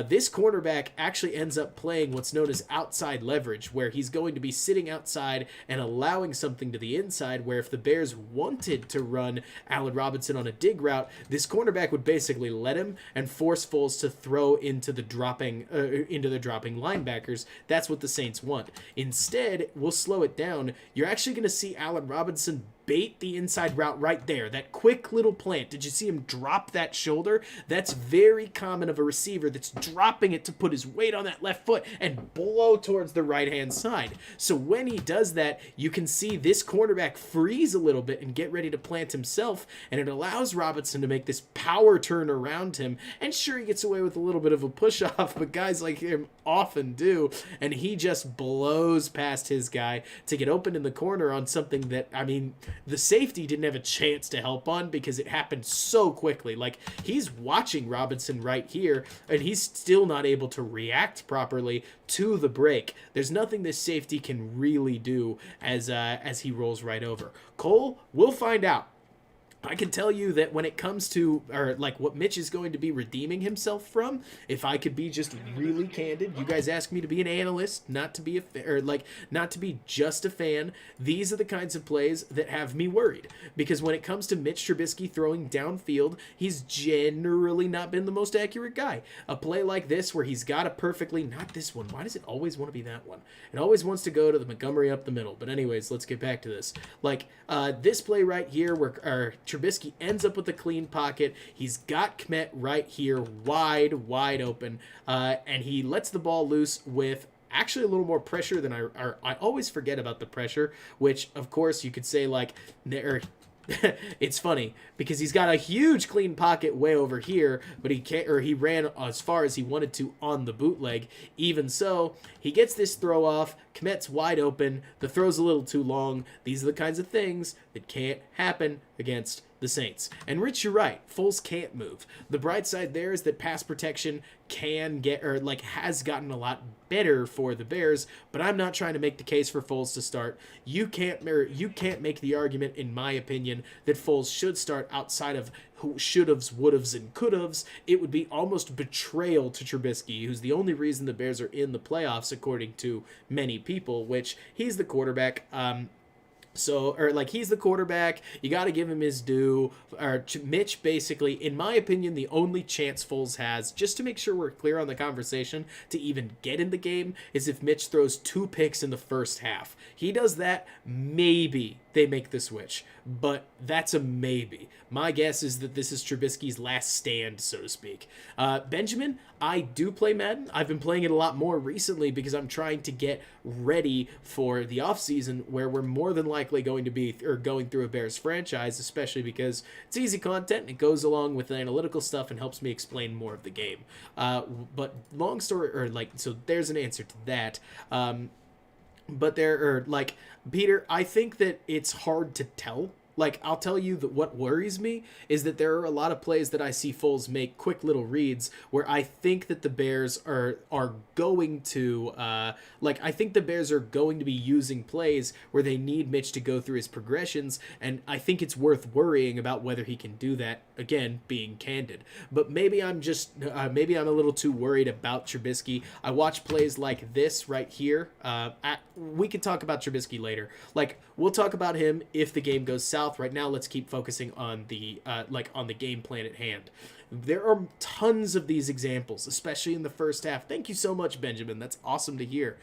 This cornerback actually ends up playing what's known as outside leverage, where he's going to be sitting outside and allowing something to the inside, where if the Bears wanted to run Allen Robinson on a dig dig route, this cornerback would basically let him and force Foles to throw into the dropping linebackers. That's what the Saints want. Instead, we'll slow it down. You're actually going to see Allen Robinson bait the inside route right there. That quick little plant. Did you see him drop that shoulder? That's very common of a receiver that's dropping it to put his weight on that left foot and blow towards the right-hand side. So when he does that, you can see this cornerback freeze a little bit and get ready to plant himself, and it allows Robinson to make this power turn around him. And sure, he gets away with a little bit of a push-off, but guys like him often do, and he just blows past his guy to get open in the corner on something that, I mean, the safety didn't have a chance to help on because it happened so quickly. Like, he's watching Robinson right here, and he's still not able to react properly to the break. There's nothing this safety can really do as he rolls right over. Cole, we'll find out. I can tell you that when it comes to, or like what Mitch is going to be redeeming himself from, if I could be just really candid, you guys ask me to be an analyst, not to be not to be just a fan. These are the kinds of plays that have me worried, because when it comes to Mitch Trubisky throwing downfield, he's generally not been the most accurate guy. A play like this where he's got a perfectly, not this one. Why does it always want to be that one? It always wants to go to the Montgomery up the middle. But anyways, let's get back to this. Like this play right here where Trubisky ends up with a clean pocket. He's got Kmet right here, wide open, and he lets the ball loose with actually a little more pressure than I always forget about the pressure, which of course you could say like it's funny because he's got a huge clean pocket way over here, but he ran as far as he wanted to on the bootleg. Even so, he gets this throw off. Kmet's wide open. The throw's a little too long. These are the kinds of things that can't happen against the Saints. And Rich, you're right. Foles can't move. The bright side there is that pass protection has gotten a lot better for the Bears, but I'm not trying to make the case for Foles to start. You can't make the argument, in my opinion, that Foles should start outside of should'ves, would'ves, and could'ves. It would be almost betrayal to Trubisky, who's the only reason the Bears are in the playoffs, according to many people, which he's the quarterback. He's the quarterback. You got to give him his due. Mitch, basically, in my opinion, the only chance Foles has, just to make sure we're clear on the conversation, to even get in the game is if Mitch throws 2 picks in the first half. He does that, maybe they make the switch, but that's a maybe. My guess is that this is Trubisky's last stand, so to speak. Benjamin, I do play Madden. I've been playing it a lot more recently because I'm trying to get ready for the offseason where we're more than likely going to be going through a Bears franchise, especially because it's easy content and it goes along with the analytical stuff and helps me explain more of the game. But long story, so there's an answer to that. Peter, I think that it's hard to tell. I'll tell you that what worries me is that there are a lot of plays that I see Foles make quick little reads where I think that the Bears are going to, I think the Bears are going to be using plays where they need Mitch to go through his progressions, and I think it's worth worrying about whether he can do that, again, being candid. But maybe I'm a little too worried about Trubisky. I watch plays like this right here. We can talk about Trubisky later. We'll talk about him if the game goes south. Right now, let's keep focusing on the game plan at hand. There are tons of these examples, especially in the first half. Thank you so much, Benjamin. That's awesome to hear.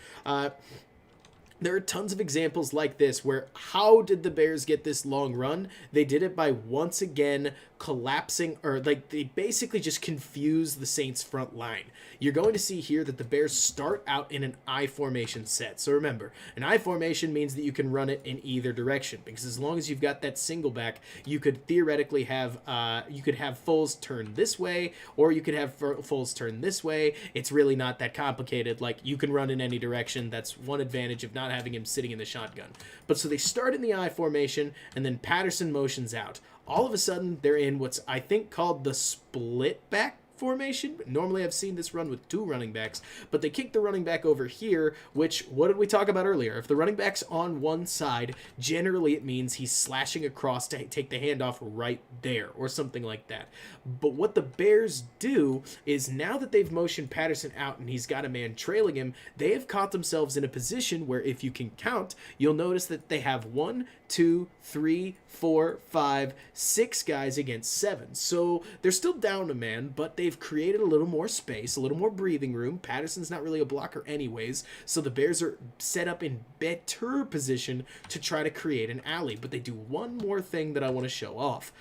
There are tons of examples like this where how did the Bears get this long run? They did it by once again collapsing, they basically just confused the Saints front line. You're going to see here that the Bears start out in an I formation set. So remember, an I formation means that you can run it in either direction, because as long as you've got that single back, you could theoretically have Foles turn this way, or you could have Foles turn this way. It's really not that complicated. You can run in any direction. That's one advantage of not having him sitting in the shotgun. But so they start in the I formation, and then Patterson motions out. All of a sudden, they're in what's, I think, called the split back formation. Normally I've seen this run with 2 running backs, but they kick the running back over here, which, what did we talk about earlier? If the running back's on one side, generally it means he's slashing across to take the handoff right there or something like that. But what the Bears do is, now that they've motioned Patterson out and he's got a man trailing him, they have caught themselves in a position where, if you can count, you'll notice that they have 1, 2, 3, 4, 5, 6 guys against 7. So they're still down a man, but they've created a little more space, a little more breathing room. Patterson's not really a blocker anyways, so the Bears are set up in better position to try to create an alley. But they do one more thing that I want to show off.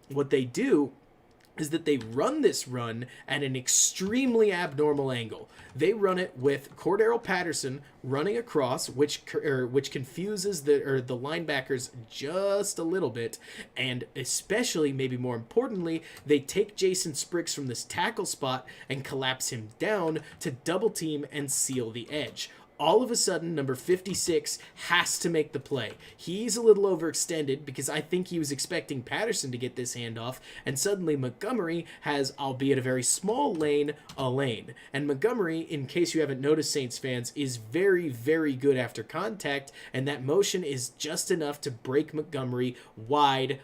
What they do is that they run this run at an extremely abnormal angle. They run it with Cordarrelle Patterson running across, which confuses the linebackers just a little bit, and especially, maybe more importantly, they take Jason Spriggs from this tackle spot and collapse him down to double team and seal the edge. All of a sudden, number 56 has to make the play. He's a little overextended because I think he was expecting Patterson to get this handoff, and suddenly Montgomery has, albeit a very small lane, a lane. And Montgomery, in case you haven't noticed, Saints fans, is very, very good after contact, and that motion is just enough to break Montgomery wide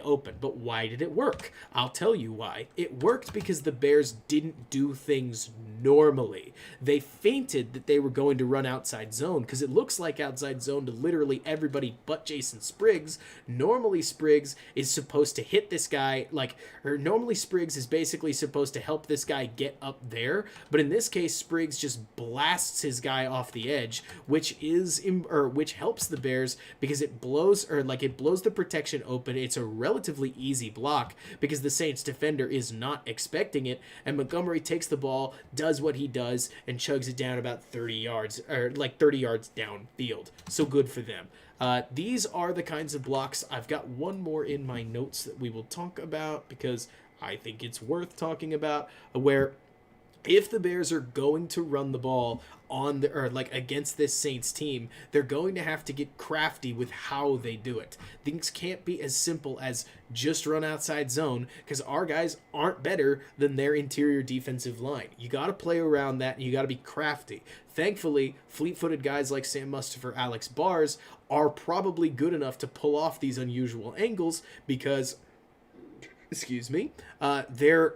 open. But why did it work? I'll tell you why. It worked because the Bears didn't do things normally. They feinted that they were going to run outside zone, because it looks like outside zone to literally everybody but Jason Spriggs. Normally Spriggs is supposed to hit this guy, normally Spriggs is basically supposed to help this guy get up there, but in this case Spriggs just blasts his guy off the edge, which helps the Bears because it blows the protection open. It's a relatively easy block because the Saints defender is not expecting it, and Montgomery takes the ball, does what he does, and chugs it down about 30 yards downfield. So good for them. These are the kinds of blocks. I've got one more in my notes that we will talk about because I think it's worth talking about, where if the Bears are going to run the ball against this Saints team, they're going to have to get crafty with how they do it. Things can't be as simple as just run outside zone, because our guys aren't better than their interior defensive line. You got to play around that, and you got to be crafty. Thankfully, fleet-footed guys like Sam Mustipher, Alex Bars are probably good enough to pull off these unusual angles because they're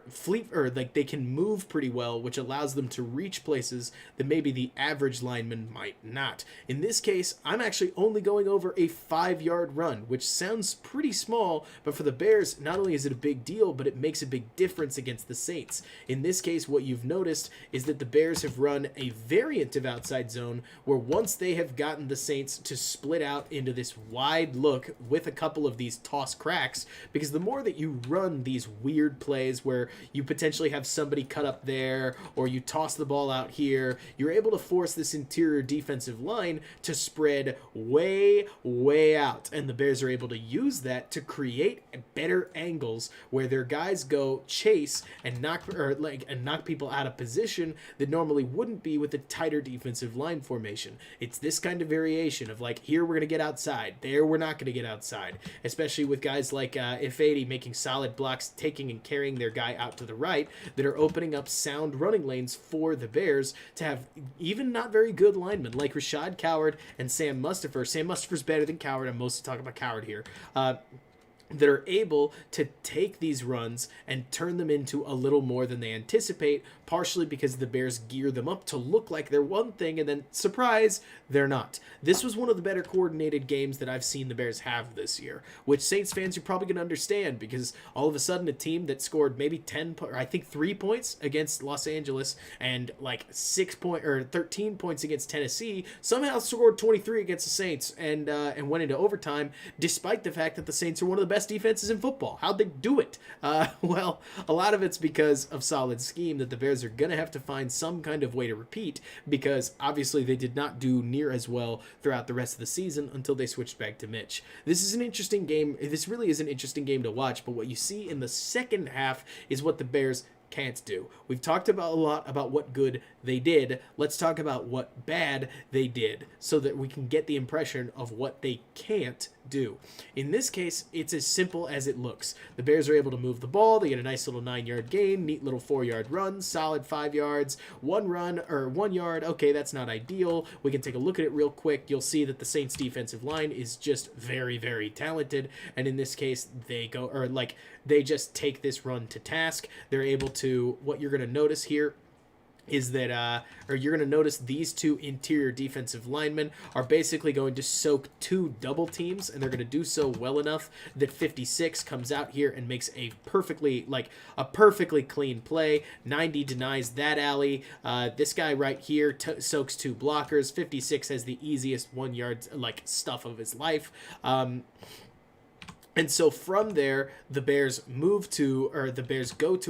they can move pretty well, which allows them to reach places that maybe the average lineman might not. In this case, I'm actually only going over a 5-yard run, which sounds pretty small, but for the Bears, not only is it a big deal, but it makes a big difference against the Saints. In this case, what you've noticed is that the Bears have run a variant of outside zone where, once they have gotten the Saints to split out into this wide look with a couple of these toss cracks, because the more that you run these weird plays where you potentially have somebody cut up there or you toss the ball out here, you're able to force this interior defensive line to spread way out, and the Bears are able to use that to create better angles where their guys go chase and knock people out of position that normally wouldn't be with a tighter defensive line formation. It's this kind of variation of here we're going to get outside, there we're not going to get outside, especially with guys like Ifedi making solid blocks, taking and carrying their guy out to the right, that are opening up sound running lanes for the Bears to have even not very good linemen like Rashad Coward and Sam Mustipher. Sam Mustipher's better than Coward. I'm mostly talking about Coward here. That are able to take these runs and turn them into a little more than they anticipate, partially because the Bears gear them up to look like they're one thing, and then, surprise, they're not. This was one of the better coordinated games that I've seen the Bears have this year, which Saints fans are probably going to understand, because all of a sudden a team that scored maybe 3 points against Los Angeles and 13 points against Tennessee somehow scored 23 against the Saints and went into overtime, despite the fact that the Saints are one of the best defenses in football. How'd they do it? Well, a lot of it's because of solid scheme that the Bears are going to have to find some kind of way to repeat, because obviously they did not do near as well throughout the rest of the season until they switched back to Mitch. This is an interesting game. This really is an interesting game to watch, but what you see in the second half is what the Bears can't do. We've talked about a lot about what good they did. Let's talk about what bad they did so that we can get the impression of what they can't do. In this case, it's as simple as it looks. The Bears are able to move the ball. They get a nice little 9-yard gain, neat little 4-yard run, solid 5 yards, 1 run or 1 yard. Okay, that's not ideal. We can take a look at it real quick. You'll see that the Saints defensive line is just very, very talented. And in this case, they just take this run to task. They're able to, what you're going to notice here is that, you're going to notice these two interior defensive linemen are basically going to soak 2 double teams, and they're going to do so well enough that 56 comes out here and makes a perfectly clean play. 90 denies that alley. This guy right here soaks 2 blockers. 56 has the easiest 1 yard stuff of his life. And so from there, the Bears go to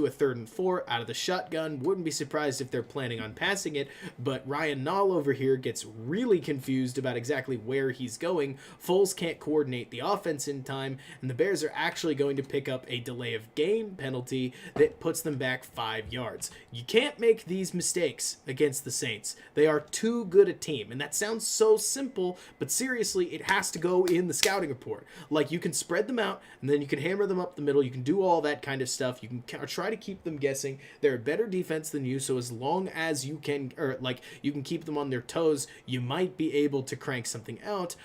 a 3rd and 4 out of the shotgun. Wouldn't be surprised if they're planning on passing it, but Ryan Nall over here gets really confused about exactly where he's going. Foles can't coordinate the offense in time, and the Bears are actually going to pick up a delay of game penalty that puts them back 5 yards. You can't make these mistakes against the Saints. They are too good a team, and that sounds so simple, but seriously, it has to go in the scouting report. You can spread them out, and then you can hammer them up the middle. You can do all that kind of stuff. You can try to keep them guessing. They're a better defense than you, so as long as you can, you can keep them on their toes, you might be able to crank something out.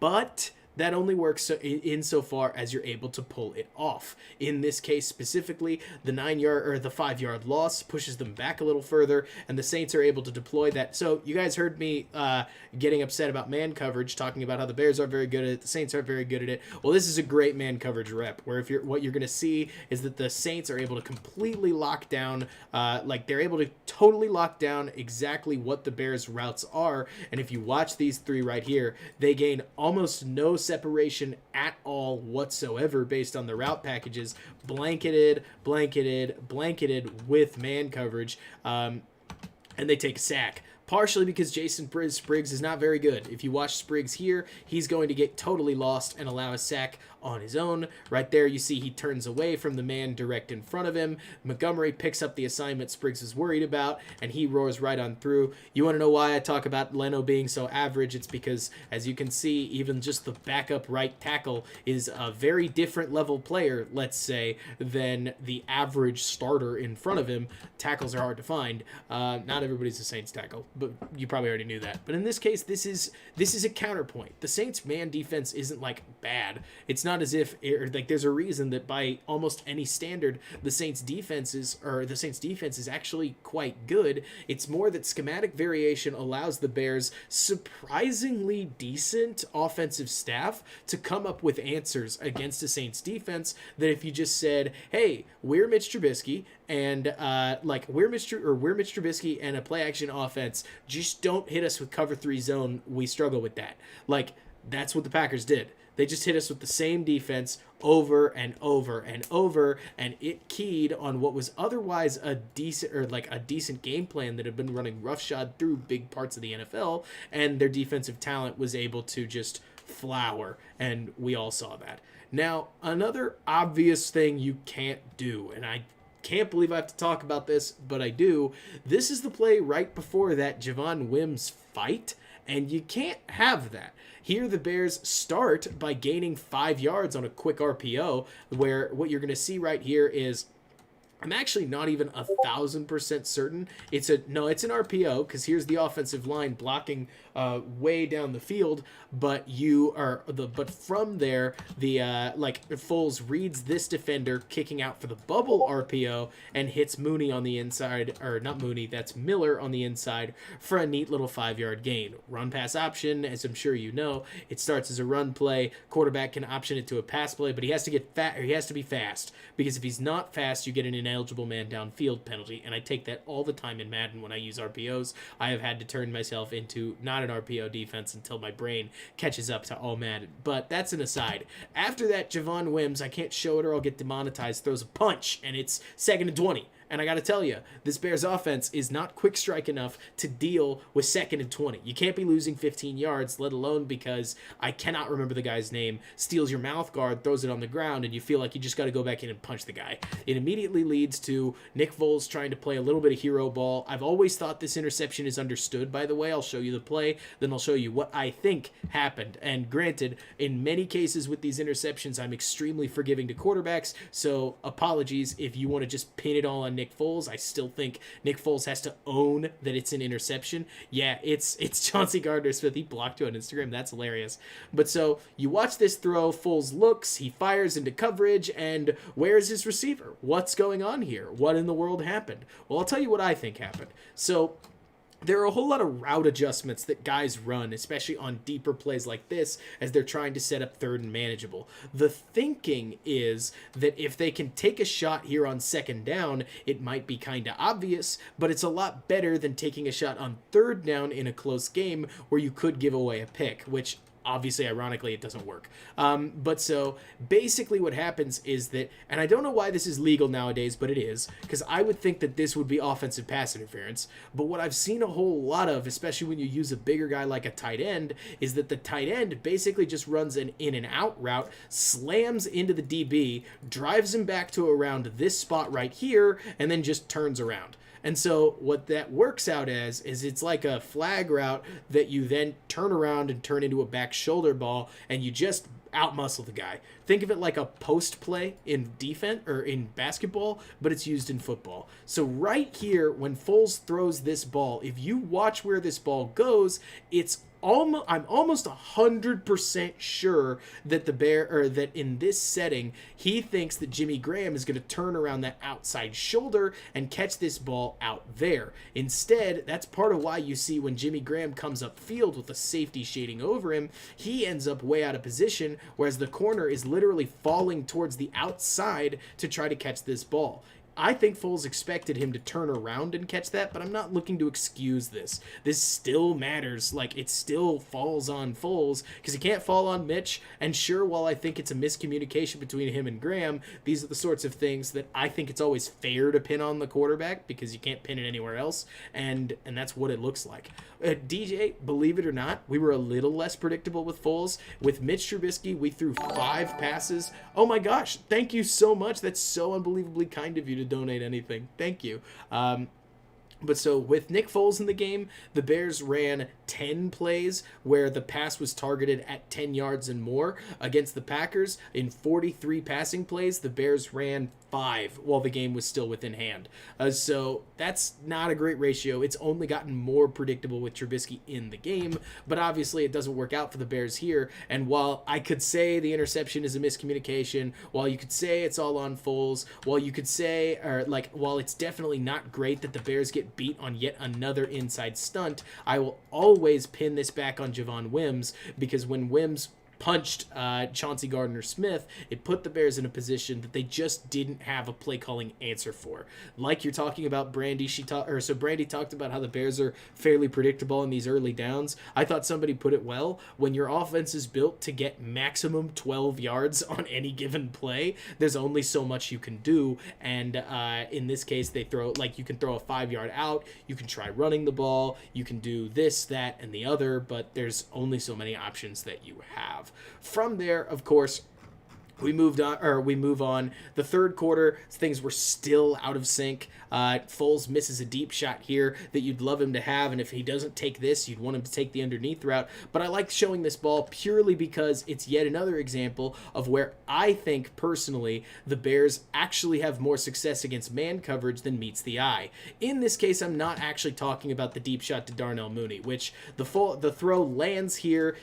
But that only works insofar as you're able to pull it off. In this case specifically, the 5-yard loss pushes them back a little further, and the Saints are able to deploy that. So you guys heard me getting upset about man coverage, talking about how the Bears aren't very good at it, the Saints aren't very good at it. Well, this is a great man coverage rep, where what you're going to see is that the Saints are able to completely lock down, they're able to totally lock down exactly what the Bears' routes are. And if you watch these 3 right here, they gain almost no separation at all whatsoever based on the route packages, blanketed with man coverage, and they take a sack. Partially because Jason Spriggs is not very good. If you watch Spriggs here, he's going to get totally lost and allow a sack on his own. Right there, you see he turns away from the man direct in front of him. Montgomery picks up the assignment Spriggs is worried about, and he roars right on through. You want to know why I talk about Leno being so average? It's because, as you can see, even just the backup right tackle is a very different level player, let's say, than the average starter in front of him. Tackles are hard to find. Not everybody's a Saints tackle, but you probably already knew that. But in this case, this is a counterpoint. The Saints man defense isn't bad. It's not as if there's a reason that by almost any standard the Saints defense is actually quite good. It's more that schematic variation allows the Bears' surprisingly decent offensive staff to come up with answers against a Saints defense that if you just said, hey, we're Mitch Trubisky and we're Mitch Trubisky and a play action offense, just don't hit us with cover 3 zone, we struggle with that. That's what the Packers did. They just hit us with the same defense over and over and over, and it keyed on what was otherwise a decent game plan that had been running roughshod through big parts of the NFL, and their defensive talent was able to just flower, and we all saw that. Now, another obvious thing you can't do, and I can't believe I have to talk about this, but I do. This is the play right before that Javon Wims fight, and you can't have that. Here the Bears start by gaining 5 yards on a quick RPO, where what you're going to see right here is, I'm actually not even 1,000% certain. It's an RPO, because here's the offensive line blocking way down the field, but from there Foles reads this defender kicking out for the bubble RPO and hits Mooney on the inside, or not Mooney, that's Miller on the inside for a neat little 5-yard gain. Run pass option, as I'm sure you know, it starts as a run play. Quarterback can option it to a pass play, but he has to be fast, because if he's not fast, you get an ineligible man downfield penalty, and I take that all the time in Madden when I use RPOs. I have had to turn myself into not an RPO defense until my brain catches up to all Madden, but that's an aside. After that, Javon Wims, I can't show it or I'll get demonetized, throws a punch, and it's 2nd and 20. And I got to tell you, this Bears offense is not quick strike enough to deal with 2nd and 20. You can't be losing 15 yards, let alone because I cannot remember the guy's name, steals your mouth guard, throws it on the ground, and you feel like you just got to go back in and punch the guy. It immediately leads to Nick Foles trying to play a little bit of hero ball. I've always thought this interception is understood, by the way. I'll show you the play, then I'll show you what I think happened. And granted, in many cases with these interceptions, I'm extremely forgiving to quarterbacks, so apologies if you want to just pin it all on Nick Foles. I still think Nick Foles has to own that it's an interception. Yeah, it's Chauncey Gardner-Smith. He blocked you on Instagram. That's hilarious. But so you watch this throw. Foles looks. He fires into coverage. And where's his receiver? What's going on here? What in the world happened? Well, I'll tell you what I think happened. So there are a whole lot of route adjustments that guys run, especially on deeper plays like this, as they're trying to set up 3rd and manageable. The thinking is that if they can take a shot here on 2nd down, it might be kind of obvious, but it's a lot better than taking a shot on 3rd down in a close game where you could give away a pick, which obviously, ironically, it doesn't work. But so basically what happens is that, and I don't know why this is legal nowadays, but it is, because I would think that this would be offensive pass interference. But what I've seen a whole lot of, especially when you use a bigger guy like a tight end, is that the tight end basically just runs an in and out route, slams into the DB, drives him back to around this spot right here, and then just turns around. And so what that works out as is it's like a flag route that you then turn around and turn into a back shoulder ball, and you just outmuscle the guy. Think of it like a post play in defense or in basketball, but it's used in football. So right here, when Foles throws this ball, if you watch where this ball goes, I'm almost 100% sure that that in this setting, he thinks that Jimmy Graham is going to turn around that outside shoulder and catch this ball out there. Instead, that's part of why you see when Jimmy Graham comes upfield with a safety shading over him, he ends up way out of position, whereas the corner is literally falling towards the outside to try to catch this ball. I think Foles expected him to turn around and catch that, but I'm not looking to excuse this. This still matters. Like, it still falls on Foles because he can't fall on Mitch. And sure, while I think it's a miscommunication between him and Graham, these are the sorts of things that I think it's always fair to pin on the quarterback because you can't pin it anywhere else. And that's what it looks like. DJ, believe it or not, we were a little less predictable with Foles. With Mitch Trubisky, we threw 5 passes. Oh my gosh, thank you so much. That's so unbelievably kind of you to donate anything. Thank you. But so with Nick Foles in the game, the Bears ran 10 plays where the pass was targeted at 10 yards and more. Against the Packers, in 43 passing plays, the Bears ran 5 while the game was still within hand. So that's not a great ratio. It's only gotten more predictable with Trubisky in the game, but obviously it doesn't work out for the Bears here. And while I could say the interception is a miscommunication, while you could say it's all on Foles, while you could say, while it's definitely not great that the Bears get beat on yet another inside stunt, I will always pin this back on Javon Wims, because when Wims punched Chauncey Gardner-Smith, it put the Bears in a position that they just didn't have a play calling answer for. Like you're talking about Brandy, Brandy talked about how the Bears are fairly predictable in these early downs. I thought somebody put it well. When your offense is built to get maximum 12 yards on any given play, there's only so much you can do. And in this case, you can throw a 5-yard out, you can try running the ball, you can do this, that, and the other, but there's only so many options that you have. From there, of course, we move on. The third quarter, things were still out of sync. Foles misses a deep shot here that you'd love him to have, and if he doesn't take this, you'd want him to take the underneath route. But I like showing this ball purely because it's yet another example of where I think, personally, the Bears actually have more success against man coverage than meets the eye. In this case, I'm not actually talking about the deep shot to Darnell Mooney, which the throw lands here.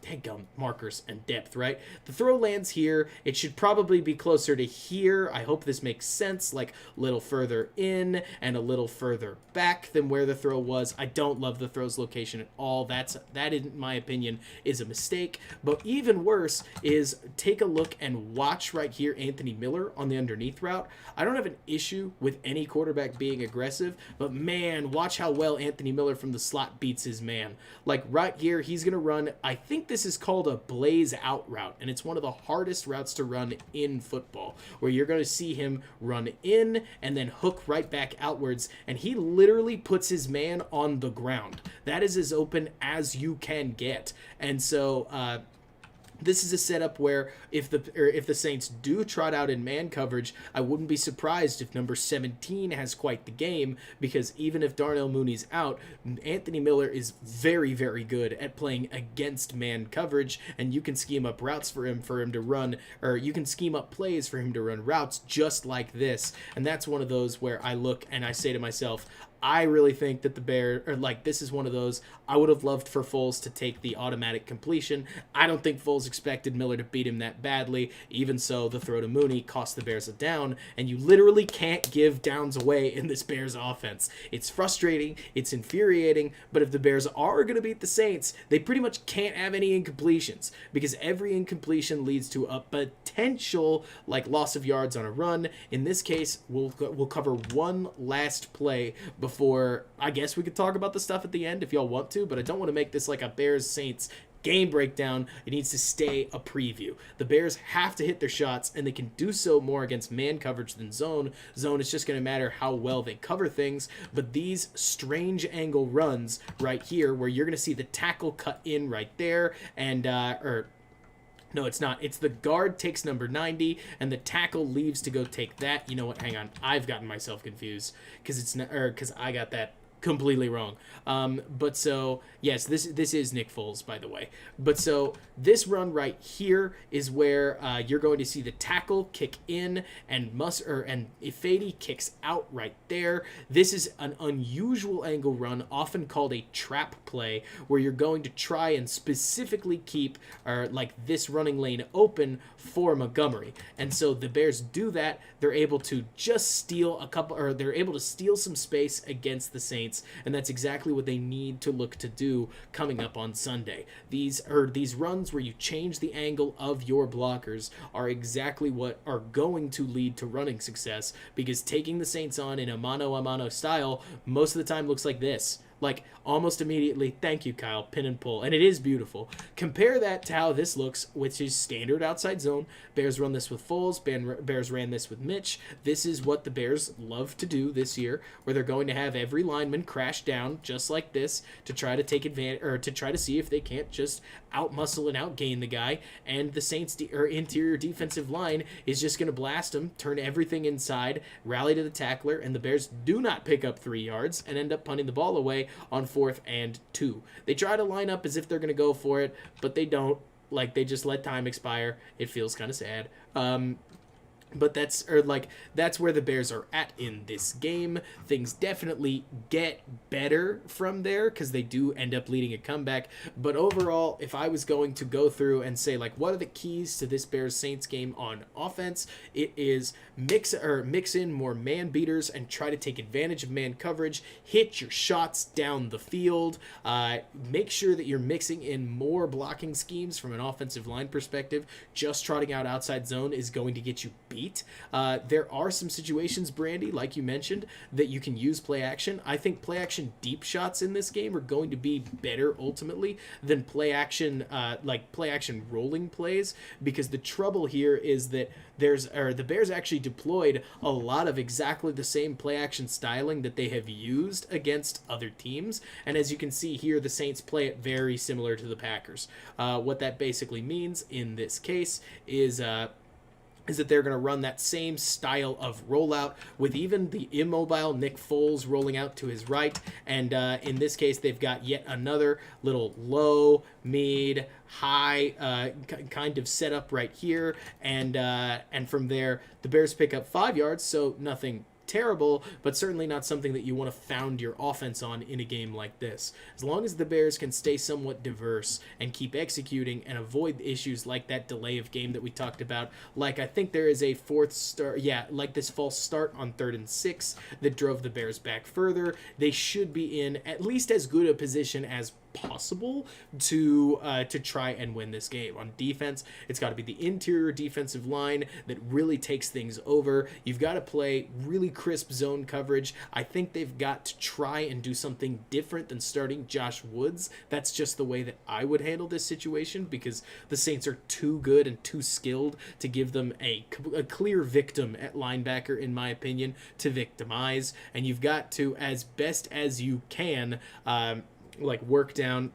Dang, markers and depth, right? The throw lands here. It should probably be closer to here. I hope this makes sense, like a little further in and a little further back than where the throw was. I don't love the throw's location at all. That, in my opinion, is a mistake. But even worse is take a look and watch right here Anthony Miller on the underneath route. I don't have an issue with any quarterback being aggressive, but man, watch how well Anthony Miller from the slot beats his man. Like right here, he's going to run, I think this is called a blaze out route. route, and it's one of the hardest routes to run in football, where you're going to see him run in and then hook right back outwards, and he literally puts his man on the ground. That is as open as you can get. And so this is a setup where if the Saints do trot out in man coverage, I wouldn't be surprised if number 17 has quite the game, because even if Darnell Mooney's out, Anthony Miller is very, very good at playing against man coverage, and you can scheme up routes for him to run, or you can scheme up plays for him to run routes just like this. And that's one of those where I look and I say to myself, I really think that this is one of those, I would have loved for Foles to take the automatic completion. I don't think Foles expected Miller to beat him that badly. Even so, the throw to Mooney cost the Bears a down, and you literally can't give downs away in this Bears offense. It's frustrating, it's infuriating, but if the Bears are going to beat the Saints, they pretty much can't have any incompletions, because every incompletion leads to a potential loss of yards on a run. In this case, we'll cover one last play before I guess we could talk about the stuff at the end if y'all want to, but I don't want to make this like a Bears-Saints game breakdown. It needs to stay a preview. The Bears have to hit their shots, and they can do so more against man coverage than zone. Zone is just going to matter how well they cover things, but these strange angle runs right here, where you're going to see the tackle cut in right there, and no, it's not. It's the guard takes number 90, and the tackle leaves to go take that. You know what? Hang on. I've gotten myself confused because I got that completely wrong. But so, yes, this is Nick Foles, by the way. But so this run right here is where you're going to see the tackle kick in, and Ifedi kicks out right there. This is an unusual angle run, often called a trap play, where you're going to try and specifically keep this running lane open for Montgomery. And so the Bears do that. They're able to just steal they're able to steal some space against the Saints, and that's exactly what they need to look to do coming up on Sunday. These runs where you change the angle of your blockers are exactly what are going to lead to running success, because taking the Saints on in a mano-a-mano style most of the time looks like this. Almost immediately, thank you, Kyle, pin and pull. And it is beautiful. Compare that to how this looks, which is standard outside zone. Bears run this with Foles. Bears ran this with Mitch. This is what the Bears love to do this year, where they're going to have every lineman crash down just like this to try to take advantage, or to try to see if they can't just outmuscle and outgain the guy. And the Saints' interior defensive line is just going to blast them, turn everything inside, rally to the tackler, and the Bears do not pick up 3 yards and end up punting the ball away on 4th and 2. They try to line up as if they're going to go for it, but they don't. They just let time expire. It feels kind of sad. But that's where the Bears are at in this game. Things definitely get better from there because they do end up leading a comeback. But overall, if I was going to go through and say what are the keys to this Bears-Saints game on offense, it is mix in more man beaters and try to take advantage of man coverage. Hit your shots down the field. Make sure that you're mixing in more blocking schemes from an offensive line perspective. Just trotting out outside zone is going to get you beat. There are some situations, Brandy, like you mentioned, that you can use play action. I think play action deep shots in this game are going to be better ultimately than play action rolling plays, because the trouble here is that the Bears actually deployed a lot of exactly the same play action styling that they have used against other teams, and as you can see here, the Saints play it very similar to the Packers. What that basically means in this case is that they're going to run that same style of rollout with even the immobile Nick Foles rolling out to his right. And in this case, they've got yet another little low, mid, high kind of setup right here. And from there, the Bears pick up 5 yards, so nothing terrible, but certainly not something that you want to found your offense on in a game like this. As long as the Bears can stay somewhat diverse and keep executing and avoid issues like that delay of game that we talked about, I think there is a this false start on 3rd and 6 that drove the Bears back further, they should be in at least as good a position as possible to try and win this game. On defense, it's got to be the interior defensive line that really takes things over. You've got to play really crisp zone coverage. I think they've got to try and do something different than starting Josh Woods. That's just the way that I would handle this situation, because the Saints are too good and too skilled to give them a clear victim at linebacker, in my opinion, to victimize. And you've got to, as best as you can, work down,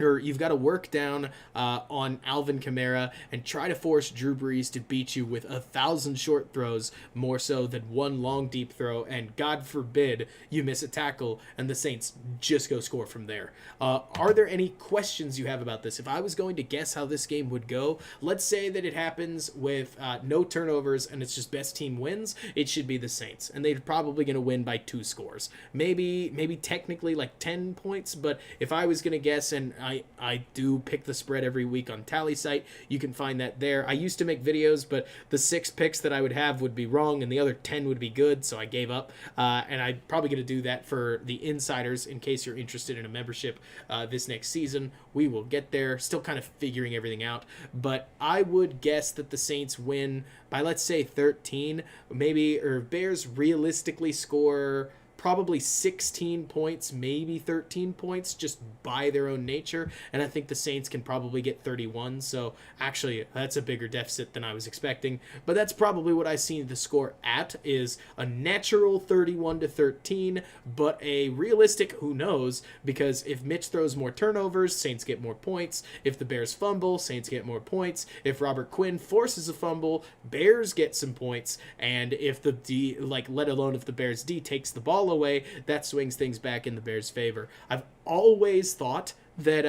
or you've got to work down on Alvin Kamara and try to force Drew Brees to beat you with 1,000 short throws more so than one long deep throw, and God forbid you miss a tackle and the Saints just go score from there. Are there any questions you have about this? If I was going to guess how this game would go, let's say that it happens with no turnovers and it's just best team wins, it should be the Saints, and they're probably going to win by 2 scores. Maybe technically like 10 points, but if I was going to guess, and I do pick the spread every week on Tally Site. You can find that there. I used to make videos, but the 6 picks that I would have would be wrong and the other 10 would be good, so I gave up. And I'm probably going to do that for the insiders in case you're interested in a membership this next season. We will get there. Still kind of figuring everything out. But I would guess that the Saints win by, let's say, 13. Maybe, or Bears realistically score probably 16 points, maybe 13 points, just by their own nature. And I think the Saints can probably get 31. So actually, that's a bigger deficit than I was expecting. But that's probably what I see the score at, is a natural 31-13, but a realistic, who knows, because if Mitch throws more turnovers, Saints get more points. If the Bears fumble, Saints get more points. If Robert Quinn forces a fumble, Bears get some points. And if the D, let alone if the Bears D takes the ball away, that swings things back in the Bears' favor. I've always thought that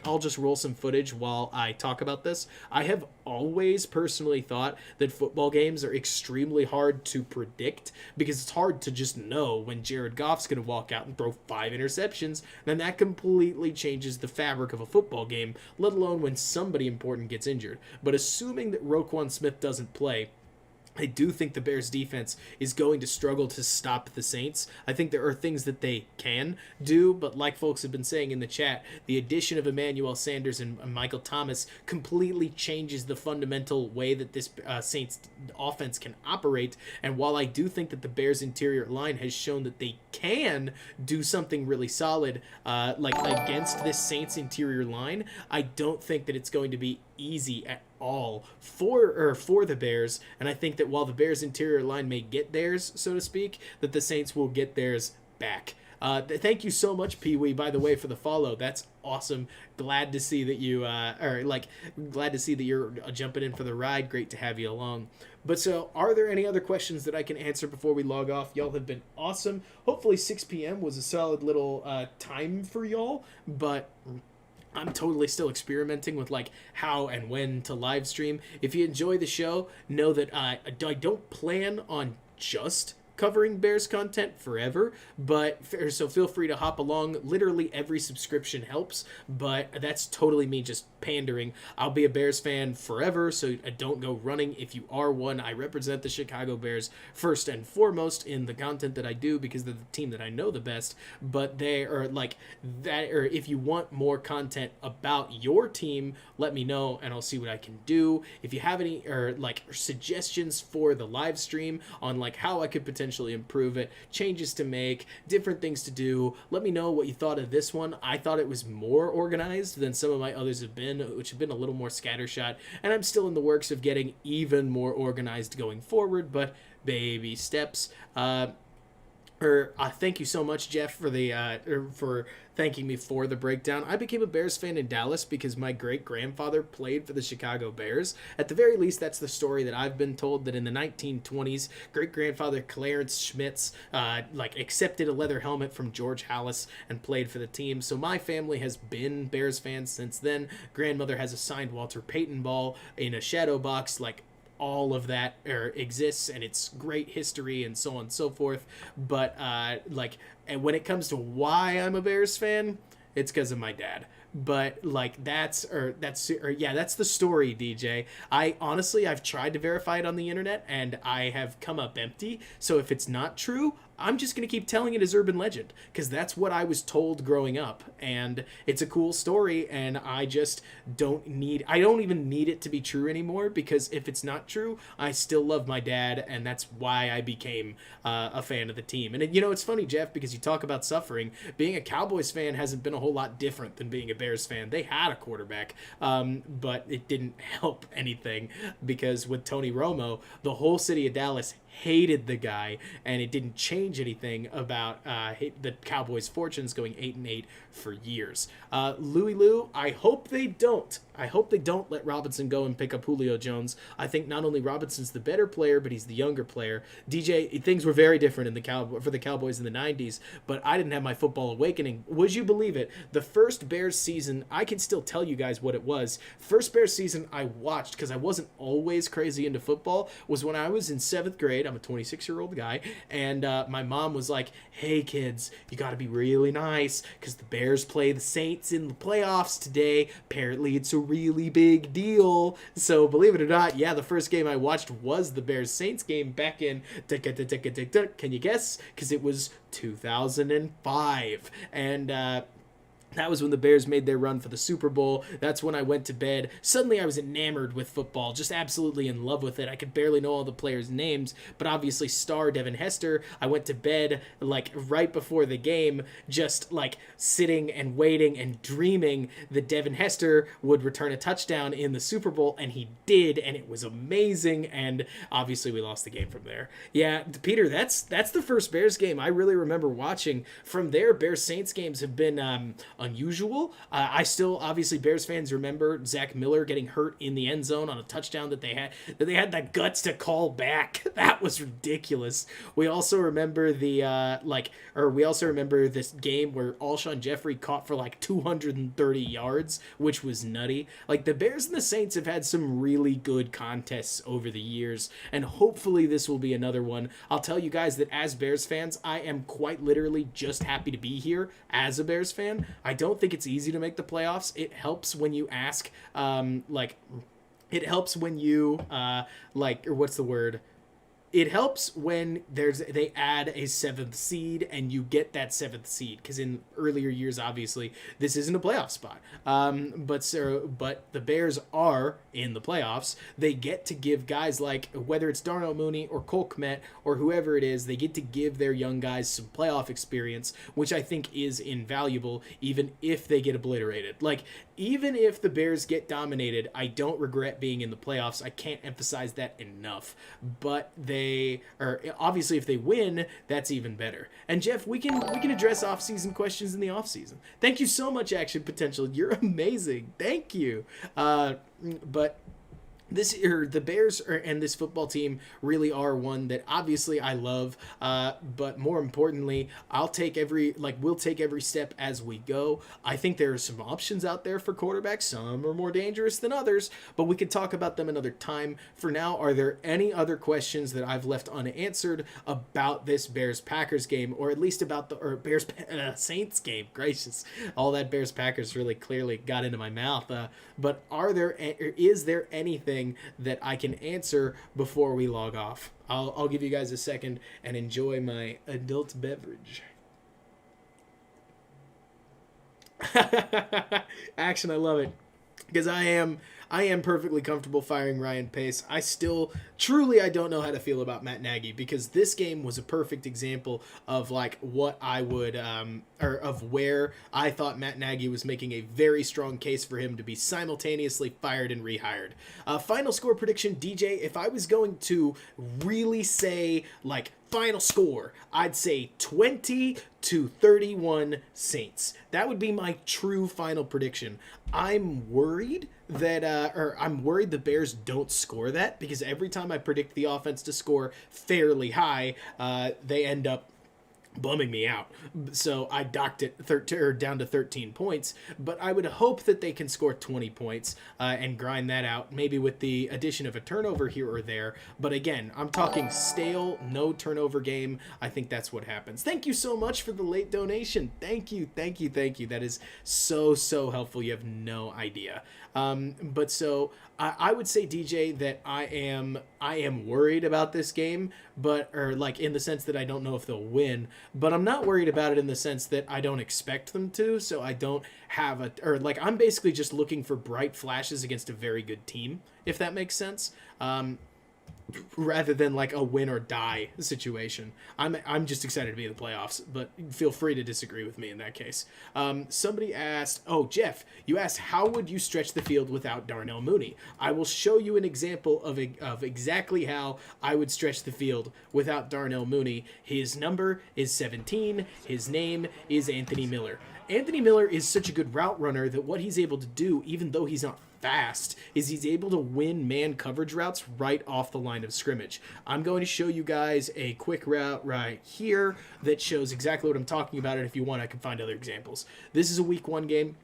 I'll just roll some footage while I talk about this. I have always personally thought that football games are extremely hard to predict, because it's hard to just know when Jared Goff's going to walk out and throw 5 interceptions. Then that completely changes the fabric of a football game, let alone when somebody important gets injured. But assuming that Roquan Smith doesn't play, I do think the Bears defense is going to struggle to stop the Saints. I think there are things that they can do, but like folks have been saying in the chat, the addition of Emmanuel Sanders and Michael Thomas completely changes the fundamental way that this Saints offense can operate. And while I do think that the Bears interior line has shown that they can do something really solid, against this Saints interior line, I don't think that it's going to be easy at all for the Bears. And I think that while the Bears interior line may get theirs, so to speak, that the Saints will get theirs back. Thank you so much, Pee Wee, by the way, for the follow. That's awesome. Glad to see that you glad to see that you're jumping in for the ride. Great to have you along. But so, are there any other questions that I can answer before we log off? Y'all have been awesome. Hopefully 6 p.m. was a solid little time for y'all, but I'm totally still experimenting with how and when to live stream. If you enjoy the show, know that I don't plan on just covering Bears content forever, but so feel free to hop along. Literally every subscription helps, but that's totally me just pandering. I'll be a Bears fan forever, so don't go running if you are one. I represent the Chicago Bears first and foremost in the content that I do, because they're the team that I know the best. But they are that, or if you want more content about your team, let me know and I'll see what I can do. If you have any suggestions for the live stream on how I could potentially improve it, changes to make, different things to do, let me know what you thought of this one. I thought it was more organized than some of my others have been, which have been a little more scattershot, and I'm still in the works of getting even more organized going forward, but baby steps. Thank you so much, Jeff, for the for thanking me for the breakdown. I became a Bears fan in Dallas because my great-grandfather played for the Chicago Bears. At the very least, that's the story that I've been told, that in the 1920s, great-grandfather Clarence Schmitz accepted a leather helmet from George Halas and played for the team. So my family has been Bears fans since then. Grandmother has a signed Walter Payton ball in a shadow box, all of that exists, and it's great history and so on and so forth. But and when it comes to why I'm a Bears fan, it's because of my dad. But that's the story, DJ. I've tried to verify it on the internet and I have come up empty. So if it's not true, I'm just going to keep telling it as urban legend because that's what I was told growing up. And it's a cool story. And I just I don't even need it to be true anymore, because if it's not true, I still love my dad. And that's why I became a fan of the team. And it's funny, Jeff, because you talk about suffering. Being a Cowboys fan hasn't been a whole lot different than being a Bears fan. They had a quarterback, but it didn't help anything, because with Tony Romo, the whole city of Dallas hated the guy, and it didn't change anything about the Cowboys' fortunes going 8-8 for years. Louie Lou, I hope they don't let Robinson go and pick up Julio Jones. I think not only Robinson's the better player, but he's the younger player. DJ, things were very different for the Cowboys in the 90s, but I didn't have my football awakening. Would you believe it? The first Bears season, I can still tell you guys what it was. First Bears season I watched, because I wasn't always crazy into football, was when I was in 7th grade. I'm a 26-year-old guy, and my mom was like, hey kids, you got to be really nice because the Bears play the Saints in the playoffs today. Apparently it's a really big deal. So believe it or not, yeah, the first game I watched was the Bears Saints game back in, can you guess? Because it was 2005, and that was when the Bears made their run for the Super Bowl. That's when I went to bed. Suddenly I was enamored with football, just absolutely in love with it. I could barely know all the players' names, but obviously star Devin Hester. I went to bed like right before the game, just like sitting and waiting and dreaming that Devin Hester would return a touchdown in the Super Bowl, and he did, and it was amazing, and obviously we lost the game from there. Yeah, Peter, that's the first Bears game I really remember watching. From there, Bears-Saints games have been unusual. I still, obviously, Bears fans remember Zach Miller getting hurt in the end zone on a touchdown that they had the guts to call back. That was ridiculous. We also remember we also remember this game where Alshon Jeffrey caught for like 230 yards, which was nutty. Like, the Bears and the Saints have had some really good contests over the years, and hopefully this will be another one. I'll tell you guys that as Bears fans, I am quite literally just happy to be here as a Bears fan. I don't think it's easy to make the playoffs. It helps when you ask, it helps when you, or what's the word? It helps when they add a 7th seed and you get that 7th seed, because in earlier years, obviously, this isn't a playoff spot. But the Bears are in the playoffs. They get to give guys like, whether it's Darnell Mooney or Cole Kmet or whoever it is, they get to give their young guys some playoff experience, which I think is invaluable, even if they get obliterated. Like, even if the Bears get dominated, I don't regret being in the playoffs. I can't emphasize that enough. But obviously if they win, that's even better. And Jeff, we can address off-season questions in the off-season. Thank you so much, Action Potential. You're amazing. Thank you. But the Bears and this football team really are one that obviously I love, but more importantly, we'll take every step as we go. I think there are some options out there for quarterbacks. Some are more dangerous than others, but we could talk about them another time. For now, are there any other questions that I've left unanswered about this Bears-Packers game, or at least about the Bears-Saints game? Gracious, all that Bears-Packers really clearly got into my mouth. But is there anything that I can answer before we log off? I'll give you guys a second and enjoy my adult beverage. Action, I love it, because I am perfectly comfortable firing Ryan Pace. I don't know how to feel about Matt Nagy, because this game was a perfect example of like what I would of where I thought Matt Nagy was making a very strong case for him to be simultaneously fired and rehired. Final score prediction, DJ, if I was going to really say like final score, I'd say 20-31 Saints. That would be my true final prediction. I'm worried that the Bears don't score that, because every time I predict the offense to score fairly high, they end up bumming me out. So I docked it down to 13 points, but I would hope that they can score 20 points and grind that out, maybe with the addition of a turnover here or there. But again, I'm talking stale, no turnover game. I think that's what happens. Thank you so much for the late donation. Thank you. That is so helpful. You have no idea. But so I would say, DJ, that I am worried about this game, or like in the sense that I don't know if they'll win, but I'm not worried about it in the sense that I don't expect them to. So I don't have I'm basically just looking for bright flashes against a very good team, if that makes sense. Rather than like a win or die situation. I'm just excited to be in the playoffs, but feel free to disagree with me in that case. Somebody asked, Jeff, you asked how would you stretch the field without Darnell Mooney? I will show you an example of exactly how I would stretch the field without Darnell Mooney. His number is 17. His name is Anthony Miller. Anthony Miller is such a good route runner that what he's able to do, even though he's not fast, is he's able to win man coverage routes right off the line of scrimmage. I'm going to show you guys a quick route right here that shows exactly what I'm talking about, and if you want, I can find other examples. This is a week 1 game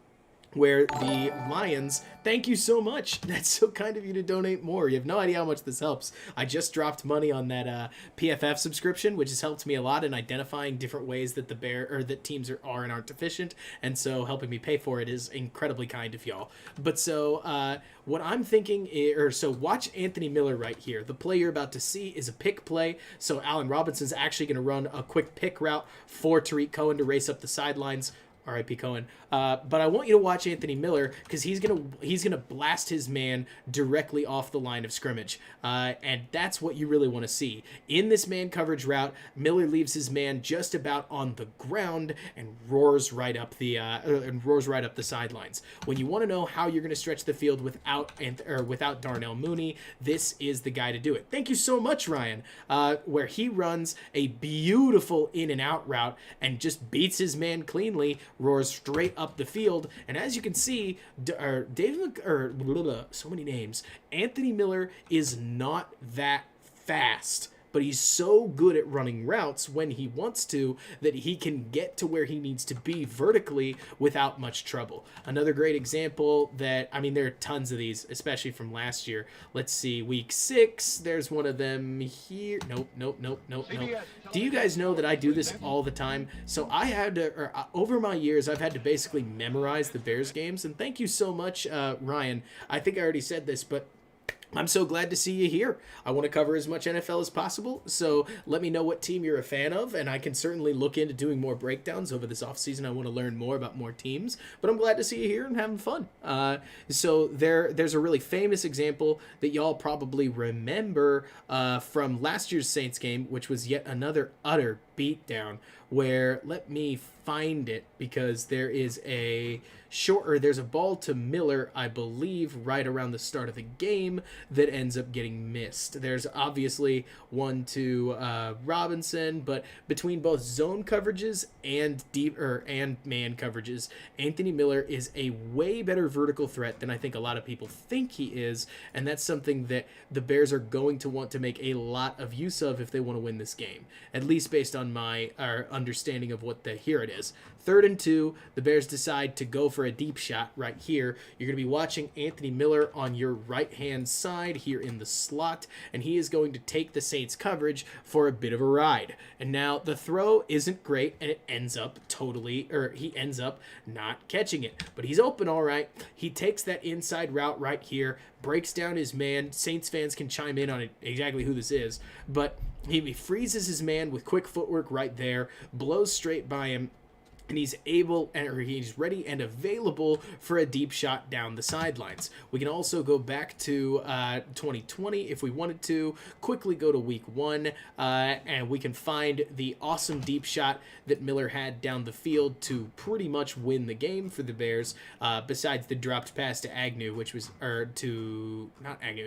where the Lions, thank you so much. That's so kind of you to donate more. You have no idea how much this helps. I just dropped money on that PFF subscription, which has helped me a lot in identifying different ways that that teams are and aren't efficient, and so helping me pay for it is incredibly kind of y'all. But so what I'm thinking is, watch Anthony Miller right here. The play you're about to see is a pick play. So Allen Robinson's actually going to run a quick pick route for Tariq Cohen to race up the sidelines. R.I.P. Cohen. But I want you to watch Anthony Miller because he's gonna blast his man directly off the line of scrimmage, and that's what you really want to see in this man coverage route. Miller leaves his man just about on the ground and roars right up the sidelines. When you want to know how you're gonna stretch the field without Darnell Mooney, this is the guy to do it. Thank you so much, Ryan. Where he runs a beautiful in and out route and just beats his man cleanly. Roars straight up the field, and as you can see, so many names. Anthony Miller is not that fast, but he's so good at running routes when he wants to that he can get to where he needs to be vertically without much trouble. Another great example there are tons of these, especially from last year. Let's see, week 6, there's one of them here. Nope. Do you guys know that I do this all the time? So I had to, over my years, I've had to basically memorize the Bears games, and thank you so much, Ryan. I think I already said this, but I'm so glad to see you here. I want to cover as much NFL as possible, so let me know what team you're a fan of, and I can certainly look into doing more breakdowns over this offseason. I want to learn more about more teams, but I'm glad to see you here and having fun. So there's a really famous example that y'all probably remember from last year's Saints game, which was yet another utter beatdown, where, let me find it, because there's a ball to Miller, I believe, right around the start of the game that ends up getting missed. There's obviously one to Robinson, but between both zone coverages and and man coverages, Anthony Miller is a way better vertical threat than I think a lot of people think he is, and that's something that the Bears are going to want to make a lot of use of if they want to win this game, at least based on my understanding of here it is. 3rd and 2, the Bears decide to go for a deep shot right here. You're going to be watching Anthony Miller on your right-hand side here in the slot, and he is going to take the Saints coverage for a bit of a ride. And now the throw isn't great, and he ends up not catching it. But he's open all right. He takes that inside route right here, breaks down his man. Saints fans can chime in on exactly who this is, but he freezes his man with quick footwork right there, blows straight by him, and he's ready and available for a deep shot down the sidelines. We can also go back to 2020 if we wanted to, quickly go to week 1, and we can find the awesome deep shot that Miller had down the field to pretty much win the game for the Bears, besides the dropped pass to Agnew, it was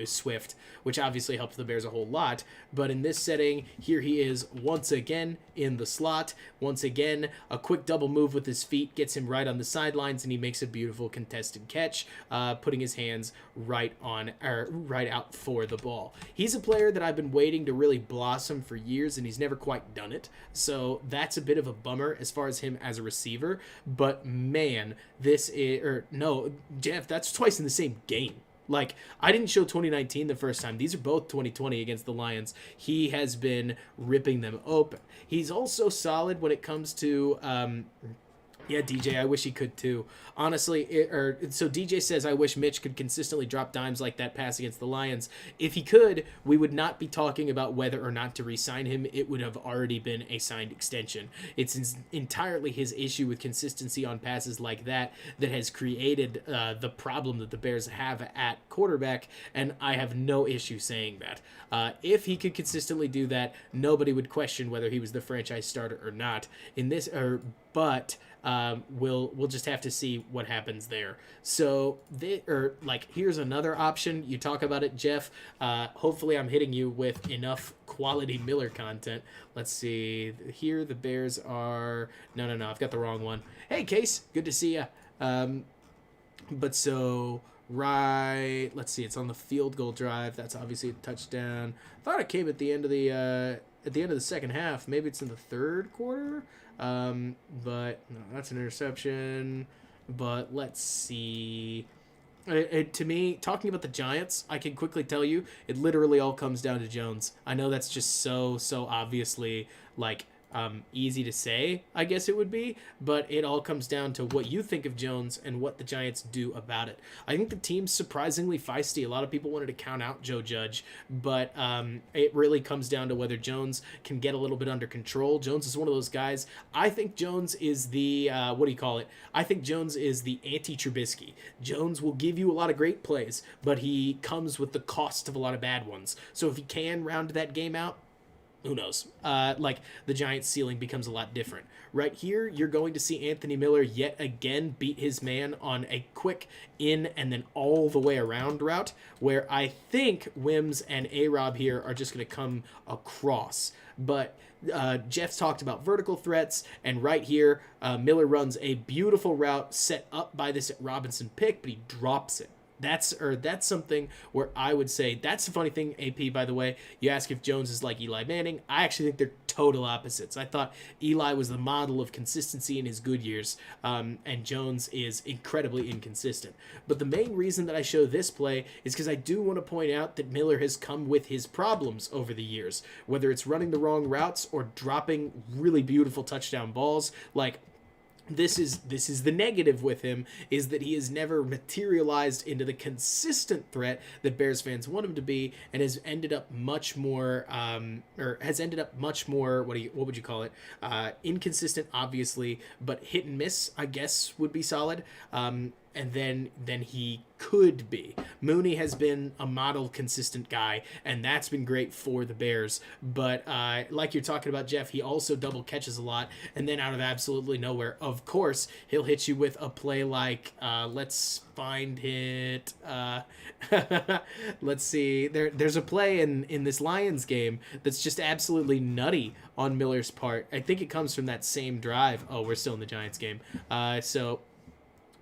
Swift, which obviously helped the Bears a whole lot. But in this setting, here he is once again in the slot. Once again, a quick double move with his feet gets him right on the sidelines, and he makes a beautiful contested catch, putting his hands right out for the ball. He's a player that I've been waiting to really blossom for years, and he's never quite done it. So that's a bit of a bummer as far as him as a receiver. But man, Jeff, that's twice in the same game. Like, I didn't show 2019 the first time. These are both 2020 against the Lions. He has been ripping them open. He's also solid when it comes to yeah, DJ, I wish he could too. Honestly, so DJ says, I wish Mitch could consistently drop dimes like that pass against the Lions. If he could, we would not be talking about whether or not to re-sign him. It would have already been a signed extension. It's entirely his issue with consistency on passes like that has created the problem that the Bears have at quarterback, and I have no issue saying that. If he could consistently do that, nobody would question whether he was the franchise starter or not. But we'll just have to see what happens there. So here's another option. You talk about it, Jeff. Hopefully I'm hitting you with enough quality Miller content. Let's see. Here the Bears are... No, I've got the wrong one. Hey, Case. Good to see ya. Let's see. It's on the field goal drive. That's obviously a touchdown. Thought it came at the end of the second half. Maybe it's in the third quarter. But no, that's an interception. But let's see. To me, talking about the Giants, I can quickly tell you, it literally all comes down to Jones. I know that's just so obviously easy to say, I guess it would be, but it all comes down to what you think of Jones and what the Giants do about it. I think the team's surprisingly feisty. A lot of people wanted to count out Joe Judge, but it really comes down to whether Jones can get a little bit under control. Jones is one of those guys. I think Jones is the, I think Jones is the anti-Trubisky. Jones will give you a lot of great plays, but he comes with the cost of a lot of bad ones. So if he can round that game out, who knows? The Giants' ceiling becomes a lot different. Right here, you're going to see Anthony Miller yet again beat his man on a quick in and then all the way around route, where I think Wims and A-Rob here are just going to come across. But Jeff's talked about vertical threats, and right here, Miller runs a beautiful route set up by this Robinson pick, but he drops it. That's something where I would say, that's the funny thing, AP, by the way. You ask if Jones is like Eli Manning. I actually think they're total opposites. I thought Eli was the model of consistency in his good years, and Jones is incredibly inconsistent. But the main reason that I show this play is because I do want to point out that Miller has come with his problems over the years, whether it's running the wrong routes or dropping really beautiful touchdown balls. This is the negative with him, is that he has never materialized into the consistent threat that Bears fans want him to be, and has ended up much more what would you call it, inconsistent, obviously, but hit and miss, I guess, would be solid. And then he could be. Mooney has been a model consistent guy, and that's been great for the Bears. But like you're talking about, Jeff, he also double catches a lot, and then out of absolutely nowhere, of course, he'll hit you with a play like, let's find it. Let's see. There's a play in this Lions game that's just absolutely nutty on Miller's part. I think it comes from that same drive. Oh, we're still in the Giants game.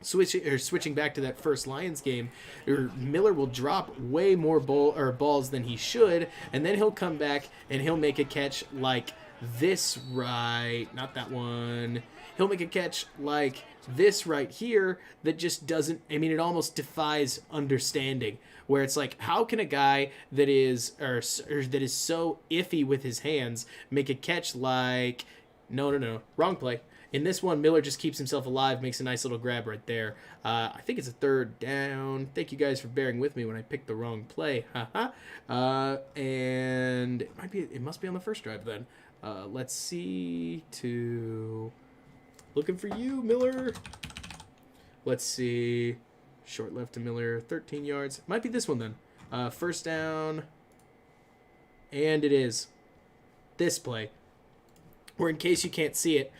Switching back to that first Lions game, Miller will drop way more balls than he should, and then he'll come back and he'll make a catch like this not that one. He'll make a catch like this right here that just doesn't, it almost defies understanding, where it's like, how can a guy that is so iffy with his hands make a catch like, no, wrong play. In this one, Miller just keeps himself alive, makes a nice little grab right there. I think it's a third down. Thank you guys for bearing with me when I picked the wrong play. And it must be on the first drive then. Let's see. Looking for you, Miller. Let's see. Short left to Miller, 13 yards. Might be this one then. First down. And it is this play, where in case you can't see it,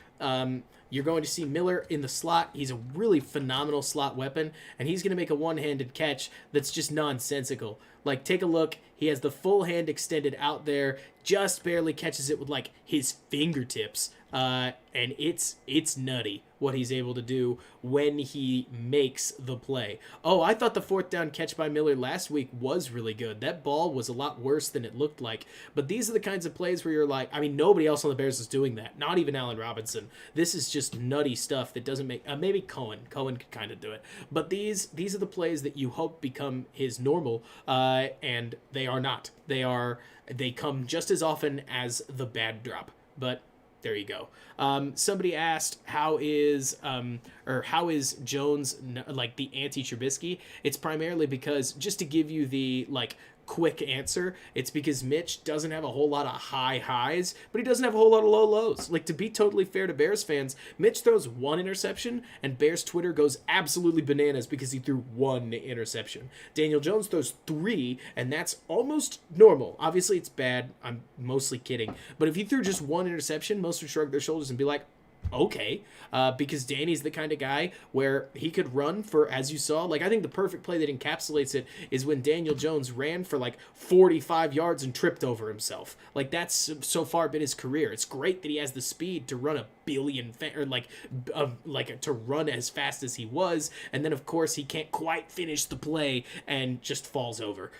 you're going to see Miller in the slot. He's a really phenomenal slot weapon, and he's going to make a one-handed catch that's just nonsensical. Take a look. He has the full hand extended out there, just barely catches it with, his fingertips. And it's nutty what he's able to do when he makes the play. Oh, I thought the fourth down catch by Miller last week was really good. That ball was a lot worse than it looked like. But these are the kinds of plays where you're like, I mean, nobody else on the Bears is doing that. Not even Allen Robinson. This is just nutty stuff that doesn't make... maybe Cohen. Cohen could kind of do it. But these are the plays that you hope become his normal, and they are not. They come just as often as the bad drop. But there you go. Somebody asked, how is Jones like the anti-Trubisky? It's primarily because, just to give you the like quick answer, it's because Mitch doesn't have a whole lot of high highs, but he doesn't have a whole lot of low lows. Like, to be totally fair to Bears fans, Mitch throws one interception and Bears Twitter goes absolutely bananas because he threw one interception. Daniel Jones throws 3, and that's almost normal. Obviously it's bad, I'm mostly kidding, but if he threw just one interception, most would shrug their shoulders and be like, okay, because Danny's the kind of guy where he could run for, as you saw, like, I think the perfect play that encapsulates it is when Daniel Jones ran for like 45 yards and tripped over himself. Like, that's so far been his career. It's great that he has the speed to run a billion to run as fast as he was, and then of course he can't quite finish the play and just falls over.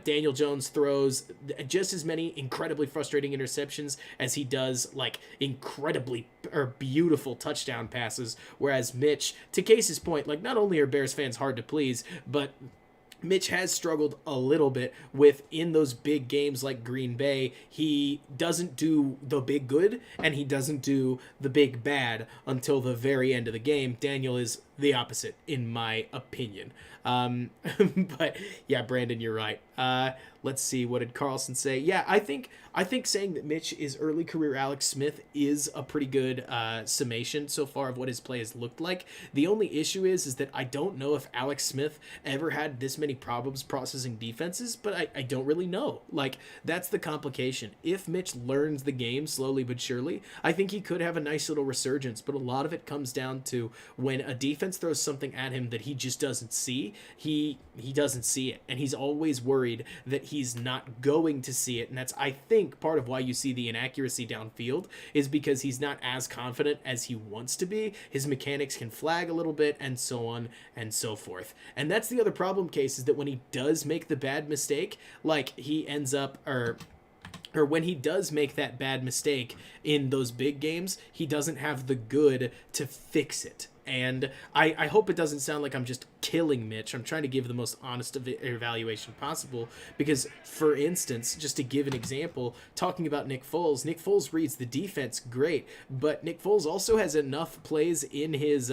Daniel Jones throws just as many incredibly frustrating interceptions as he does like incredibly or beautiful touchdown passes, whereas Mitch, to Case's point, like, not only are Bears fans hard to please, but Mitch has struggled a little bit with, in those big games like Green Bay, he doesn't do the big good and he doesn't do the big bad until the very end of the game. Daniel is the opposite, in my opinion. But yeah, Brandon, you're right. Let's see, what did Carlson say? Yeah, I think saying that Mitch is early career Alex Smith is a pretty good summation so far of what his play has looked like. The only issue is that I don't know if Alex Smith ever had this many problems processing defenses, but I don't really know. Like, that's the complication. If Mitch learns the game slowly but surely, I think he could have a nice little resurgence, but a lot of it comes down to when a defense throws something at him that he just doesn't see, he doesn't see it, and he's always worried that he's not going to see it. And that's, I think, part of why you see the inaccuracy downfield, is because he's not as confident as he wants to be. His mechanics can flag a little bit, and so on and so forth. And that's the other problem case, is that when he does make the bad mistake, like he ends up, or when he does make that bad mistake in those big games, he doesn't have the good to fix it. And I hope it doesn't sound like I'm just killing Mitch. I'm trying to give the most honest evaluation possible, because, for instance, just to give an example, talking about Nick Foles reads the defense great, but Nick Foles also has enough plays in his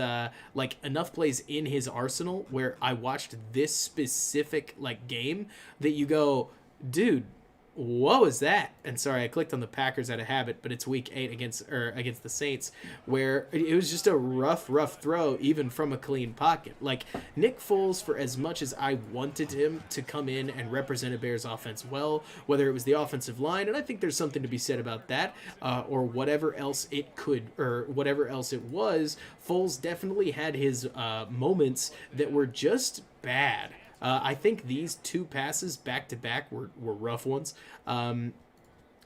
arsenal where I watched this specific game that you go, dude, what was that? And sorry, I clicked on the Packers out of habit, but it's week 8 against the Saints, where it was just a rough throw, even from a clean pocket. Like, Nick Foles, for as much as I wanted him to come in and represent a Bears offense well, whether it was the offensive line, and I think there's something to be said about that, or whatever else it was, Foles definitely had his moments that were just bad. I think these 2 passes back to back were rough ones.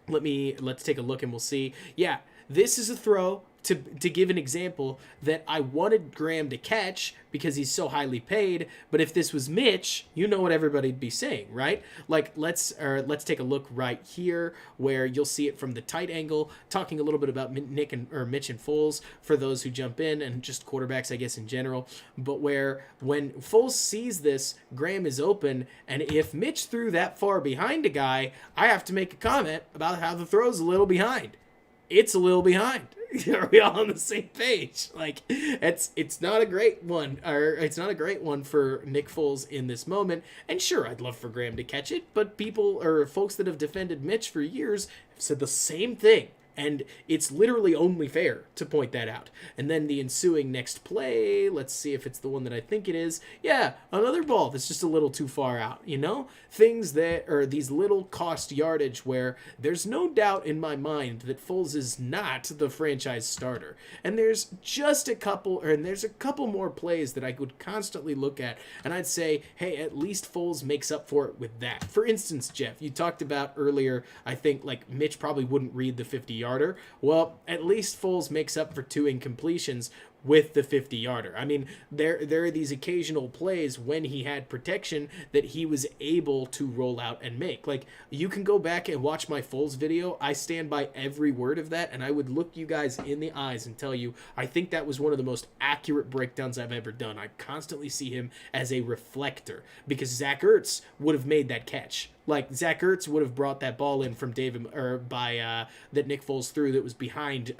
Let's take a look and we'll see. Yeah, this is a throw, to give an example, that I wanted Graham to catch because he's so highly paid. But if this was Mitch, you know what everybody'd be saying, right? Like, let's take a look right here where you'll see it from the tight angle, talking a little bit about Mitch and Foles for those who jump in, and just quarterbacks, I guess, in general. But where when Foles sees this, Graham is open, and if Mitch threw that far behind a guy, I have to make a comment about how the throw's a little behind. It's a little behind. Are we all on the same page? Like, it's not a great one, or it's not a great one for Nick Foles in this moment. And sure, I'd love for Graham to catch it, but people, or folks that have defended Mitch for years, have said the same thing. And it's literally only fair to point that out. And then the ensuing next play, let's see if it's the one that I think it is. Yeah, another ball that's just a little too far out, you know? Things that are these little cost yardage where there's no doubt in my mind that Foles is not the franchise starter. And there's a couple more plays that I would constantly look at, and I'd say, hey, at least Foles makes up for it with that. For instance, Jeff, you talked about earlier, I think, like, Mitch probably wouldn't read the 50-yard 50-yarder. Well, at least Foles makes up for 2 incompletions with the 50-yarder. I mean, there are these occasional plays when he had protection that he was able to roll out and make. Like, you can go back and watch my Foles video. I stand by every word of that, and I would look you guys in the eyes and tell you I think that was one of the most accurate breakdowns I've ever done. I constantly see him as a reflector because Zach Ertz would have made that catch. Like, Zach Ertz would have brought that ball in from that Nick Foles threw that was behind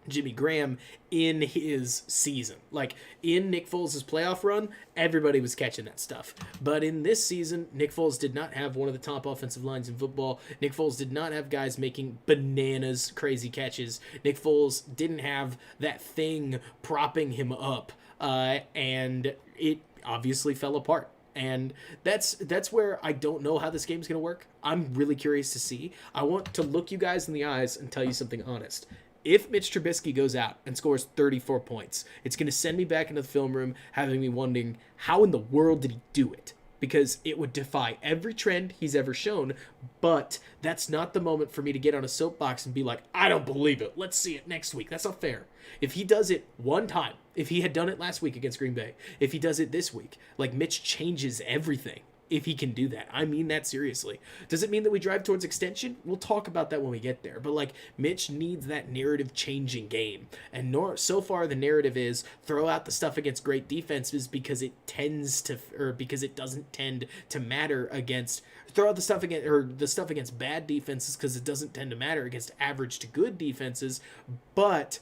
Jimmy Graham in his season. Like, in Nick Foles' playoff run, everybody was catching that stuff. But in this season, Nick Foles did not have one of the top offensive lines in football. Nick Foles did not have guys making bananas crazy catches. Nick Foles didn't have that thing propping him up. And it obviously fell apart. And that's where I don't know how this game's going to work. I'm really curious to see. I want to look you guys in the eyes and tell you something honest. If Mitch Trubisky goes out and scores 34 points, it's going to send me back into the film room having me wondering, how in the world did he do it? Because it would defy every trend he's ever shown, but that's not the moment for me to get on a soapbox and be like, I don't believe it. Let's see it next week. That's not fair. If he does it one time, if he had done it last week against Green Bay, if he does it this week, like, Mitch changes everything. If he can do that. I mean that seriously. Does it mean that we drive towards extension? We'll talk about that when we get there. But, like, Mitch needs that narrative-changing game. And so far the narrative is throw out the stuff against great defenses because it doesn't tend to matter against throw out the stuff against bad defenses because it doesn't tend to matter against average to good defenses. But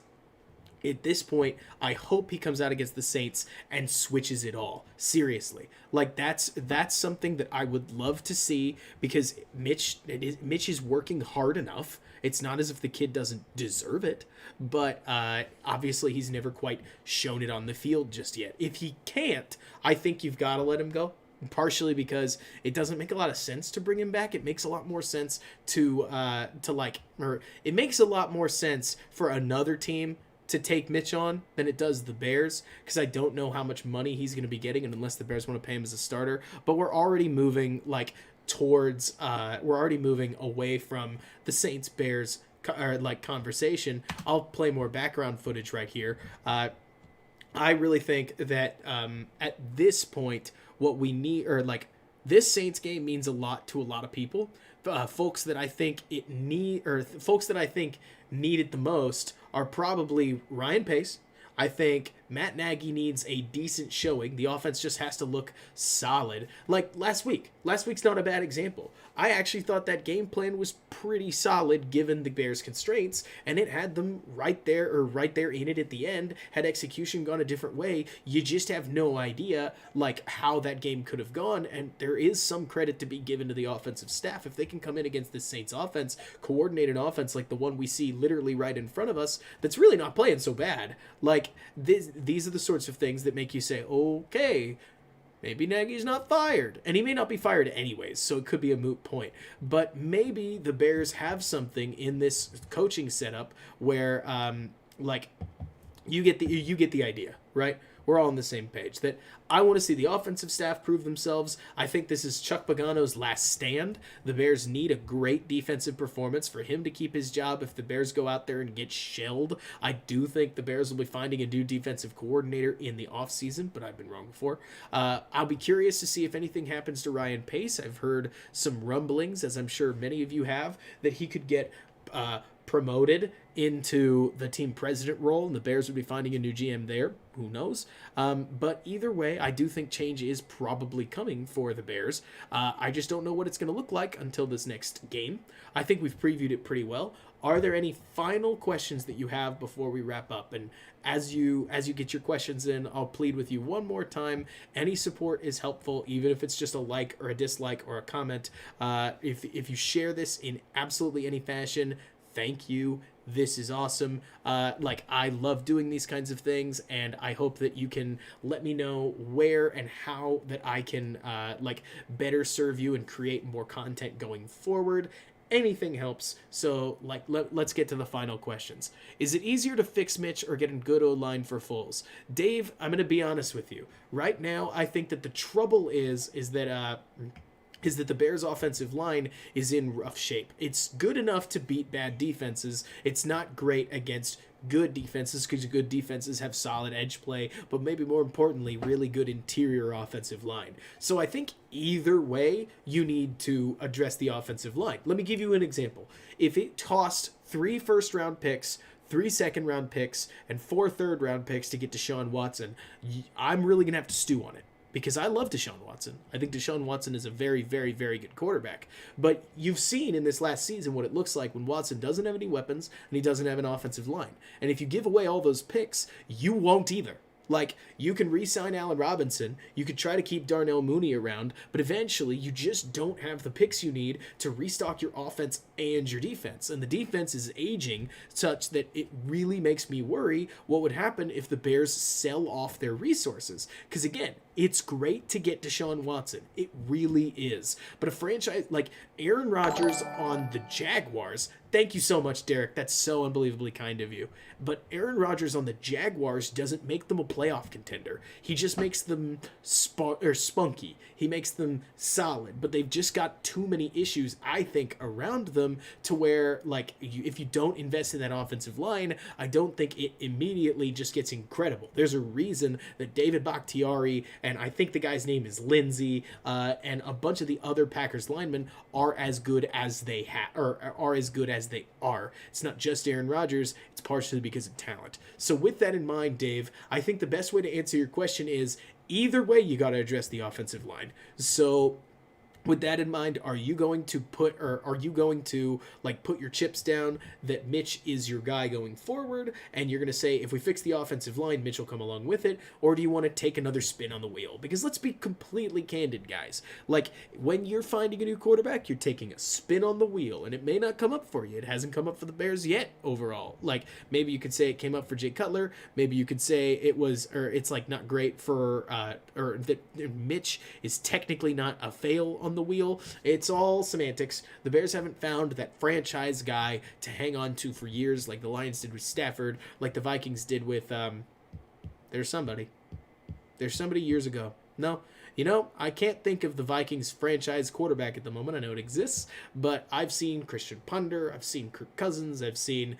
at this point, I hope he comes out against the Saints and switches it all. Seriously. Like, that's something that I would love to see because Mitch is working hard enough. It's not as if the kid doesn't deserve it, but obviously he's never quite shown it on the field just yet. If he can't, I think you've got to let him go. Partially because it doesn't make a lot of sense to bring him back. It makes a lot more sense it makes a lot more sense for another team to take Mitch on than it does the Bears, because I don't know how much money he's going to be getting, and unless the Bears want to pay him as a starter. But we're already moving away from the Saints Bears conversation. I'll play more background footage right here. I really think that at this point, what we need, this Saints game means a lot to a lot of people. Folks that I think need it the most are probably Ryan Pace. I think Matt Nagy needs a decent showing. The offense just has to look solid. Like last week. Last week's not a bad example. I actually thought that game plan was pretty solid given the Bears' constraints, and it had them right there in it at the end. Had execution gone a different way, you just have no idea like how that game could have gone, and there is some credit to be given to the offensive staff. If they can come in against this Saints offense, coordinated offense like the one we see literally right in front of us, that's really not playing so bad. Like, these are the sorts of things that make you say, okay, maybe Nagy's not fired. And he may not be fired anyways, so it could be a moot point. But maybe the Bears have something in this coaching setup where, you get the idea, right? We're all on the same page. That I want to see the offensive staff prove themselves. I think this is Chuck Pagano's last stand. The Bears need a great defensive performance for him to keep his job if the Bears go out there and get shelled. I do think the Bears will be finding a new defensive coordinator in the offseason, but I've been wrong before. I'll be curious to see if anything happens to Ryan Pace. I've heard some rumblings, as I'm sure many of you have, that he could get promoted into the team president role, and the Bears would be finding a new GM there. Who knows? But either way, I do think change is probably coming for the Bears. I just don't know what it's going to look like until this next game. I think we've previewed it pretty well. Are there any final questions that you have before we wrap up? And as you get your questions in, I'll plead with you one more time. Any support is helpful, even if it's just a like or a dislike or a comment. If you share this in absolutely any fashion, thank you. This is awesome. I love doing these kinds of things, and I hope that you can let me know where and how that I can better serve you and create more content going forward. Anything helps. So let's get to the final questions. Is it easier to fix Mitch or get a good O-line for Foles? Dave, I'm going to be honest with you. Right now, I think that the trouble is that is that the Bears' offensive line is in rough shape. It's good enough to beat bad defenses. It's not great against good defenses because good defenses have solid edge play, but maybe more importantly, really good interior offensive line. So I think either way, you need to address the offensive line. Let me give you an example. If it tossed 3 first-round picks, 3 second-round picks, and 4 third-round picks to get Deshaun Watson, I'm really going to have to stew on it. Because I love Deshaun Watson. I think Deshaun Watson is a very, very, very good quarterback. But you've seen in this last season what it looks like when Watson doesn't have any weapons and he doesn't have an offensive line. And if you give away all those picks, you won't either. Like, you can re-sign Allen Robinson, you could try to keep Darnell Mooney around, but eventually you just don't have the picks you need to restock your offense and your defense. And the defense is aging such that it really makes me worry what would happen if the Bears sell off their resources. Because again, it's great to get Deshaun Watson. It really is. But a franchise like Aaron Rodgers on the Jaguars, thank you so much, Derek. That's so unbelievably kind of you. But Aaron Rodgers on the Jaguars doesn't make them a playoff contender. He just makes them spunky. He makes them solid. But they've just got too many issues, I think, around them to where, like, if you don't invest in that offensive line, I don't think it immediately just gets incredible. There's a reason that David Bakhtiari, and I think the guy's name is Lindsey, and a bunch of the other Packers linemen are as good as they are as good as they are. It's not just Aaron Rodgers, it's partially because of talent. So with that in mind, Dave, I think the best way to answer your question is either way you got to address the offensive line. So with that in mind, are you going to put your chips down that Mitch is your guy going forward, and you're going to say, if we fix the offensive line, Mitch will come along with it, or do you want to take another spin on the wheel? Because let's be completely candid, guys. Like, when you're finding a new quarterback, you're taking a spin on the wheel, and it may not come up for you. It hasn't come up for the Bears yet overall. Like, maybe you could say it came up for Jay Cutler. Maybe you could say it's like not great for, or that Mitch is technically not a fail on the wheel. It's all semantics. The Bears haven't found that franchise guy to hang on to for years, like the Lions did with Stafford, like the Vikings did with there's somebody years ago. No, I can't think of the Vikings franchise quarterback at the moment. I know it exists, but I've seen Christian Ponder, I've seen Kirk Cousins, I've seen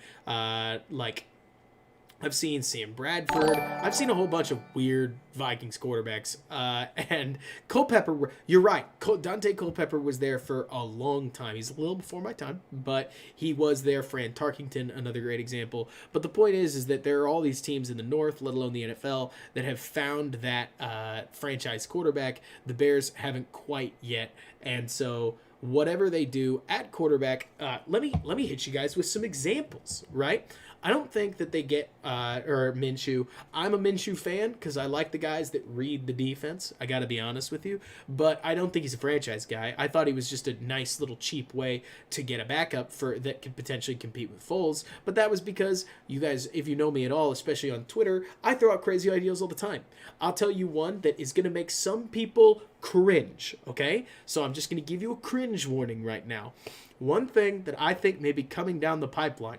I've seen Sam Bradford. I've seen a whole bunch of weird Vikings quarterbacks. And Culpepper, you're right. Dante Culpepper was there for a long time. He's a little before my time, but he was there. Fran Tarkington, another great example. But the point is that there are all these teams in the North, let alone the NFL, that have found that franchise quarterback. The Bears haven't quite yet. And so whatever they do at quarterback, let me hit you guys with some examples, right? I don't think that they get or Minshew. I'm a Minshew fan because I like the guys that read the defense. I got to be honest with you, but I don't think he's a franchise guy. I thought he was just a nice little cheap way to get a backup for that could potentially compete with Foles. But that was because you guys, if you know me at all, especially on Twitter, I throw out crazy ideas all the time. I'll tell you one that is going to make some people cringe. Okay, so I'm just going to give you a cringe warning right now. One thing that I think may be coming down the pipeline.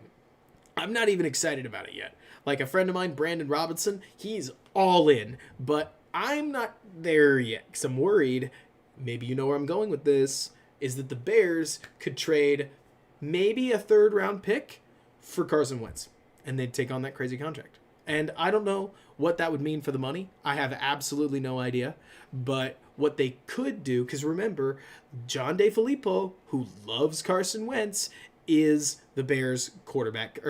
I'm not even excited about it yet. Like a friend of mine, Brandon Robinson, he's all in, but I'm not there yet because I'm worried, maybe you know where I'm going with this, is that the Bears could trade maybe a third-round pick for Carson Wentz, and they'd take on that crazy contract. And I don't know what that would mean for the money. I have absolutely no idea, but what they could do, because remember, John DeFilippo, who loves Carson Wentz, is the Bears quarterback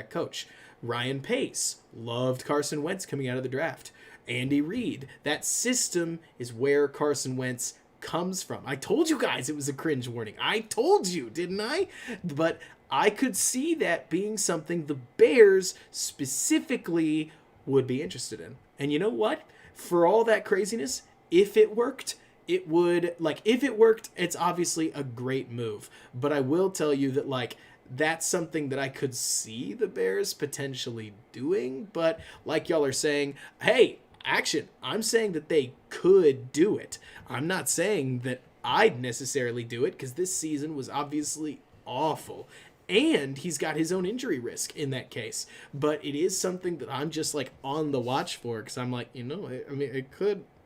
coach. Ryan Pace loved Carson Wentz coming out of the draft. Andy Reid, that system is where Carson Wentz comes from. I told you guys it was a cringe warning. I told you, didn't I? But I could see that being something the Bears specifically would be interested in. And you know what? For all that craziness, if it worked, it's obviously a great move. But I will tell you that, that's something that I could see the Bears potentially doing. But like y'all are saying, hey, action. I'm saying that they could do it. I'm not saying that I'd necessarily do it because this season was obviously awful. And he's got his own injury risk in that case. But it is something that I'm just on the watch for because I'm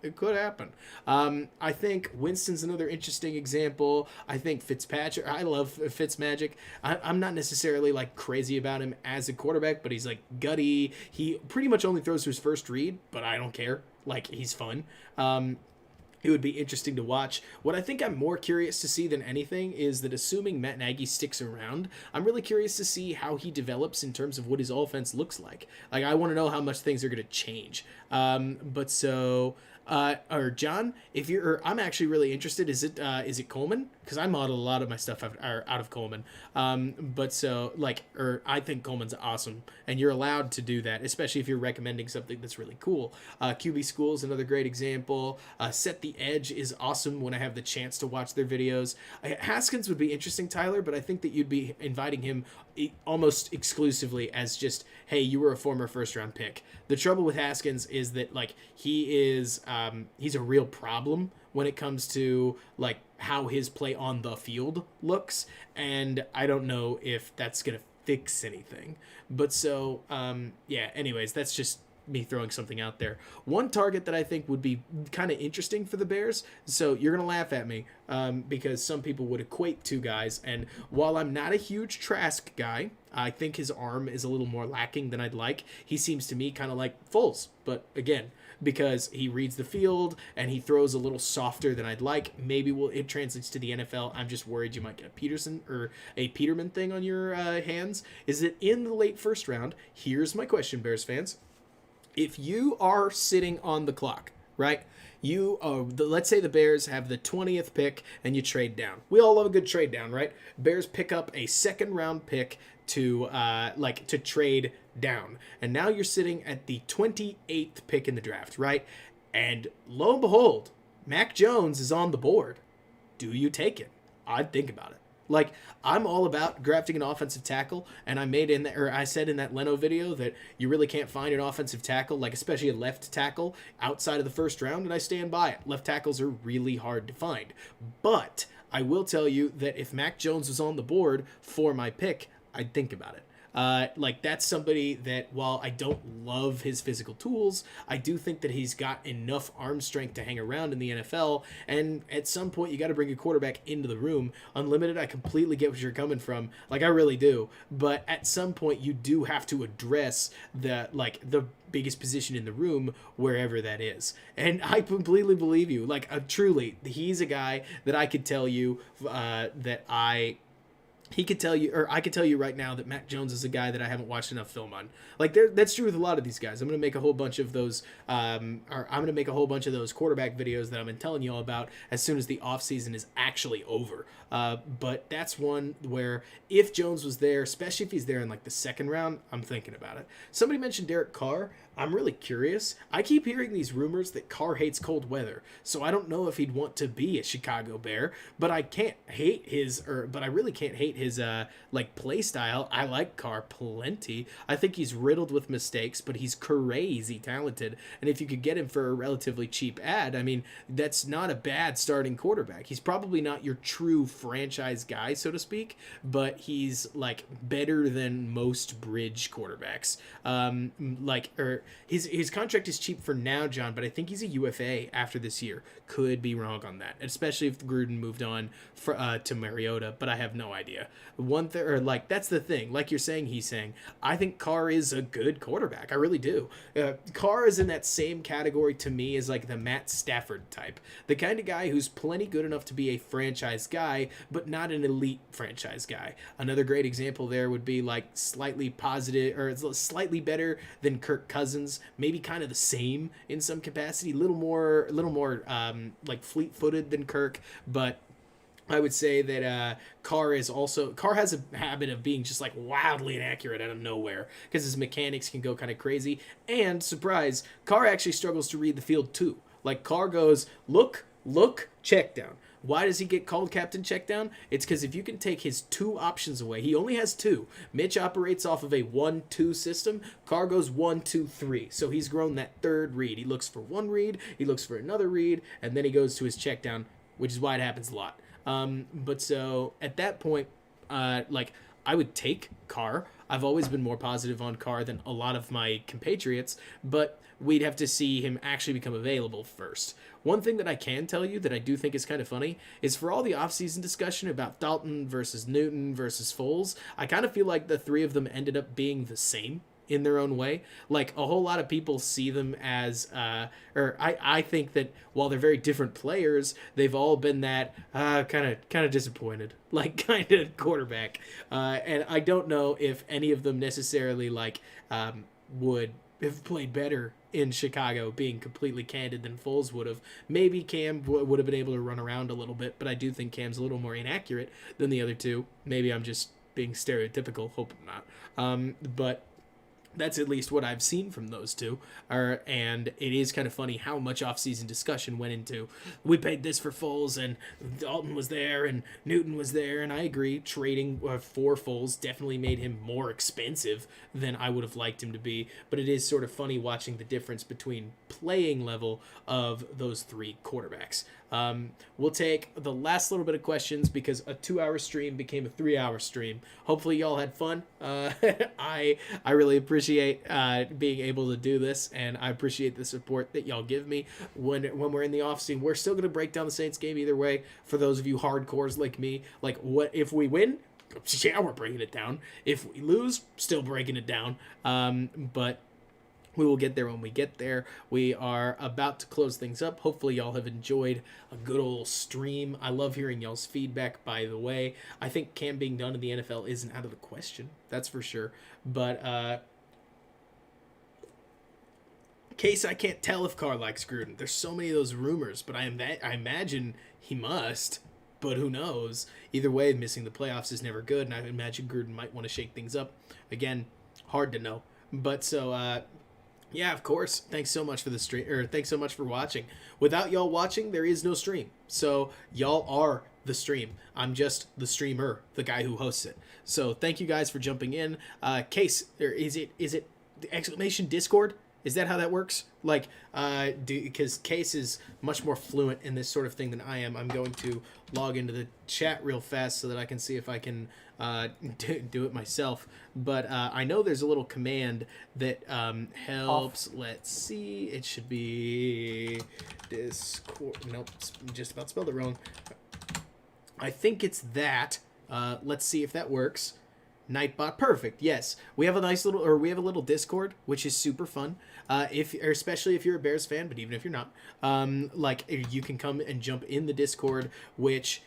it It could happen. I think Winston's another interesting example. I think Fitzpatrick. I love Fitzmagic. I'm not necessarily like crazy about him as a quarterback, but he's like gutty. He pretty much only throws to his first read, but I don't care. Like, he's fun. It would be interesting to watch. What I think I'm more curious to see than anything is that, assuming Matt Nagy sticks around, I'm really curious to see how he develops in terms of what his offense looks like. Like, I want to know how much things are going to change. Or John, if you're, I'm actually really interested. Is it Coleman? Because I model a lot of my stuff out of Coleman. I think Coleman's awesome, and you're allowed to do that, especially if you're recommending something that's really cool. QB School is another great example. Set the Edge is awesome when I have the chance to watch their videos. Haskins would be interesting, Tyler, but I think that you'd be inviting him almost exclusively as just, hey, you were a former first-round pick. The trouble with Haskins is that, like, he's a real problem when it comes to, like, how his play on the field looks, and I don't know if that's gonna fix anything. But so, anyways, that's just me throwing something out there. One target that I think would be kind of interesting for the Bears, so you're going to laugh at me because some people would equate two guys, and while I'm not a huge Trask guy, I think his arm is a little more lacking than I'd like. He seems to me kind of like Foles, but again, because he reads the field and he throws a little softer than I'd like. Maybe it translates to the NFL. I'm just worried you might get a Peterson or a Peterman thing on your hands. Is it in the late first round? Here's my question, Bears fans. If you are sitting on the clock, right? Let's say the Bears have the 20th pick and you trade down. We all love a good trade down, right? Bears pick up a second round pick to trade down. And now you're sitting at the 28th pick in the draft, right? And lo and behold, Mac Jones is on the board. Do you take it? I'd think about it. Like, I'm all about drafting an offensive tackle, and I said in that Leno video that you really can't find an offensive tackle, like especially a left tackle, outside of the first round, and I stand by it. Left tackles are really hard to find. But I will tell you that if Mac Jones was on the board for my pick, I'd think about it. That's somebody that, while I don't love his physical tools, I do think that he's got enough arm strength to hang around in the NFL, and at some point you got to bring a quarterback into the room. Unlimited, I completely get what you're coming from, like, I really do, but at some point you do have to address the biggest position in the room, wherever that is. And I completely believe you. Truly, he's a guy that I could tell you I could tell you right now that Mac Jones is a guy that I haven't watched enough film on. That's true with a lot of these guys. I'm going to make a whole bunch of those quarterback videos that I've been telling you all about as soon as the offseason is actually over. But that's one where if Jones was there, especially if he's there in the second round, I'm thinking about it. Somebody mentioned Derek Carr. I'm really curious. I keep hearing these rumors that Carr hates cold weather, so I don't know if he'd want to be a Chicago Bear, but I really can't hate his play style. I like Carr plenty. I think he's riddled with mistakes, but he's crazy talented, and if you could get him for a relatively cheap ad, I mean, that's not a bad starting quarterback. He's probably not your true franchise guy, so to speak, but he's better than most bridge quarterbacks. His contract is cheap for now, John, but I think he's a UFA after this year. Could be wrong on that, especially if Gruden moved on to Mariota, but I have no idea. That's the thing. Like you're saying, he's saying, I think Carr is a good quarterback. I really do. Carr is in that same category to me as the Matt Stafford type. The kind of guy who's plenty good enough to be a franchise guy, but not an elite franchise guy. Another great example there would be slightly positive, or it's slightly better than Kirk Cousins, maybe kind of the same in some capacity, a little more fleet-footed than Kirk, but I would say that Carr has a habit of being just wildly inaccurate out of nowhere because his mechanics can go kind of crazy. And surprise, Carr actually struggles to read the field too. Carr goes, look, check down. Why does he get called Captain Checkdown? It's because if you can take his two options away, he only has two. Mitch operates off of a 1-2 system. Carr goes 1-2-3. So he's grown that third read. He looks for one read, he looks for another read, and then he goes to his checkdown, which is why it happens a lot. But so at that point, I would take Carr. I've always been more positive on Carr than a lot of my compatriots, but we'd have to see him actually become available first. One thing that I can tell you that I do think is kind of funny is for all the offseason discussion about Dalton versus Newton versus Foles, I kind of feel like the three of them ended up being the same in their own way. Like, a whole lot of people see them as, I think that while they're very different players, they've all been that kind of disappointed, like, kind of quarterback. And I don't know if any of them necessarily, like, would have played better in Chicago, being completely candid, than Foles would have. Maybe Cam would have been able to run around a little bit, but I do think Cam's a little more inaccurate than the other two. Maybe I'm just being stereotypical, hope I'm not. But that's at least what I've seen from those two. And it is kind of funny how much offseason discussion went into, we paid this for Foles, and Dalton was there, and Newton was there, and I agree, trading for Foles definitely made him more expensive than I would have liked him to be, but it is sort of funny watching the difference between playing level of those three quarterbacks. We'll take the last little bit of questions because a 2-hour stream became a 3-hour stream. Hopefully y'all had fun. I really appreciate being able to do this, and I appreciate the support that y'all give me when we're in the off season. We're still going to break down the Saints game either way. For those of you hardcores like me, like, what if we win? Yeah, we're breaking it down. If we lose, still breaking it down. But we will get there when we get there. We are about to close things up. Hopefully y'all have enjoyed a good old stream. I love hearing y'all's feedback, by the way. I think Cam being done in the NFL isn't out of the question. That's for sure. But, Case, I can't tell if Carr likes Gruden. There's so many of those rumors, but I imagine he must. But who knows? Either way, missing the playoffs is never good, and I imagine Gruden might want to shake things up. Again, hard to know. But so, yeah, of course. Thanks so much for the stream, or thanks so much for watching. Without y'all watching, there is no stream. So y'all are the stream. I'm just the streamer, the guy who hosts it. So thank you guys for jumping in. Case, or is it the exclamation Discord? Is that how that works? Like, because Case is much more fluent in this sort of thing than I am. I'm going to log into the chat real fast so that I can see if I can do it myself. But I know there's a little command that helps. Let's see. It should be Discord. Nope, just about spelled it wrong. I think it's that. Let's see if that works. Nightbot, perfect. Yes, we have a little Discord, which is super fun. Especially if you're a Bears fan, but even if you're not, like, you can come and jump in the Discord, which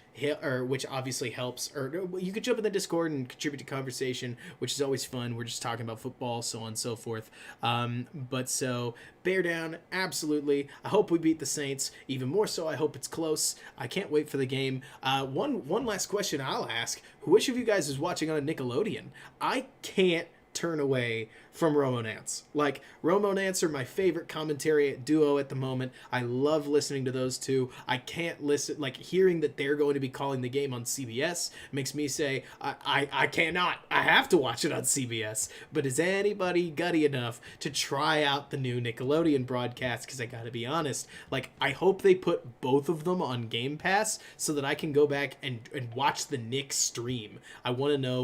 obviously helps. Or you could jump in the Discord and contribute to conversation, which is always fun. We're just talking about football, so on and so forth. But so bear down, absolutely. I hope we beat the Saints. Even more so, I hope it's close. I can't wait for the game. One last question I'll ask: which of you guys is watching on a Nickelodeon? I can't turn away from Romo Nance. Like, Romo Nance are my favorite commentary duo at the moment. I love listening to those two. I can't listen, like, hearing that they're going to be calling the game on CBS makes me say, I cannot. I have to watch it on CBS. But is anybody gutty enough to try out the new Nickelodeon broadcast? Because I gotta be honest, like, I hope they put both of them on Game Pass so that I can go back and watch the Nick stream. I want to know